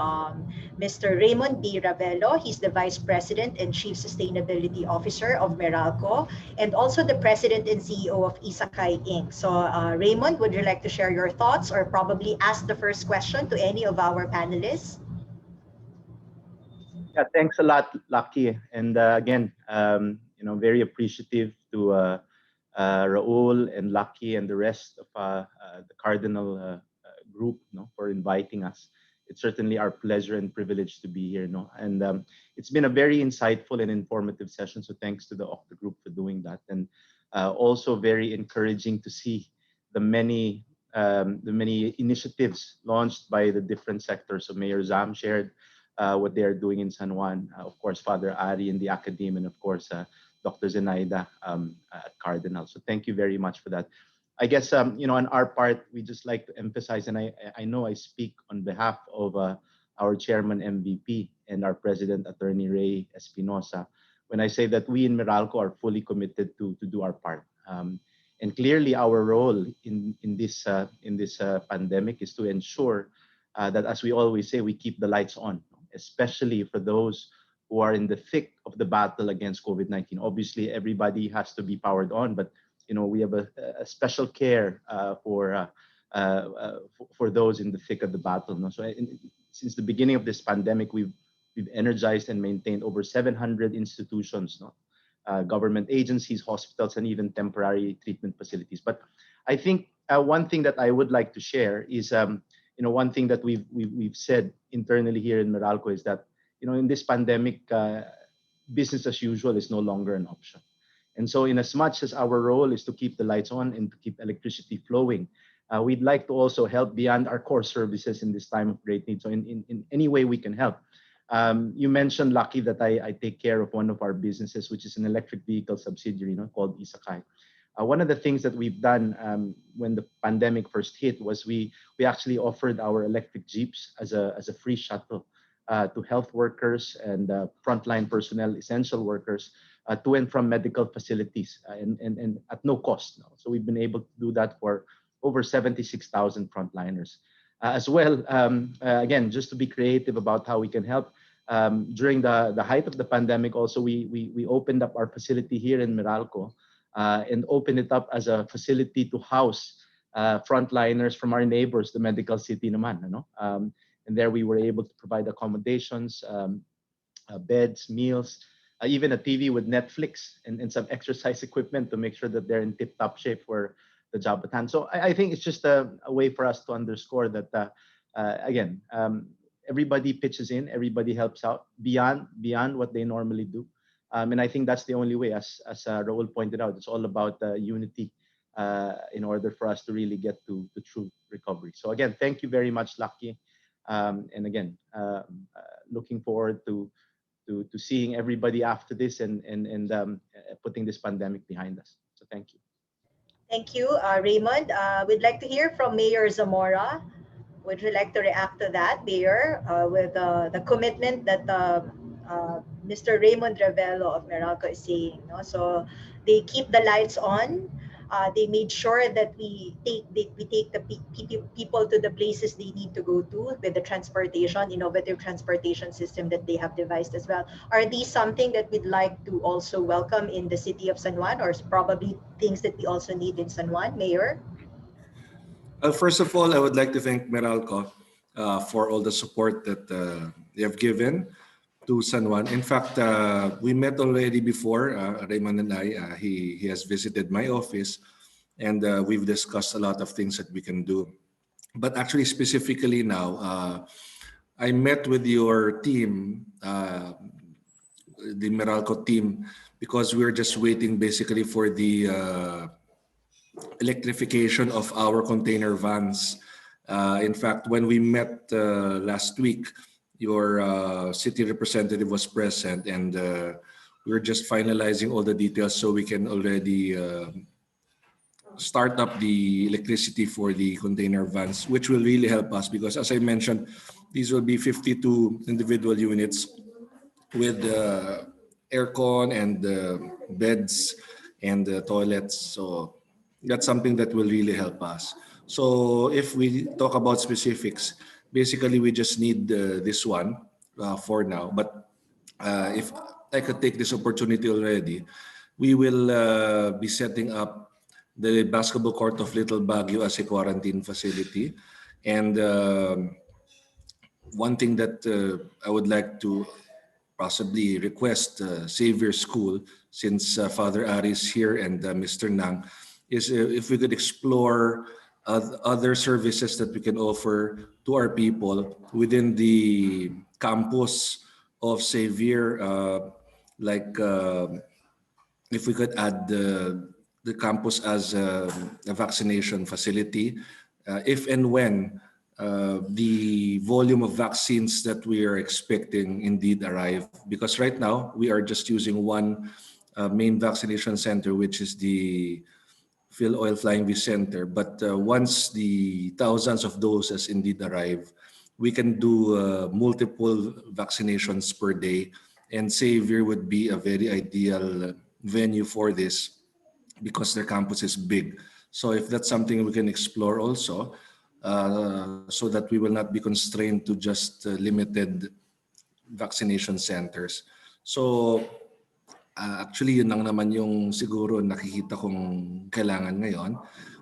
Mr. Raymond B. Ravelo. He's the Vice President and Chief Sustainability Officer of Meralco and also the President and CEO of Isakai Inc. So Raymond, would you like to share your thoughts or probably ask the first question to any of our panelists? Yeah, thanks a lot, Lucky. And again, very appreciative to Raul and Lucky and the rest of the Cardinal group, for inviting us. It's certainly our pleasure and privilege to be here, And it's been a very insightful and informative session. So thanks to the Okta group for doing that, and also very encouraging to see the many initiatives launched by the different sectors. So Mayor Zam shared what they are doing in San Juan, of course, Father Ari in the academe, and of course, Dr. Zenaida at Cardinal. So thank you very much for that. I guess, on our part, we just like to emphasize, and I know I speak on behalf of our chairman MVP and our president, Attorney Ray Espinosa, when I say that we in Meralco are fully committed to do our part. And clearly, our role in this pandemic is to ensure that, as we always say, we keep the lights on, especially for those who are in the thick of the battle against COVID-19. Obviously, everybody has to be powered on, but we have a special care for those in the thick of the battle. No? So, since the beginning of this pandemic, we've energized and maintained over 700 institutions, no? Government agencies, hospitals, and even temporary treatment facilities. But I think one thing that I would like to share is, one thing that we've said internally here in Meralco is that, in this pandemic, business as usual is no longer an option. And so, in as much as our role is to keep the lights on and to keep electricity flowing, we'd like to also help beyond our core services in this time of great need. So, in any way we can help. You mentioned, Lucky, that I take care of one of our businesses, which is an electric vehicle subsidiary, called Isakay. One of the things that we've done when the pandemic first hit was we actually offered our electric jeeps as a free shuttle to health workers and frontline personnel, essential workers, to and from medical facilities, and at no cost. So we've been able to do that for over 76,000 frontliners. As well, again, just to be creative about how we can help, during the height of the pandemic, also we opened up our facility here in Meralco and opened it up as a facility to house frontliners from our neighbors, the medical city naman. And there we were able to provide accommodations, beds, meals, even a TV with Netflix and some exercise equipment to make sure that they're in tip-top shape for the job at hand. So I think it's just a way for us to underscore that, again, everybody pitches in, everybody helps out beyond what they normally do. And I think that's the only way, as Raul pointed out, it's all about unity in order for us to really get to true recovery. So again, thank you very much, Lucky. And again, looking forward to seeing everybody after this and putting this pandemic behind us. So thank you. Thank you, Raymond. We'd like to hear from Mayor Zamora. Would you like to react to that, Mayor, with the commitment that Mr. Raymond Ravello of Meralco is saying? No? So they keep the lights on. They made sure that we take the people to the places they need to go to with the transportation, innovative transportation system that they have devised as well. Are these something that we'd like to also welcome in the city of San Juan, or probably things that we also need in San Juan, Mayor? First of all, I would like to thank Meralco for all the support that they have given to San Juan. In fact, we met already before, Raymond and I. He has visited my office, and we've discussed a lot of things that we can do. But actually, specifically now, I met with your team, the Meralco team, because we're just waiting basically for the electrification of our container vans. In fact, when we met last week, your city representative was present, and we're just finalizing all the details so we can already start up the electricity for the container vans, which will really help us because, as I mentioned, these will be 52 individual units with aircon and beds and toilets. So that's something that will really help us. So if we talk about specifics, basically we just need this one for now. But if I could take this opportunity already, we will be setting up the basketball court of Little Baguio as a quarantine facility. And one thing that I would like to possibly request Xavier School, since Father Ari is here and Mr. Nang, is if we could explore other services that we can offer to our people within the campus of Xavier, like if we could add the campus as a vaccination facility, if and when the volume of vaccines that we are expecting indeed arrive. Because right now, we are just using one main vaccination center, which is the Phil Oil Flying V Center. But once the thousands of doses indeed arrive, we can do multiple vaccinations per day. And Xavier would be a very ideal venue for this. because their campus is big. So if that's something we can explore also, so that we will not be constrained to just limited vaccination centers. So actually yun lang naman yung siguro nakikita kong kailangan ngayon.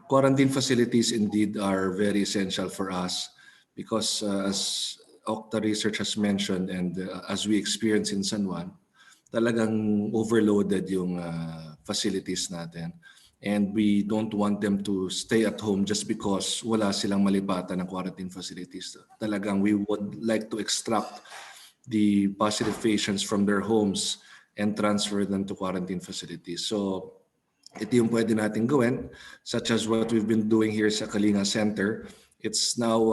Quarantine facilities indeed are very essential for us because as Okta Research has mentioned and as we experience in San Juan, talagang overloaded yung facilities natin. And we don't want them to stay at home just because wala silang malipatan ng quarantine facilities. Talagang we would like to extract the positive patients from their homes and transfer them to quarantine facilities. So ito yung pwede natin gawin, such as what we've been doing here sa Kalinga Center. It's now,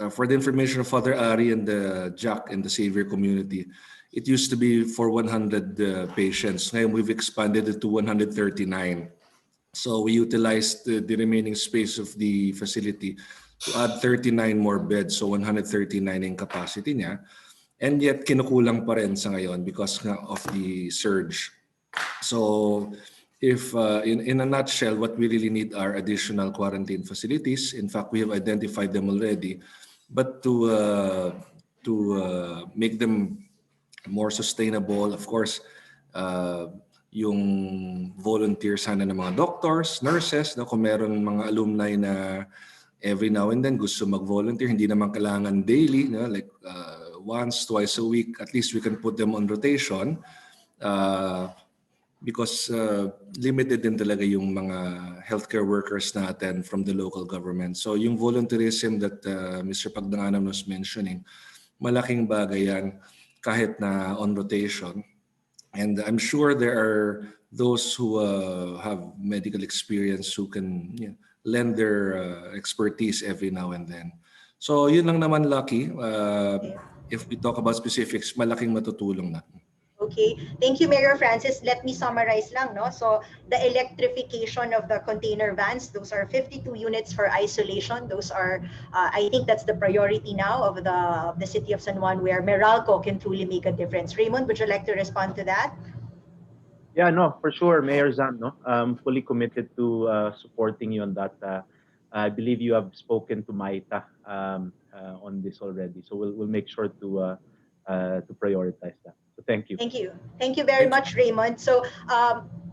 for the information of Father Ari and the Jack and the Savior community, it used to be for 100 patients. Ngayon we've expanded it to 139. So we utilized the remaining space of the facility to add 39 more beds, so 139 in capacity niya. And yet kinukulang pa rin sa ngayon because of the surge. So if in a nutshell, what we really need are additional quarantine facilities. In fact, we have identified them already. But to make them more sustainable, of course, yung volunteers sana ng mga doctors, nurses, no, kung meron mga alumni na every now and then gusto mag-volunteer, hindi naman kailangan daily, no, like once, twice a week, at least we can put them on rotation because limited din talaga yung mga healthcare workers natin from the local government. So yung volunteerism that Mr. Pagdanganam was mentioning, malaking bagay yan kahit na on rotation. And I'm sure there are those who have medical experience who can lend their expertise every now and then. So yun lang naman, Lucky. If we talk about specifics, malaking matutulong na. Okay, thank you, Mayor Francis. Let me summarize lang, no? So the electrification of the container vans, those are 52 units for isolation. Those are, I think that's the priority now of the city of San Juan, where Meralco can truly make a difference. Raymond, would you like to respond to that? Yeah, no, for sure, Mayor Zam, no, fully committed to supporting you on that. I believe you have spoken to Maita on this already, so we'll make sure to prioritize that. So thank you. Thank you very much, Raymond. So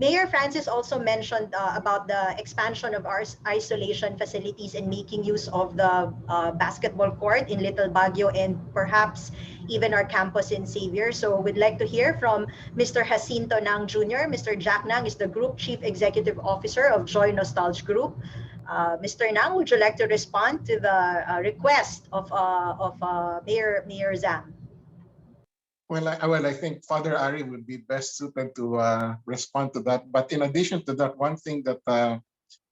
Mayor Francis also mentioned about the expansion of our isolation facilities and making use of the basketball court in Little Baguio and perhaps even our campus in Xavier. So we'd like to hear from Mr. Jacinto Nang Jr. Mr. Jack Nang is the Group Chief Executive Officer of Joy Nostalgia Group. Mr. Nang, would you like to respond to the request of Mayor Zam? Well, I think Father Ari would be best suited to respond to that. But in addition to that, one thing that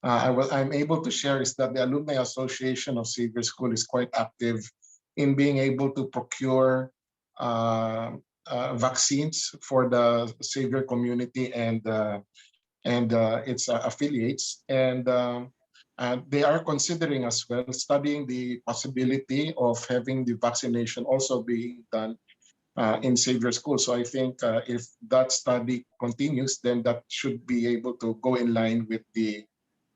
I'm able to share is that the Alumni Association of Xavier School is quite active in being able to procure vaccines for the Xavier community and its affiliates. And they are considering as well, studying the possibility of having the vaccination also being done in Xavier School. So I think if that study continues, then that should be able to go in line with the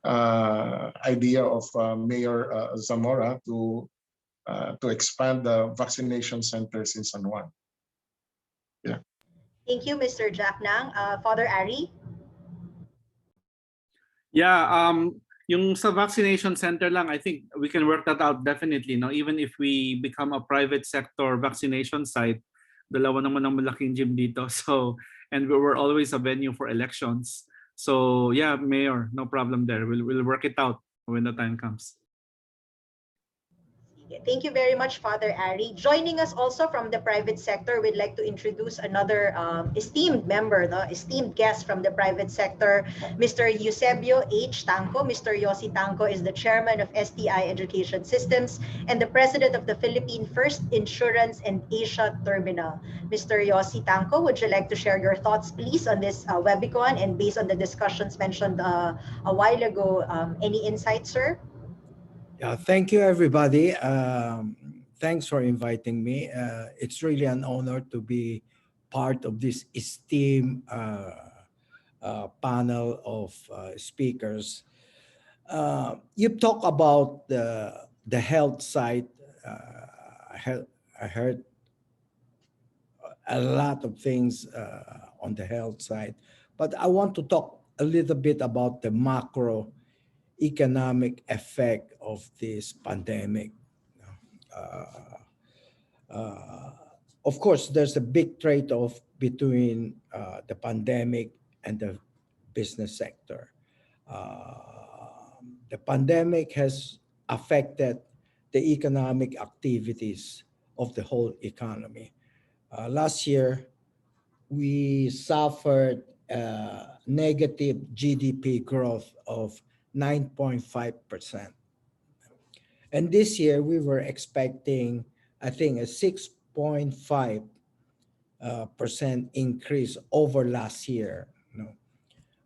idea of Mayor Zamora to expand the vaccination centers in San Juan. Yeah. Thank you, Mr. Jack Nang. Father Ari? Yeah, yung sa vaccination center lang, I think we can work that out definitely. No? Even if we become a private sector vaccination site, dalawa naman ang malaking gym dito. So, and we're always a venue for elections. So yeah, Mayor, no problem there. We'll work it out when the time comes. Thank you very much, Father Ari. Joining us also from the private sector, we'd like to introduce another esteemed member, the esteemed guest from the private sector, Mr. Eusebio H. Tanco. Mr. Yossi Tanco is the chairman of STI Education Systems and the president of the Philippine First Insurance and Asia Terminal. Mr. Yossi Tanco, would you like to share your thoughts, please, on this Webicon and based on the discussions mentioned a while ago? Any insights, sir? Yeah, thank you, everybody. Thanks for inviting me. It's really an honor to be part of this esteemed panel of speakers. You talk about the health side. I heard a lot of things on the health side, but I want to talk a little bit about the macro economic effect of this pandemic. Uh, uh, of course, there's a big trade-off between the pandemic and the business sector. The pandemic has affected the economic activities of the whole economy. Last year, we suffered negative GDP growth of 9.5%. And this year, we were expecting, I think, a 6.5 percent increase over last year.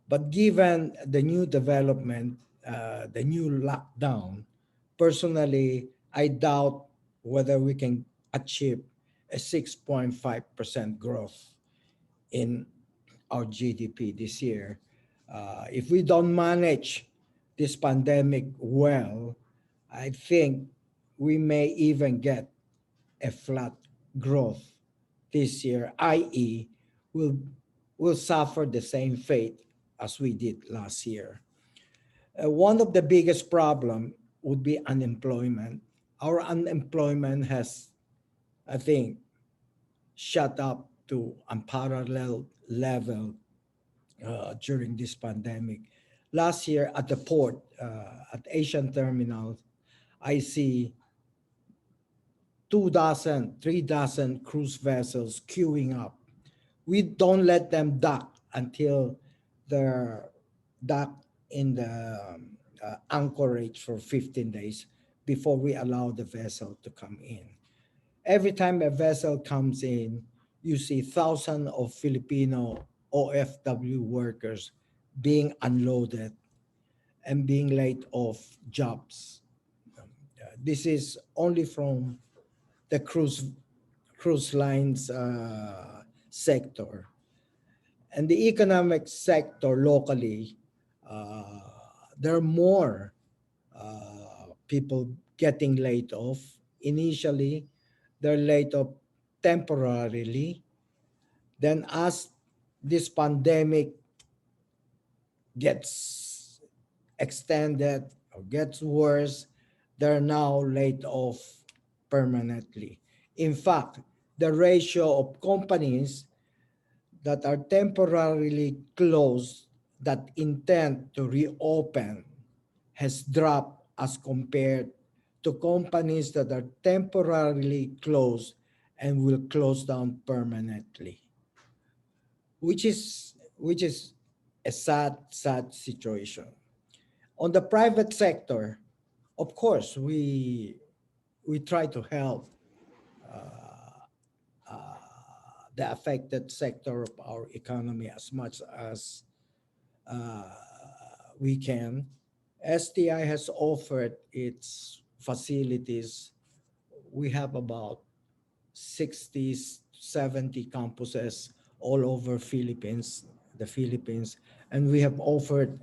But given the new development, the new lockdown, personally, I doubt whether we can achieve a 6.5% growth in our GDP this year. If we don't manage this pandemic well, I think we may even get a flat growth this year, i.e., we'll suffer the same fate as we did last year. One of the biggest problem would be unemployment. Our unemployment has, I think, shot up to unparalleled level during this pandemic. Last year at the port, at Asian Terminal, I see 3 dozen cruise vessels queuing up. We don't let them dock until they're docked in the anchorage for 15 days before we allow the vessel to come in. Every time a vessel comes in, you see thousands of Filipino OFW workers being unloaded and being laid off jobs. This is only from the cruise lines sector. And the economic sector locally, there are more people getting laid off. Initially, they're laid off temporarily. Then as this pandemic gets extended or gets worse, they're now laid off permanently. In fact, the ratio of companies that are temporarily closed that intend to reopen has dropped as compared to companies that are temporarily closed and will close down permanently, which is a sad situation. On the private sector, of course, we try to help the affected sector of our economy as much as we can. STI has offered its facilities. We have about 60, 70 campuses all over the Philippines, and we have offered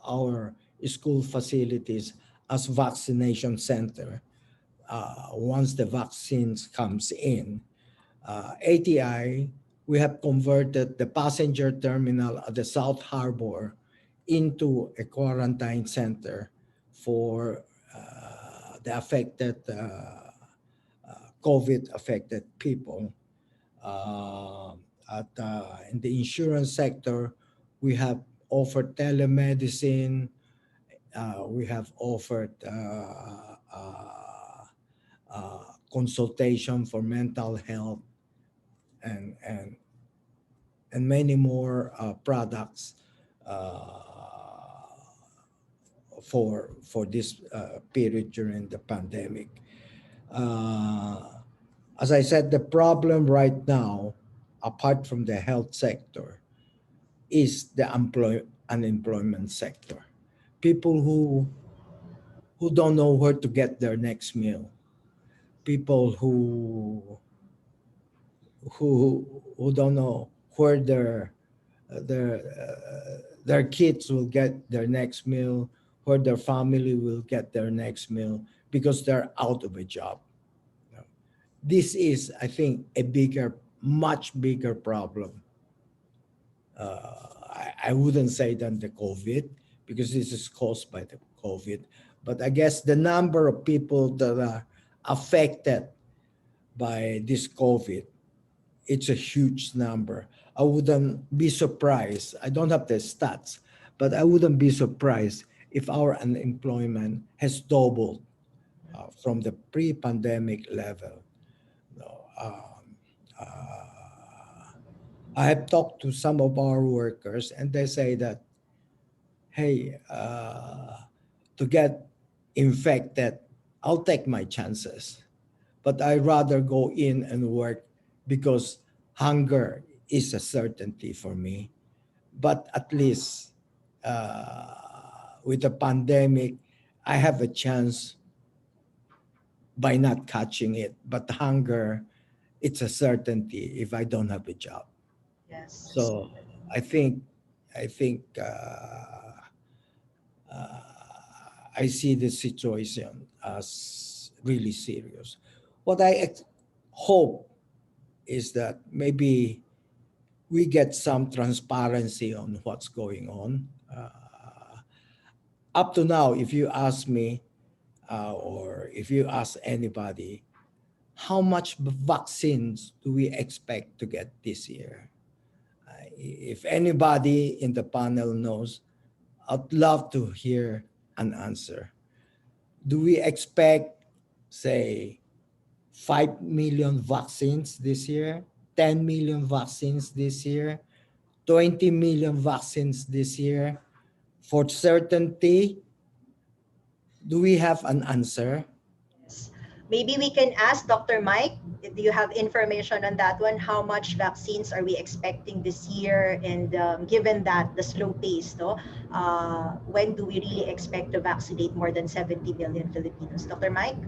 our school facilities as vaccination center once the vaccines comes in. ATI, we have converted the passenger terminal at the South Harbor into a quarantine center for the affected COVID-affected people. In the insurance sector, we have offered telemedicine. We have offered consultation for mental health and many more products for this period during the pandemic. As I said, the problem right now, apart from the health sector, is the unemployment sector. People who don't know where to get their next meal. People who don't know where their their kids will get their next meal, or their family will get their next meal because they're out of a job. This is, I think, a much bigger problem. I wouldn't say than the COVID, because this is caused by the COVID. But I guess the number of people that are affected by this COVID, it's a huge number. I wouldn't be surprised. I don't have the stats, but I wouldn't be surprised if our unemployment has doubled from the pre-pandemic level. No, I have talked to some of our workers, and they say that, hey, to get infected, I'll take my chances. But I rather go in and work because hunger is a certainty for me. But at least with the pandemic, I have a chance by not catching it. But hunger, it's a certainty if I don't have a job. Yes. So I think I see the situation as really serious. What I hope is that maybe we get some transparency on what's going on. Up to now, if you ask me, or if you ask anybody, how much vaccines do we expect to get this year? If anybody in the panel knows, I'd love to hear an answer. Do we expect, say, 5 million vaccines this year, 10 million vaccines this year, 20 million vaccines this year? For certainty, do we have an answer? Yes. Maybe we can ask Dr. Mike, do you have information on that one? How much vaccines are we expecting this year? And given that the slow pace, no, when do we really expect to vaccinate more than 70 million Filipinos? Dr. Mike?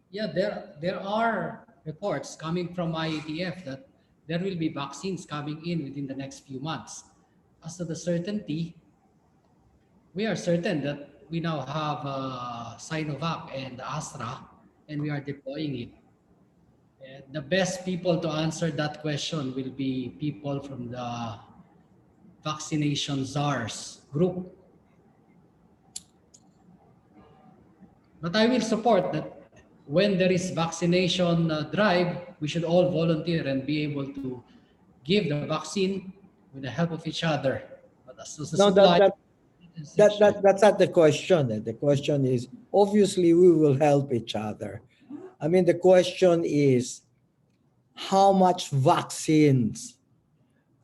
Yeah, there are reports coming from IATF that there will be vaccines coming in within the next few months. As to the certainty, we are certain that we now have Sinovac and Astra, and we are deploying it. And the best people to answer that question will be people from the vaccination czars group. But I will support that when there is vaccination drive, we should all volunteer and be able to give the vaccine with the help of each other. But as to the No, supply, that's not the question. The question is, obviously, we will help each other. I mean, the question is, how much vaccines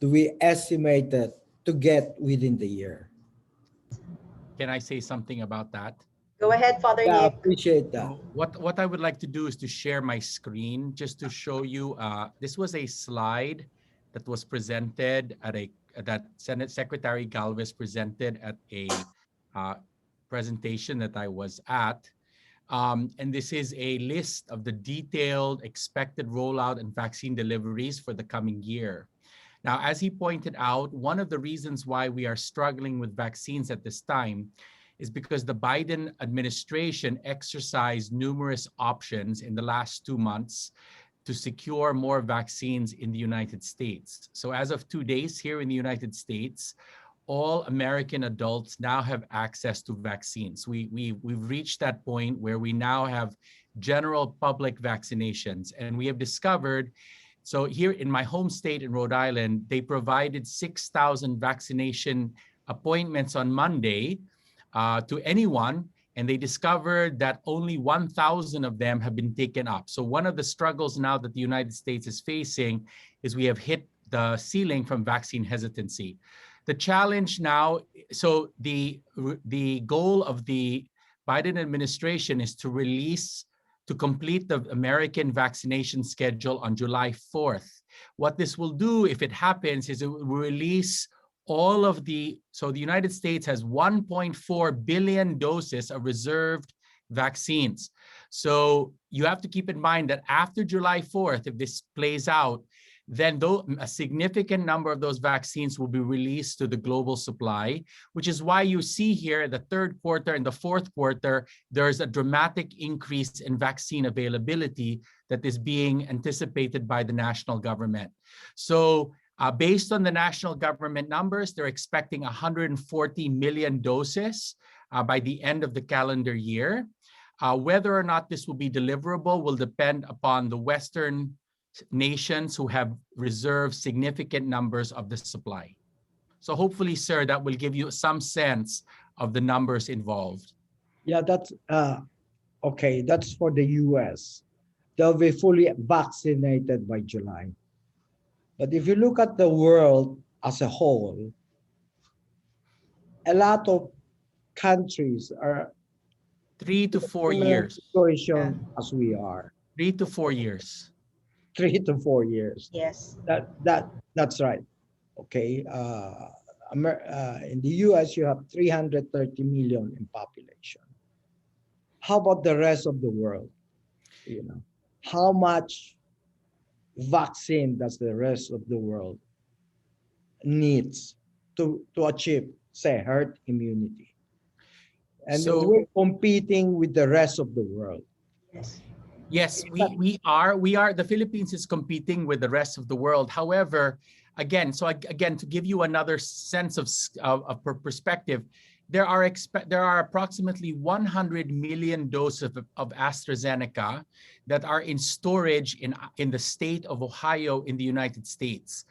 do we estimate that to get within the year? Can I say something about that? Go ahead, Father Yeah, I Nick. appreciate that. What I would like to do is to share my screen just to show you. This was a slide that was presented at that Senate Secretary Galvez presented at a presentation that I was at. And this is a list of the detailed expected rollout and vaccine deliveries for the coming year. Now, as he pointed out, one of the reasons why we are struggling with vaccines at this time is because the Biden administration exercised numerous options in the last 2 months to secure more vaccines in the United States. So as of 2 days here in the United States, all American adults now have access to vaccines. We've reached that point where we now have general public vaccinations, and we have discovered, so here in my home state in Rhode Island, they provided 6,000 vaccination appointments on Monday to anyone, and they discovered that only 1,000 of them have been taken up. So one of the struggles now that the United States is facing is we have hit the ceiling from vaccine hesitancy. The challenge now, so the goal of the Biden administration is to complete the American vaccination schedule on July 4th. What this will do, if it happens, is it will release all of so the United States has 1.4 billion doses of reserved vaccines. So you have to keep in mind that after July 4th, if this plays out, then though a significant number of those vaccines will be released to the global supply, which is why you see here the third quarter and the fourth quarter, there's a dramatic increase in vaccine availability that is being anticipated by the national government. So based on the national government numbers, they're expecting 140 million doses by the end of the calendar year. Whether or not this will be deliverable will depend upon the Western nations who have reserved significant numbers of the supply. So hopefully, sir, that will give you some sense of the numbers involved. Yeah, that's okay. That's for the US. They'll be fully vaccinated by July. But if you look at the world as a whole, a lot of countries are 3 to 4 in a years. situation as we are. 3 to 4 years. 3 to 4 years. Yes. That's right. Okay. In the US, you have 330 million in population. How about the rest of the world? You know, how much vaccine does the rest of the world needs to achieve, say, herd immunity? And So we're competing with the rest of the world. Yes. yes, we are. The Philippines is competing with the rest of the world. However, again, to give you another sense of perspective, there are approximately 100 million doses of AstraZeneca that are in storage in the state of Ohio in the United States.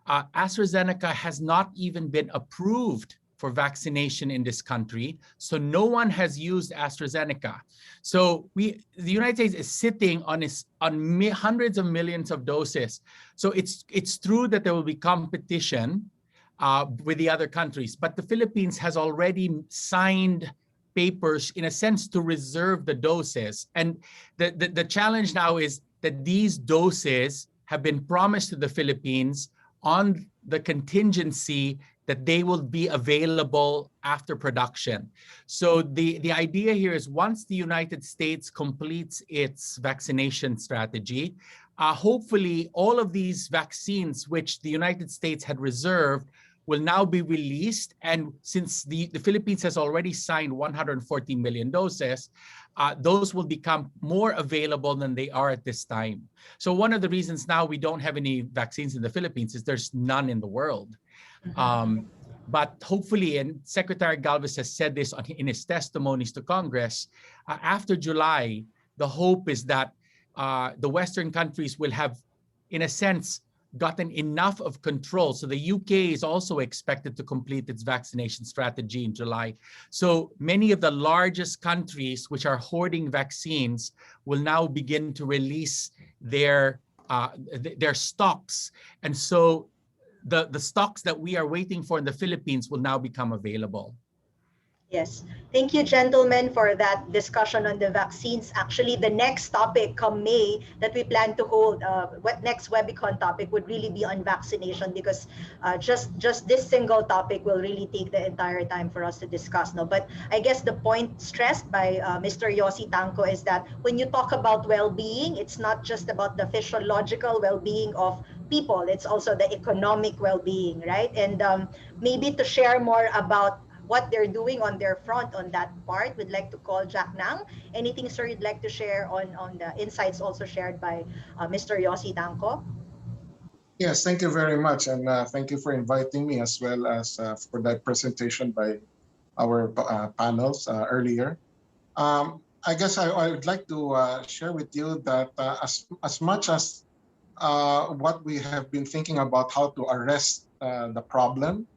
AstraZeneca has not even been approved for vaccination in this country, so no one has used AstraZeneca. So the United States is sitting on hundreds of millions of doses. So it's true that there will be competition with the other countries, but the Philippines has already signed papers in a sense to reserve the doses. And the challenge now is that these doses have been promised to the Philippines on the contingency that they will be available after production. So the idea here is once the United States completes its vaccination strategy, hopefully all of these vaccines which the United States had reserved will now be released. And since the Philippines has already signed 140 million doses, those will become more available than they are at this time. So one of the reasons now we don't have any vaccines in the Philippines is there's none in the world. But hopefully, and Secretary Galvez has said this in his testimonies to Congress, after July, the hope is that the Western countries will have, in a sense, gotten enough of control. So the UK is also expected to complete its vaccination strategy in July. So many of the largest countries which are hoarding vaccines will now begin to release their stocks. And so the stocks that we are waiting for in the Philippines will now become available. Yes. Thank you, gentlemen, for that discussion on the vaccines. Actually, the next topic come May that we plan to hold, what next Webicon topic would really be on vaccination, because just this single topic will really take the entire time for us to discuss. No, but I guess the point stressed by Mr. Yossi Tanco is that when you talk about well-being, it's not just about the physiological well-being of people, it's also the economic well-being, right? And maybe to share more about what they're doing on their front on that part, we'd like to call Jack Nang. Anything, sir, you'd like to share on the insights also shared by Mr. Yossi Tanco? Yes, thank you very much. And thank you for inviting me, as well as for that presentation by our panels earlier. I guess I would like to share with you that as much as what we have been thinking about how to arrest the problem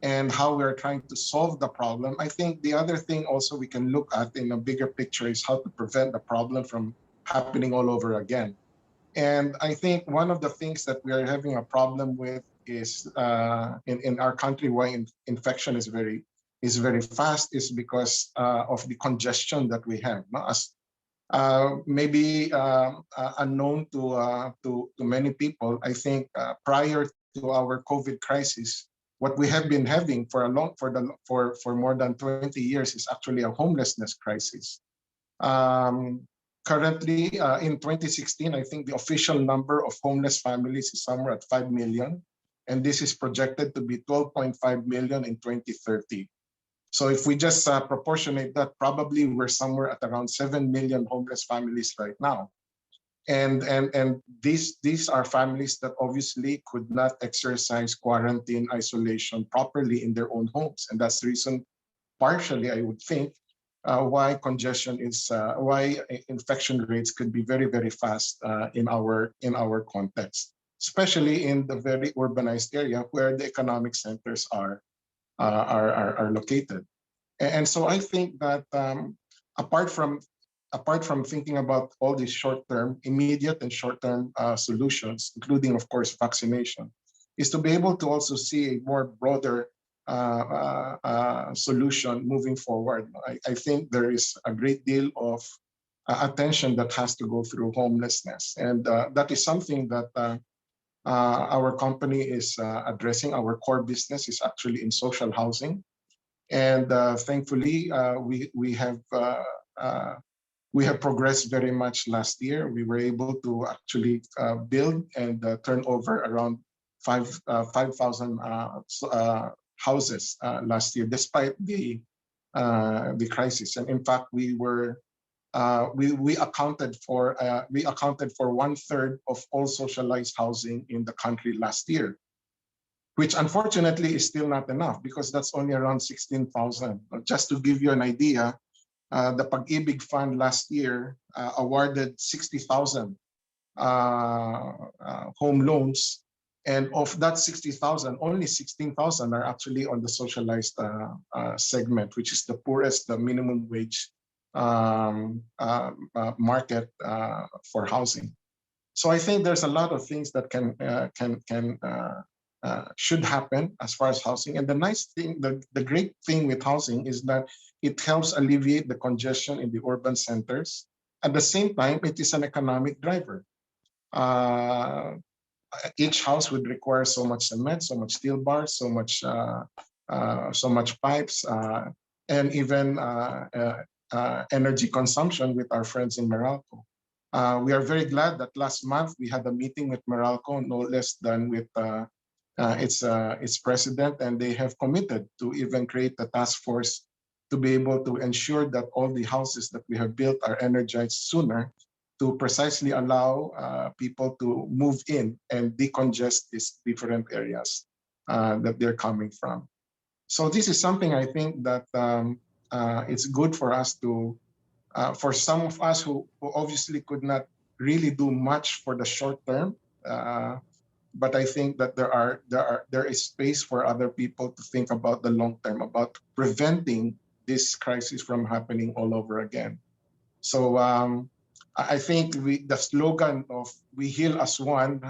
and how we're trying to solve the problem, I think the other thing also we can look at in a bigger picture is how to prevent the problem from happening all over again. And I think one of the things that we are having a problem with is in our country why infection is very fast is because of the congestion that we have. As maybe unknown to many people, I think prior to our COVID crisis, what we have been having for more than 20 years is actually a homelessness crisis. Currently, in 2016, I think the official number of homeless families is somewhere at 5 million. And this is projected to be 12.5 million in 2030. So if we just proportionate that, probably we're somewhere at around 7 million homeless families right now. And these are families that obviously could not exercise quarantine isolation properly in their own homes. And that's the reason, partially, I would think, why congestion is why infection rates could be very, very fast in our context, especially in the very urbanized area where the economic centers are located. And so I think that apart from thinking about all these short-term, immediate and short-term solutions, including, of course, vaccination, is to be able to also see a more broader solution moving forward. I think there is a great deal of attention that has to go through homelessness. And that is something that our company is addressing. Our core business is actually in social housing. And thankfully, we have progressed very much last year. We were able to actually build and turn over around 5,000 houses last year, despite the crisis. And in fact, we accounted for 1/3 of all socialized housing in the country last year, which unfortunately is still not enough because that's only around 16,000. Just to give you an idea, the Pag-ibig Fund last year awarded 60,000 home loans. And of that 60,000, only 16,000 are actually on the socialized segment, which is the poorest, the minimum wage market for housing. So I think there's a lot of things that should happen as far as housing. And the nice thing, the great thing with housing is that it helps alleviate the congestion in the urban centers. At the same time, it is an economic driver. Each house would require so much cement, so much steel bars, so much pipes, and even energy consumption with our friends in Meralco. We are very glad that last month we had a meeting with Meralco, no less than with its president, and they have committed to even create a task force to be able to ensure that all the houses that we have built are energized sooner, to precisely allow people to move in and decongest these different areas that they're coming from. So this is something I think that it's good for us to, for some of us who obviously could not really do much for the short term, but I think that there is space for other people to think about the long term, about preventing this crisis from happening all over again. So I think the slogan of "We heal as one"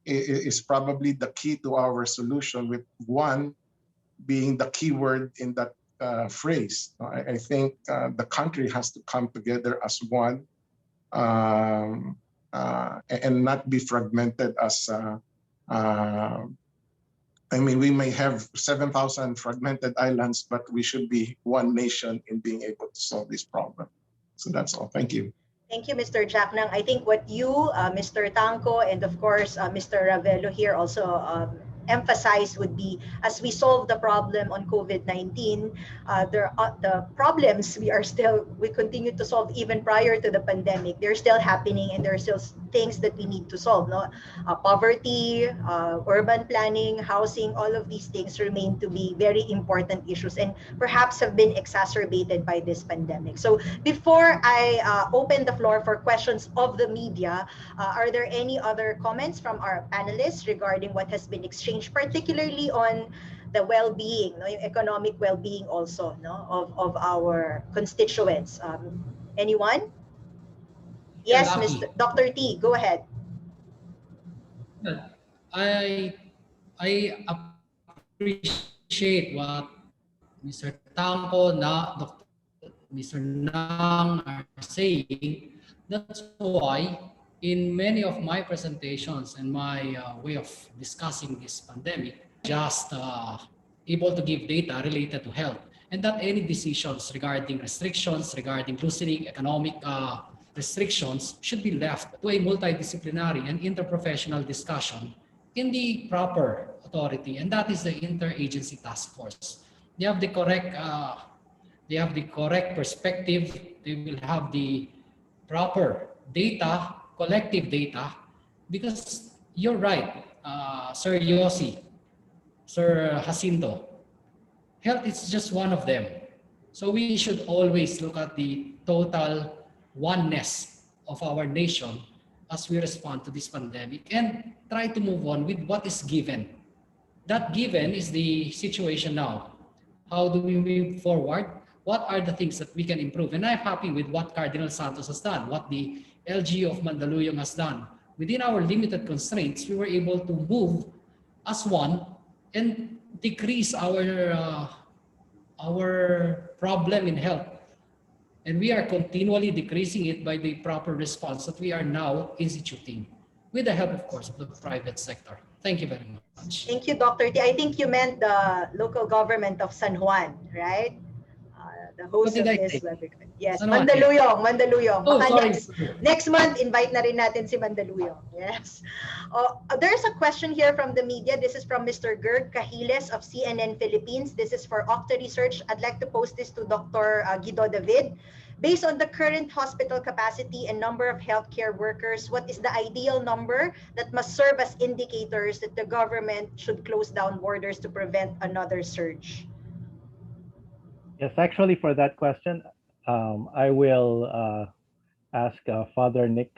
is probably the key to our solution, with one being the key word in that phrase. I think the country has to come together as one and not be fragmented as I mean, we may have 7,000 fragmented islands, but we should be one nation in being able to solve this problem. So that's all. Thank you. Thank you, Mr. Jacknang. I think what you, Mr. Tanco, and of course, Mr. Ravelo here also emphasized would be, as we solve the problem on COVID-19, the problems we continue to solve even prior to the pandemic. They're still happening, and there are still things that we need to solve. No, poverty, urban planning, housing, all of these things remain to be very important issues, and perhaps have been exacerbated by this pandemic. So before I open the floor for questions of the media, are there any other comments from our panelists regarding what has been exchanged, particularly on the well-being, economic well-being also, of our constituents? Anyone? Yes, Mr. Dr. T, go ahead. I appreciate what Mr. Tanco, Mr. Nang are saying. That's why in many of my presentations and my way of discussing this pandemic, just able to give data related to health, and not any decisions regarding restrictions, regarding loosening economic restrictions should be left to a multidisciplinary and interprofessional discussion in the proper authority, and that is the interagency task force. They have the correct perspective. They will have the proper data, collective data, because you're right, Sir Yossi, Sir Jacinto, health is just one of them. So we should always look at the total oneness of our nation as we respond to this pandemic and try to move on with what is given. That given is the situation now. How do we move forward? What are the things that we can improve? And I'm happy with what Cardinal Santos has done, what the LGU of Mandaluyong has done. Within our limited constraints, we were able to move as one and decrease our problem in health. And we are continually decreasing it by the proper response that we are now instituting, with the help, of course, of the private sector. Thank you very much. Thank you, Dr. T. I think you meant the local government of San Juan, right? The host of this Webicon. Yes, San Juan, Mandaluyong, Mandaluyong. Oh, Baka sorry. next month, invite na rin natin si Mandaluyong. Yes. There's a question here from the media. This is from Mr. Gerd Cahiles of CNN Philippines. This is for Octa Research. I'd like to post this to Dr. Guido David. Based on the current hospital capacity and number of healthcare workers, what is the ideal number that must serve as indicators that the government should close down borders to prevent another surge? Yes, actually, for that question, I will ask Father Nick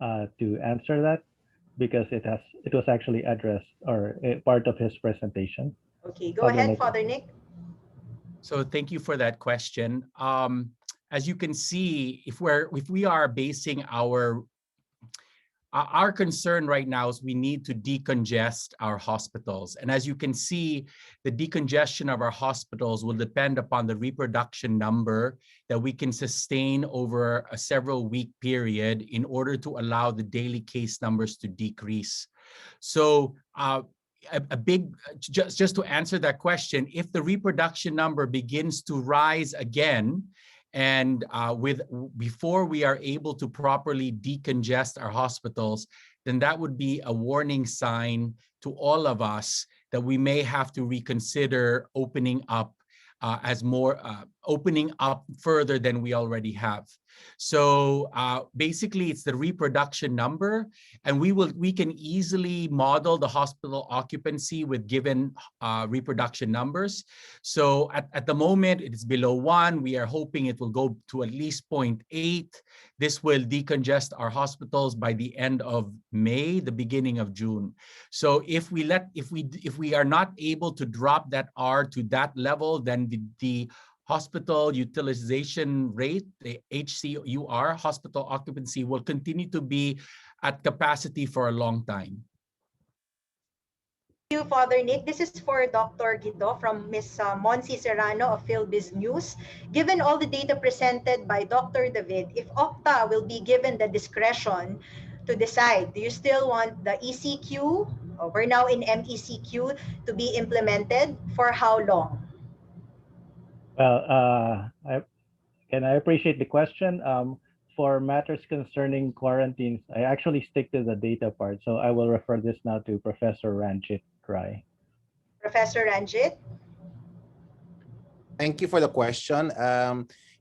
to answer that, because it was actually addressed or part of his presentation. Okay, go ahead, Father Nick. So thank you for that question. As you can see, if we are basing our concern right now is we need to decongest our hospitals. And as you can see, the decongestion of our hospitals will depend upon the reproduction number that we can sustain over a several week period in order to allow the daily case numbers to decrease. So just to answer that question, if the reproduction number begins to rise again, and before we are able to properly decongest our hospitals, then that would be a warning sign to all of us that we may have to reconsider opening up opening up further than we already have. So basically, it's the reproduction number, and we can easily model the hospital occupancy with given reproduction numbers. So at the moment, it is below 1. We are hoping it will go to at least 0.8. This will decongest our hospitals by the end of May, the beginning of June. So if we are not able to drop that R to that level, then the hospital utilization rate, the HCUR, hospital occupancy, will continue to be at capacity for a long time. Thank you, Father Nick. This is for Dr. Guido from Ms. Monsi Serrano of PhilBiz News. Given all the data presented by Dr. David, if Octa will be given the discretion to decide, do you still want the ECQ, we're now in MECQ, to be implemented? For how long? Well, I appreciate the question. For matters concerning quarantines, I actually stick to the data part. So I will refer this now to Professor Ranjit Rai. Professor Ranjit? Thank you for the question.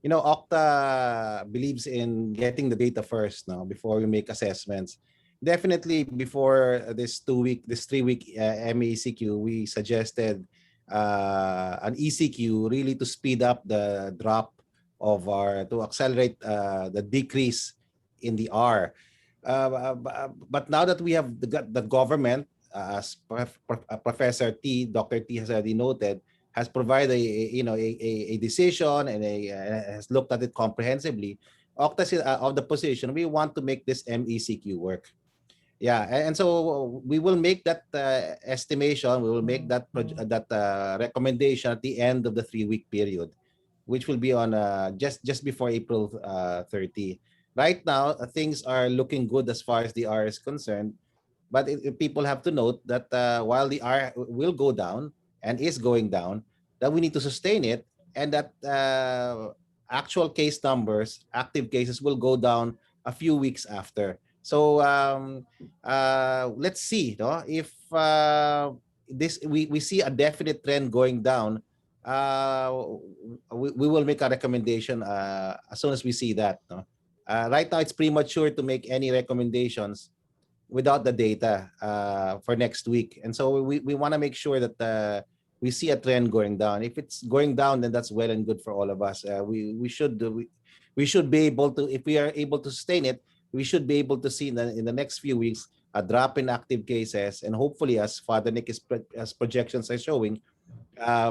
Octa believes in getting the data first now before we make assessments. Definitely before this 3-week MECQ, we suggested an ECQ really to speed up the drop of to accelerate the decrease in the R. But now that we have the government, as Professor T, Dr. T has already noted, has provided a decision and has looked at it comprehensively. Octa is of the position we want to make this MECQ work. Yeah, and so we will make that estimation. We will make that recommendation at the end of the 3-week period, which will be on just before April 30. Right now, things are looking good as far as the R is concerned, but people have to note that while the R will go down and is going down, that we need to sustain it, and that actual case numbers, active cases will go down a few weeks after. So let's see, no, if we see a definite trend going down, uh, we will make a recommendation as soon as we see that. No? Right now, it's premature to make any recommendations without the data for next week. And so we want to make sure that we see a trend going down. If it's going down, then that's well and good for all of us. We should be able to, if we are able to sustain it, we should be able to see in the next few weeks a drop in active cases, and hopefully, as Father Nick as projections are showing,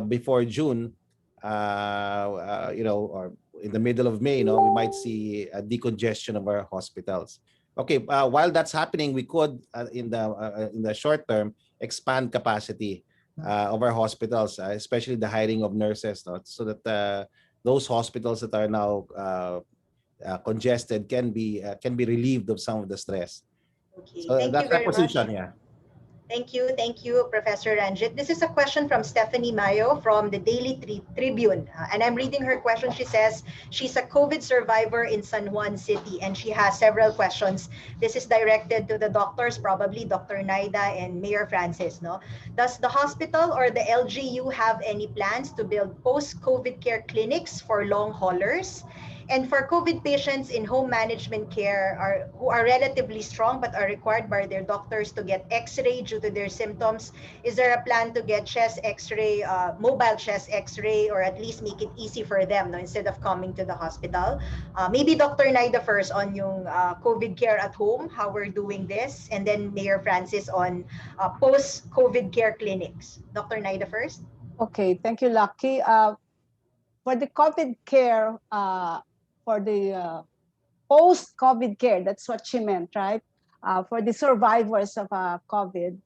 before June, or in the middle of May, we might see a decongestion of our hospitals. Okay, while that's happening, we could, in the short term, expand capacity of our hospitals, especially the hiring of nurses, so that those hospitals that are now congested can be relieved of some of the stress. Okay, So thank you that's my very much. position. Yeah. Thank you, Professor Ranjit. This is a question from Stephanie Mayo from the Daily Tribune. And I'm reading her question. She says she's a COVID survivor in San Juan City, and she has several questions. This is directed to the doctors, probably Dr. Naida and Mayor Francis. No? Does the hospital or the LGU have any plans to build post-COVID care clinics for long haulers? And for COVID patients in home management care who are relatively strong but are required by their doctors to get X-ray due to their symptoms, is there a plan to get chest X-ray, mobile chest X-ray, or at least make it easy for them, no, instead of coming to the hospital? Maybe Dr. Naida first on yung COVID care at home, how we're doing this, and then Mayor Francis on post-COVID care clinics. Dr. Naida first. Okay, thank you, Lucky. For the COVID care, for the post-COVID care, that's what she meant, right? For the survivors of COVID,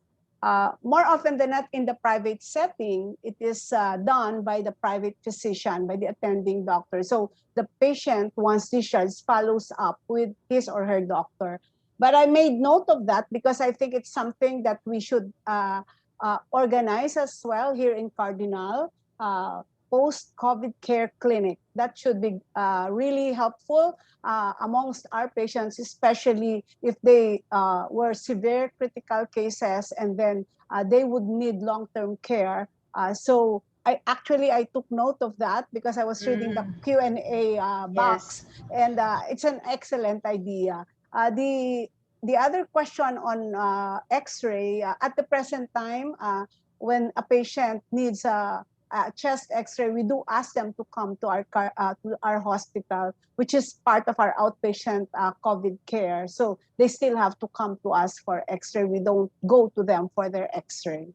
more often than not in the private setting, it is done by the private physician, by the attending doctor. So the patient, once discharged, follows up with his or her doctor. But I made note of that because I think it's something that we should organize as well here in Cardinal. Post-COVID care clinic. That should be really helpful amongst our patients, especially if they were severe critical cases and then they would need long-term care. So I took note of that because I was reading the Q&A box, and it's an excellent idea. The other question on X-ray, at the present time, when a patient needs a chest X-ray, we do ask them to come to our hospital, which is part of our outpatient COVID care. So they still have to come to us for X-ray. We don't go to them for their X-ray.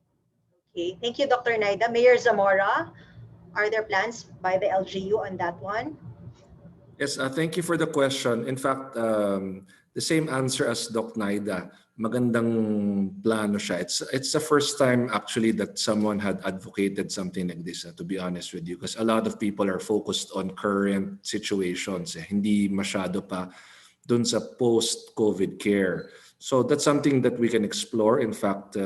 Okay, thank you, Dr. Naida. Mayor Zamora, are there plans by the LGU on that one? Yes, thank you for the question. In fact, the same answer as Doc Naida. Magandang plano siya. It's the first time actually that someone had advocated something like this, to be honest with you, because a lot of people are focused on current situations. Hindi masyado pa dun sa post-COVID care. So that's something that we can explore. In fact,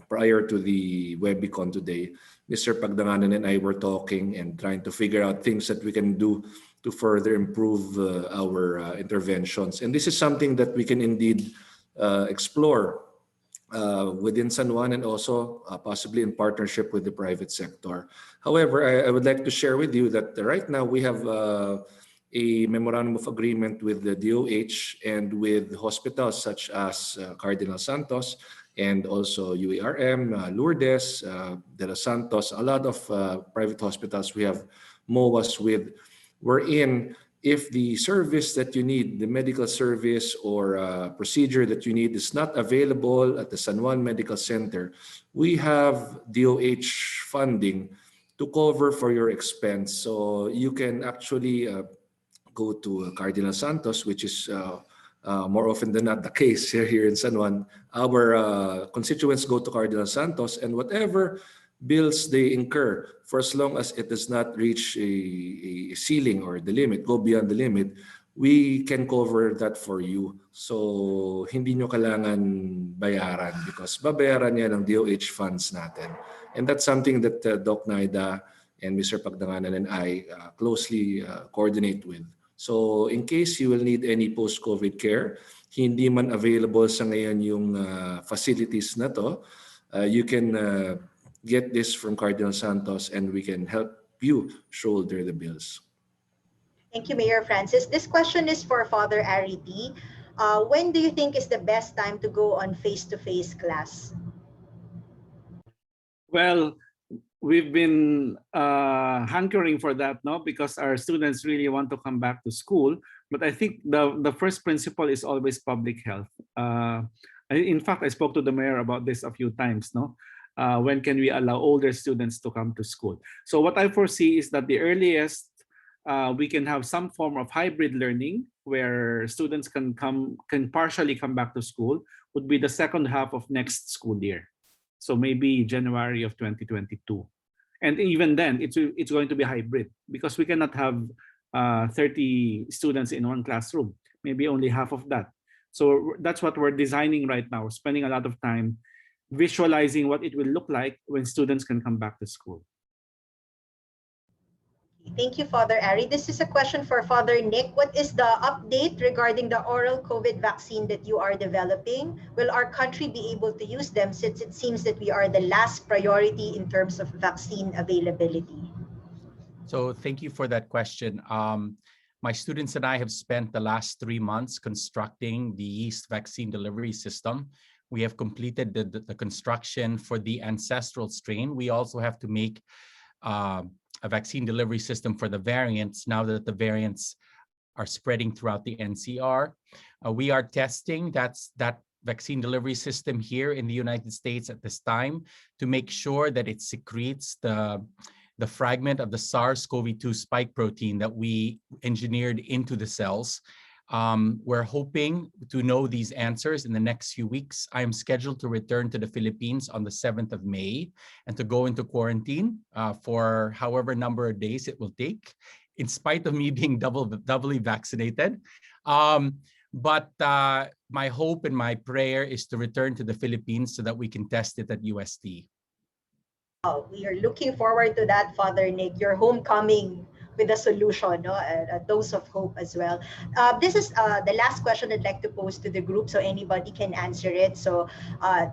prior to the Webicon today, Mr. Pagdanganan and I were talking and trying to figure out things that we can do to further improve our interventions. And this is something that we can indeed explore within San Juan and also possibly in partnership with the private sector. However, I would like to share with you that right now we have a memorandum of agreement with the DOH and with hospitals such as Cardinal Santos and also UARM, Lourdes, De Los Santos, a lot of private hospitals we have MOAs with. Wherein if the service that you need, the medical service or procedure that you need is not available at the San Juan Medical Center, we have DOH funding to cover for your expense. So you can actually go to Cardinal Santos, which is more often than not the case here in San Juan. Our constituents go to Cardinal Santos, and whatever bills they incur, for as long as it does not reach a ceiling or the limit, go beyond the limit, we can cover that for you. So hindi nyo kailangan bayaran because babayaran yan ng DOH funds natin. And that's something that Doc Naida and Mr. Pagdanganan and I closely coordinate with. So in case you will need any post-COVID care, hindi man available sa ngayon yung facilities na to, you can get this from Cardinal Santos and we can help you shoulder the bills. Thank you, Mayor Francis. This question is for Father Arity. When do you think is the best time to go on face-to-face class? Well, we've been hankering for that, no, because our students really want to come back to school. But I think the first principle is always public health. In fact, I spoke to the mayor about this a few times, no. When can we allow older students to come to school? So what I foresee is that the earliest we can have some form of hybrid learning where students can partially come back to school would be the second half of next school year. So maybe January of 2022. And even then, it's going to be hybrid because we cannot have 30 students in one classroom, maybe only half of that. So that's what we're designing right now. We're spending a lot of time visualizing what it will look like when students can come back to school. Thank you, Father Ari. This is a question for Father Nick. What is the update regarding the oral COVID vaccine that you are developing? Will our country be able to use them since it seems that we are the last priority in terms of vaccine availability? So thank you for that question. My students and I have spent the last 3 months constructing the yeast vaccine delivery system. We have completed the construction for the ancestral strain. We also have to make a vaccine delivery system for the variants now that the variants are spreading throughout the NCR. We are testing that vaccine delivery system here in the United States at this time to make sure that it secretes the fragment of the SARS-CoV-2 spike protein that we engineered into the cells. We're hoping to know these answers in the next few weeks. I am scheduled to return to the Philippines on the 7th of May and to go into quarantine for however number of days it will take, in spite of me being doubly vaccinated. But my hope and my prayer is to return to the Philippines so that we can test it at UST. We are looking forward to that, Father Nick, your homecoming with a solution, no? A dose of hope as well. This is the last question I'd like to pose to the group so anybody can answer it. So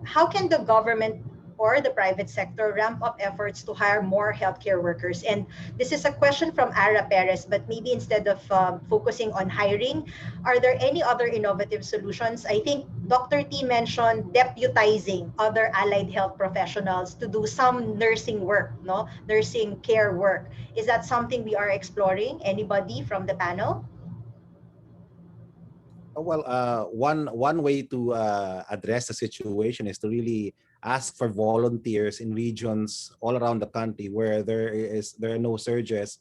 how can the government or the private sector ramp up efforts to hire more healthcare workers? And this is a question from Ara Perez, but maybe instead of focusing on hiring, are there any other innovative solutions? I think Dr. T mentioned deputizing other allied health professionals to do some nursing work, no? Nursing care work. Is that something we are exploring? Anybody from the panel? Well, one way to address the situation is to really ask for volunteers in regions all around the country where there are no surges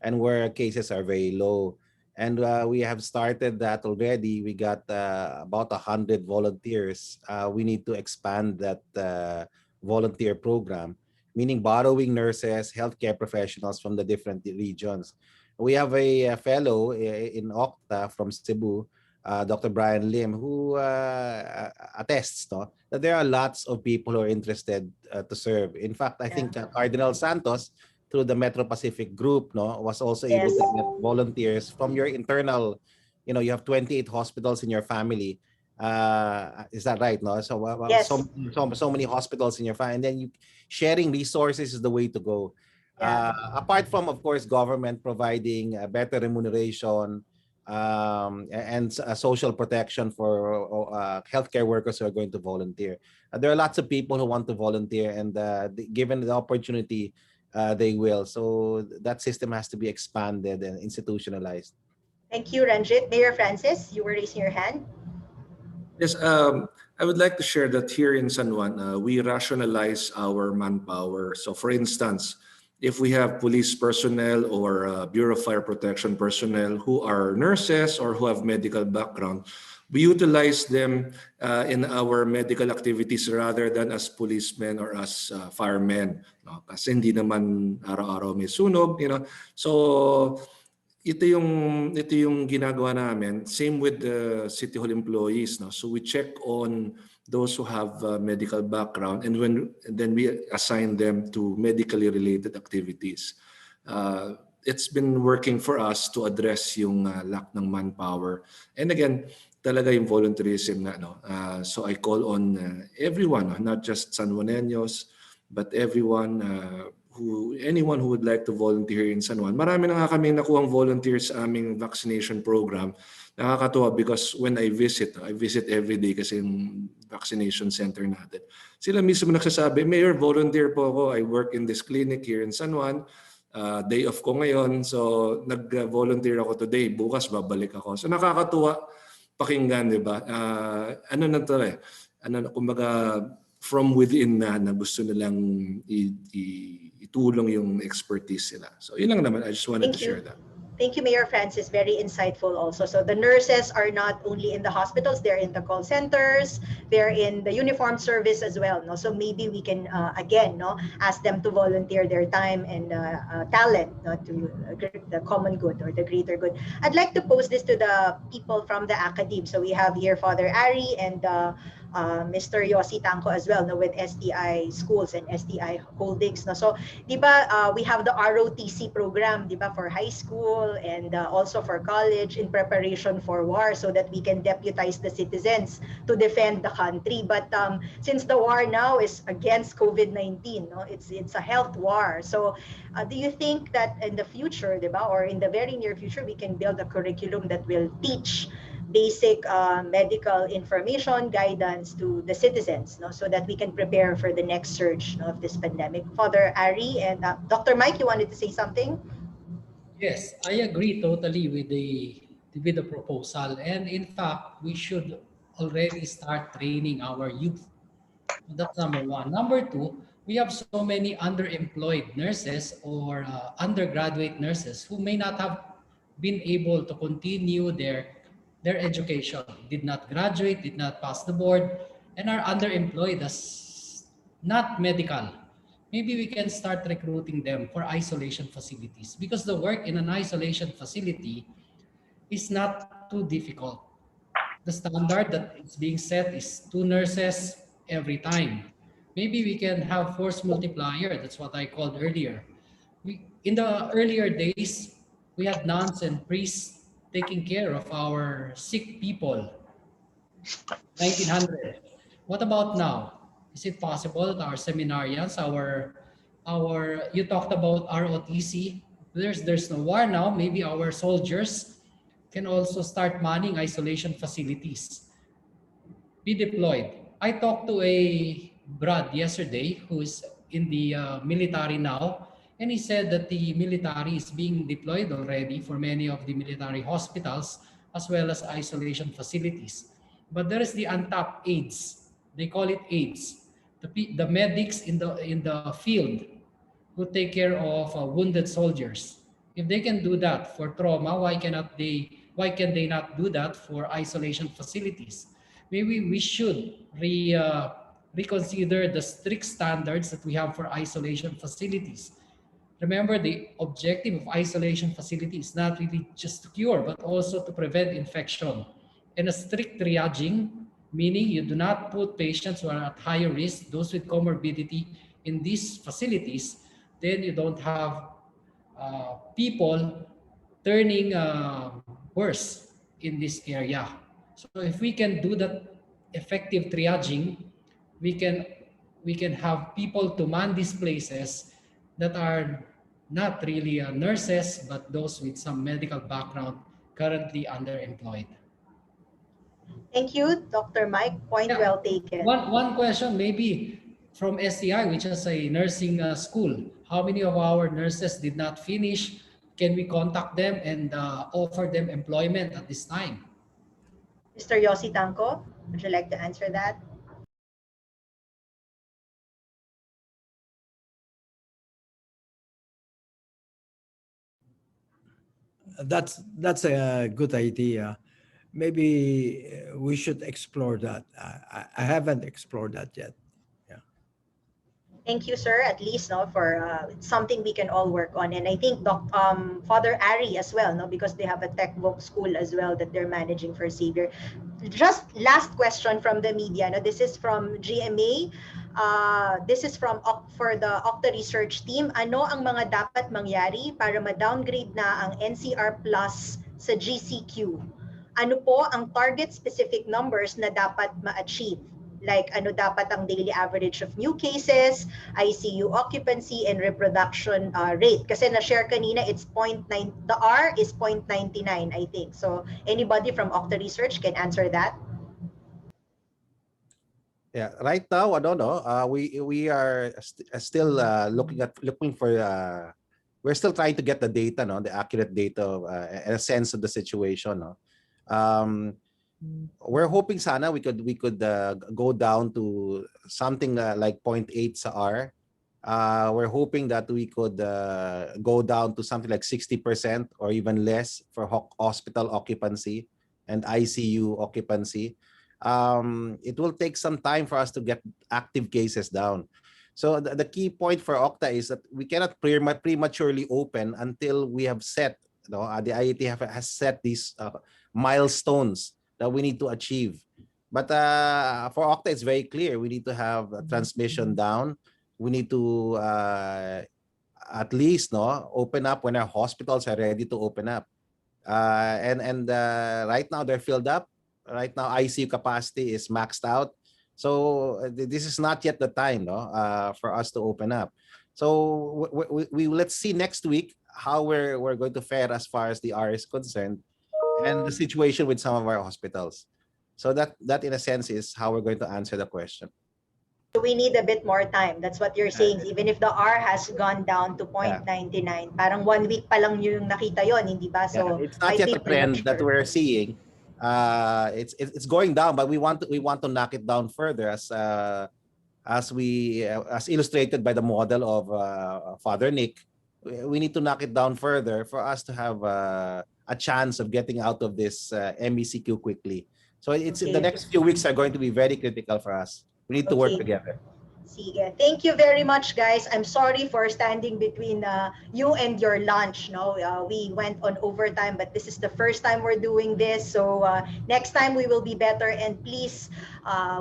and where cases are very low. And we have started that already. We got about 100 volunteers. We need to expand that volunteer program, meaning borrowing nurses, healthcare professionals from the different regions. We have a fellow in Okta from Cebu, Dr. Brian Lim, who attests that there are lots of people who are interested to serve. In fact, I think Cardinal Santos, through the Metro Pacific Group, was also able to get volunteers from your internal, you have 28 hospitals in your family. Is that right? No, so so many hospitals in your family, and then sharing resources is the way to go. Apart from, of course, government providing better remuneration and social protection for healthcare workers who are going to volunteer. There are lots of people who want to volunteer, and given the opportunity, they will. So that system has to be expanded and institutionalized. Thank you, Ranjit. Mayor Francis, you were raising your hand. Yes, I would like to share that here in San Juan, we rationalize our manpower. So for instance, if we have police personnel or Bureau of Fire Protection personnel who are nurses or who have medical background, we utilize them in our medical activities rather than as policemen or as firemen. No? Kasi hindi naman araw-araw may sunog, So ito yung ginagawa namin. Same with the City Hall employees. No? So we check on those who have medical background, and then we assign them to medically related activities. It's been working for us to address yung lack ng manpower. And again, talaga yung volunteerism na, no? So I call on everyone, not just San Juaneños, but everyone, anyone who would like to volunteer in San Juan. Marami na nga kami nakuhang volunteers sa aming vaccination program. Nakakatuwa because when I visit every day kasi yung vaccination center natin. Sila mismo nagsasabi, Mayor, volunteer po ako. I work in this clinic here in San Juan. Day off ko ngayon. So nag-volunteer ako today. Bukas babalik ako. So nakakatuwa pakinggan, di ba? Ano na to eh? Kumbaga, from within na gusto nilang itulong yung expertise sila. So yun lang naman. I just wanted to share that. Thank you, Mayor Francis. Very insightful also. So the nurses are not only in the hospitals, they're in the call centers, they're in the uniform service as well. No? So maybe we can, again, ask them to volunteer their time and talent to the common good or the greater good. I'd like to pose this to the people from the academe. So we have here Father Ari and Mr. Yossi Tanco as well, with STI schools and STI holdings. So, we have the ROTC program, for high school and also for college in preparation for war so that we can deputize the citizens to defend the country. But since the war now is against COVID-19, it's a health war. So, do you think that in the future, or in the very near future, we can build a curriculum that will teach basic medical information guidance to the citizens, so that we can prepare for the next surge of this pandemic? Father Ari and Dr. Mike, you wanted to say something? Yes, I agree totally with the proposal, and in fact, we should already start training our youth. That's number one. Number two, we have so many underemployed nurses or undergraduate nurses who may not have been able to continue their education, did not graduate, did not pass the board, and are underemployed as not medical. Maybe we can start recruiting them for isolation facilities because the work in an isolation facility is not too difficult. The standard that is being set is 2 nurses every time. Maybe we can have force multiplier. That's what I called earlier. In the earlier days, we had nuns and priests taking care of our sick people. 1900. What about now? Is it possible that our seminarians, you talked about ROTC. There's no war now. Maybe our soldiers can also start manning isolation facilities. Be deployed. I talked to a Brad yesterday who is in the military now, and he said that the military is being deployed already for many of the military hospitals as well as isolation facilities. But there is the untapped aids. They call it aids. The medics in the field who take care of wounded soldiers. If they can do that for trauma, why can they not do that for isolation facilities? Maybe we should reconsider the strict standards that we have for isolation facilities. Remember, the objective of isolation facility is not really just to cure, but also to prevent infection. And a strict triaging, meaning you do not put patients who are at higher risk, those with comorbidity, in these facilities, then you don't have people turning worse in this area. So if we can do that effective triaging, we can have people to man these places that are not really nurses, but those with some medical background currently underemployed. Thank you, Dr. Mike. Point well taken. One question maybe from STI, which is a nursing school. How many of our nurses did not finish? Can we contact them and offer them employment at this time? Mr. Yossi Tanco, would you like to answer that? That's a good idea. Maybe we should explore that. I haven't explored that yet. Thank you, sir, at least for something we can all work on. And I think Father Ari as well, because they have a tech book school as well that they're managing for Xavier. just last question from the media. Now, this is from GMA. This is for the Okta research team. Ano ang mga dapat mangyari para ma-downgrade na ang NCR Plus sa GCQ? Ano po ang target specific numbers na dapat ma-achieve? Like ano dapat ang daily average of new cases, ICU occupancy, and reproduction rate? Kasi na-share kanina, it's 0.9, the R is 0.99, I think. So anybody from Okta Research can answer that? Yeah, right now, I don't know. We are still looking for. We're still trying to get the data, no, the accurate data and a sense of the situation, no. We're hoping sana we could go down to something like 0.8 sa R. We're hoping that we could go down to something like 60% or even less for hospital occupancy and ICU occupancy. It will take some time for us to get active cases down. So the key point for Okta is that we cannot prematurely open until we have set, the IIT has set these milestones that we need to achieve. But for Okta, it's very clear. We need to have transmission down. We need to at least open up when our hospitals are ready to open up. And right now they're filled up. Right now ICU capacity is maxed out. So this is not yet the time for us to open up. So we let's see next week how we're going to fare as far as the R is concerned, and the situation with some of our hospitals. So that in a sense is how we're going to answer the question. So we need a bit more time. That's what you're saying. Even if the R has gone down to 0.99, parang 1 week pa lang yung nakita yon, hindi ba? So it's not yet the trend that we're seeing. It's going down, but we want to knock it down further as illustrated by the model of Father Nick. We need to knock it down further for us to have a chance of getting out of this MECQ quickly. So the next few weeks are going to be very critical for us. We need to work together. Sige. Thank you very much, guys. I'm sorry for standing between you and your lunch. No, we went on overtime, but this is the first time we're doing this. So next time we will be better. And please,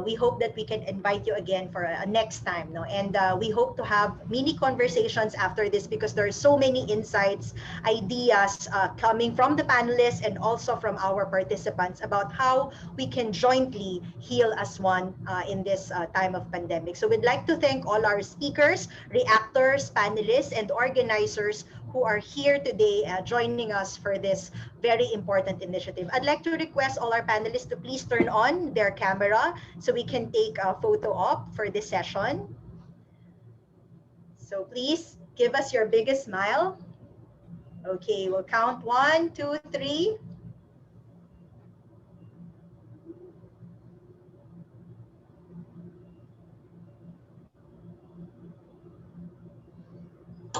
we hope that we can invite you again for a next time. No, and we hope to have mini conversations after this because there are so many insights, ideas coming from the panelists and also from our participants about how we can jointly heal as one in this time of pandemic. So we'd like to thank all our speakers, reactors, panelists, and organizers who are here today joining us for this very important initiative. I'd like to request all our panelists to please turn on their camera so we can take a photo op for this session. So please give us your biggest smile. Okay, we'll count 1, 2, 3.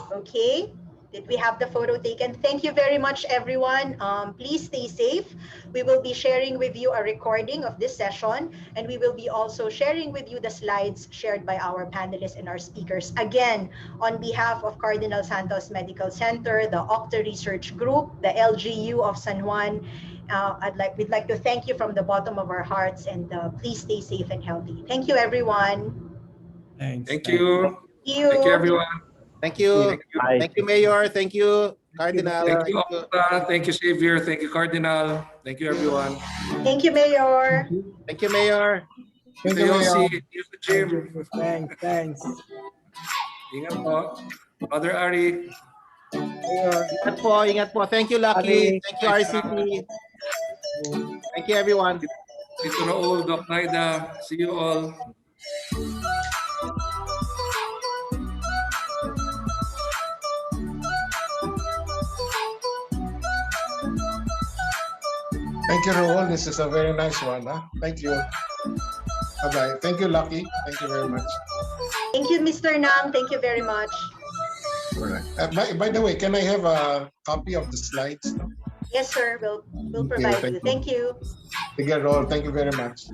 Okay, did we have the photo taken? Thank you very much, everyone. Please stay safe. We will be sharing with you a recording of this session, and we will be also sharing with you the slides shared by our panelists and our speakers. Again, on behalf of Cardinal Santos Medical Center, the Okta Research Group, the LGU of San Juan, we'd like to thank you from the bottom of our hearts, and please stay safe and healthy. Thank you, everyone. Thanks. Thank you. Thank you. Thank you, everyone. Thank you. Thank you, Mayor. Thank you, Cardinal. Thank you, Okta. Thank you, Xavier. Thank you, Cardinal. Thank you, everyone. Thank you, Mayor. Thank you, Mayor. Thank you, Yossi. Thank you, Jim. Thanks. Ingat po. Mother Ari. Ingat po. Thank you, Lucky. Thank you, RCP. Thank you, everyone. Tito Raul, Doc Naida. See you all. Thank you, Raul. This is a very nice one. Huh? Thank you. Bye-bye. Thank you, Lucky. Thank you very much. Thank you, Mr. Nang. Thank you very much. All right. By the way, can I have a copy of the slides? Yes, sir. We'll provide you. Thank you. Sige, Raul. Thank you very much.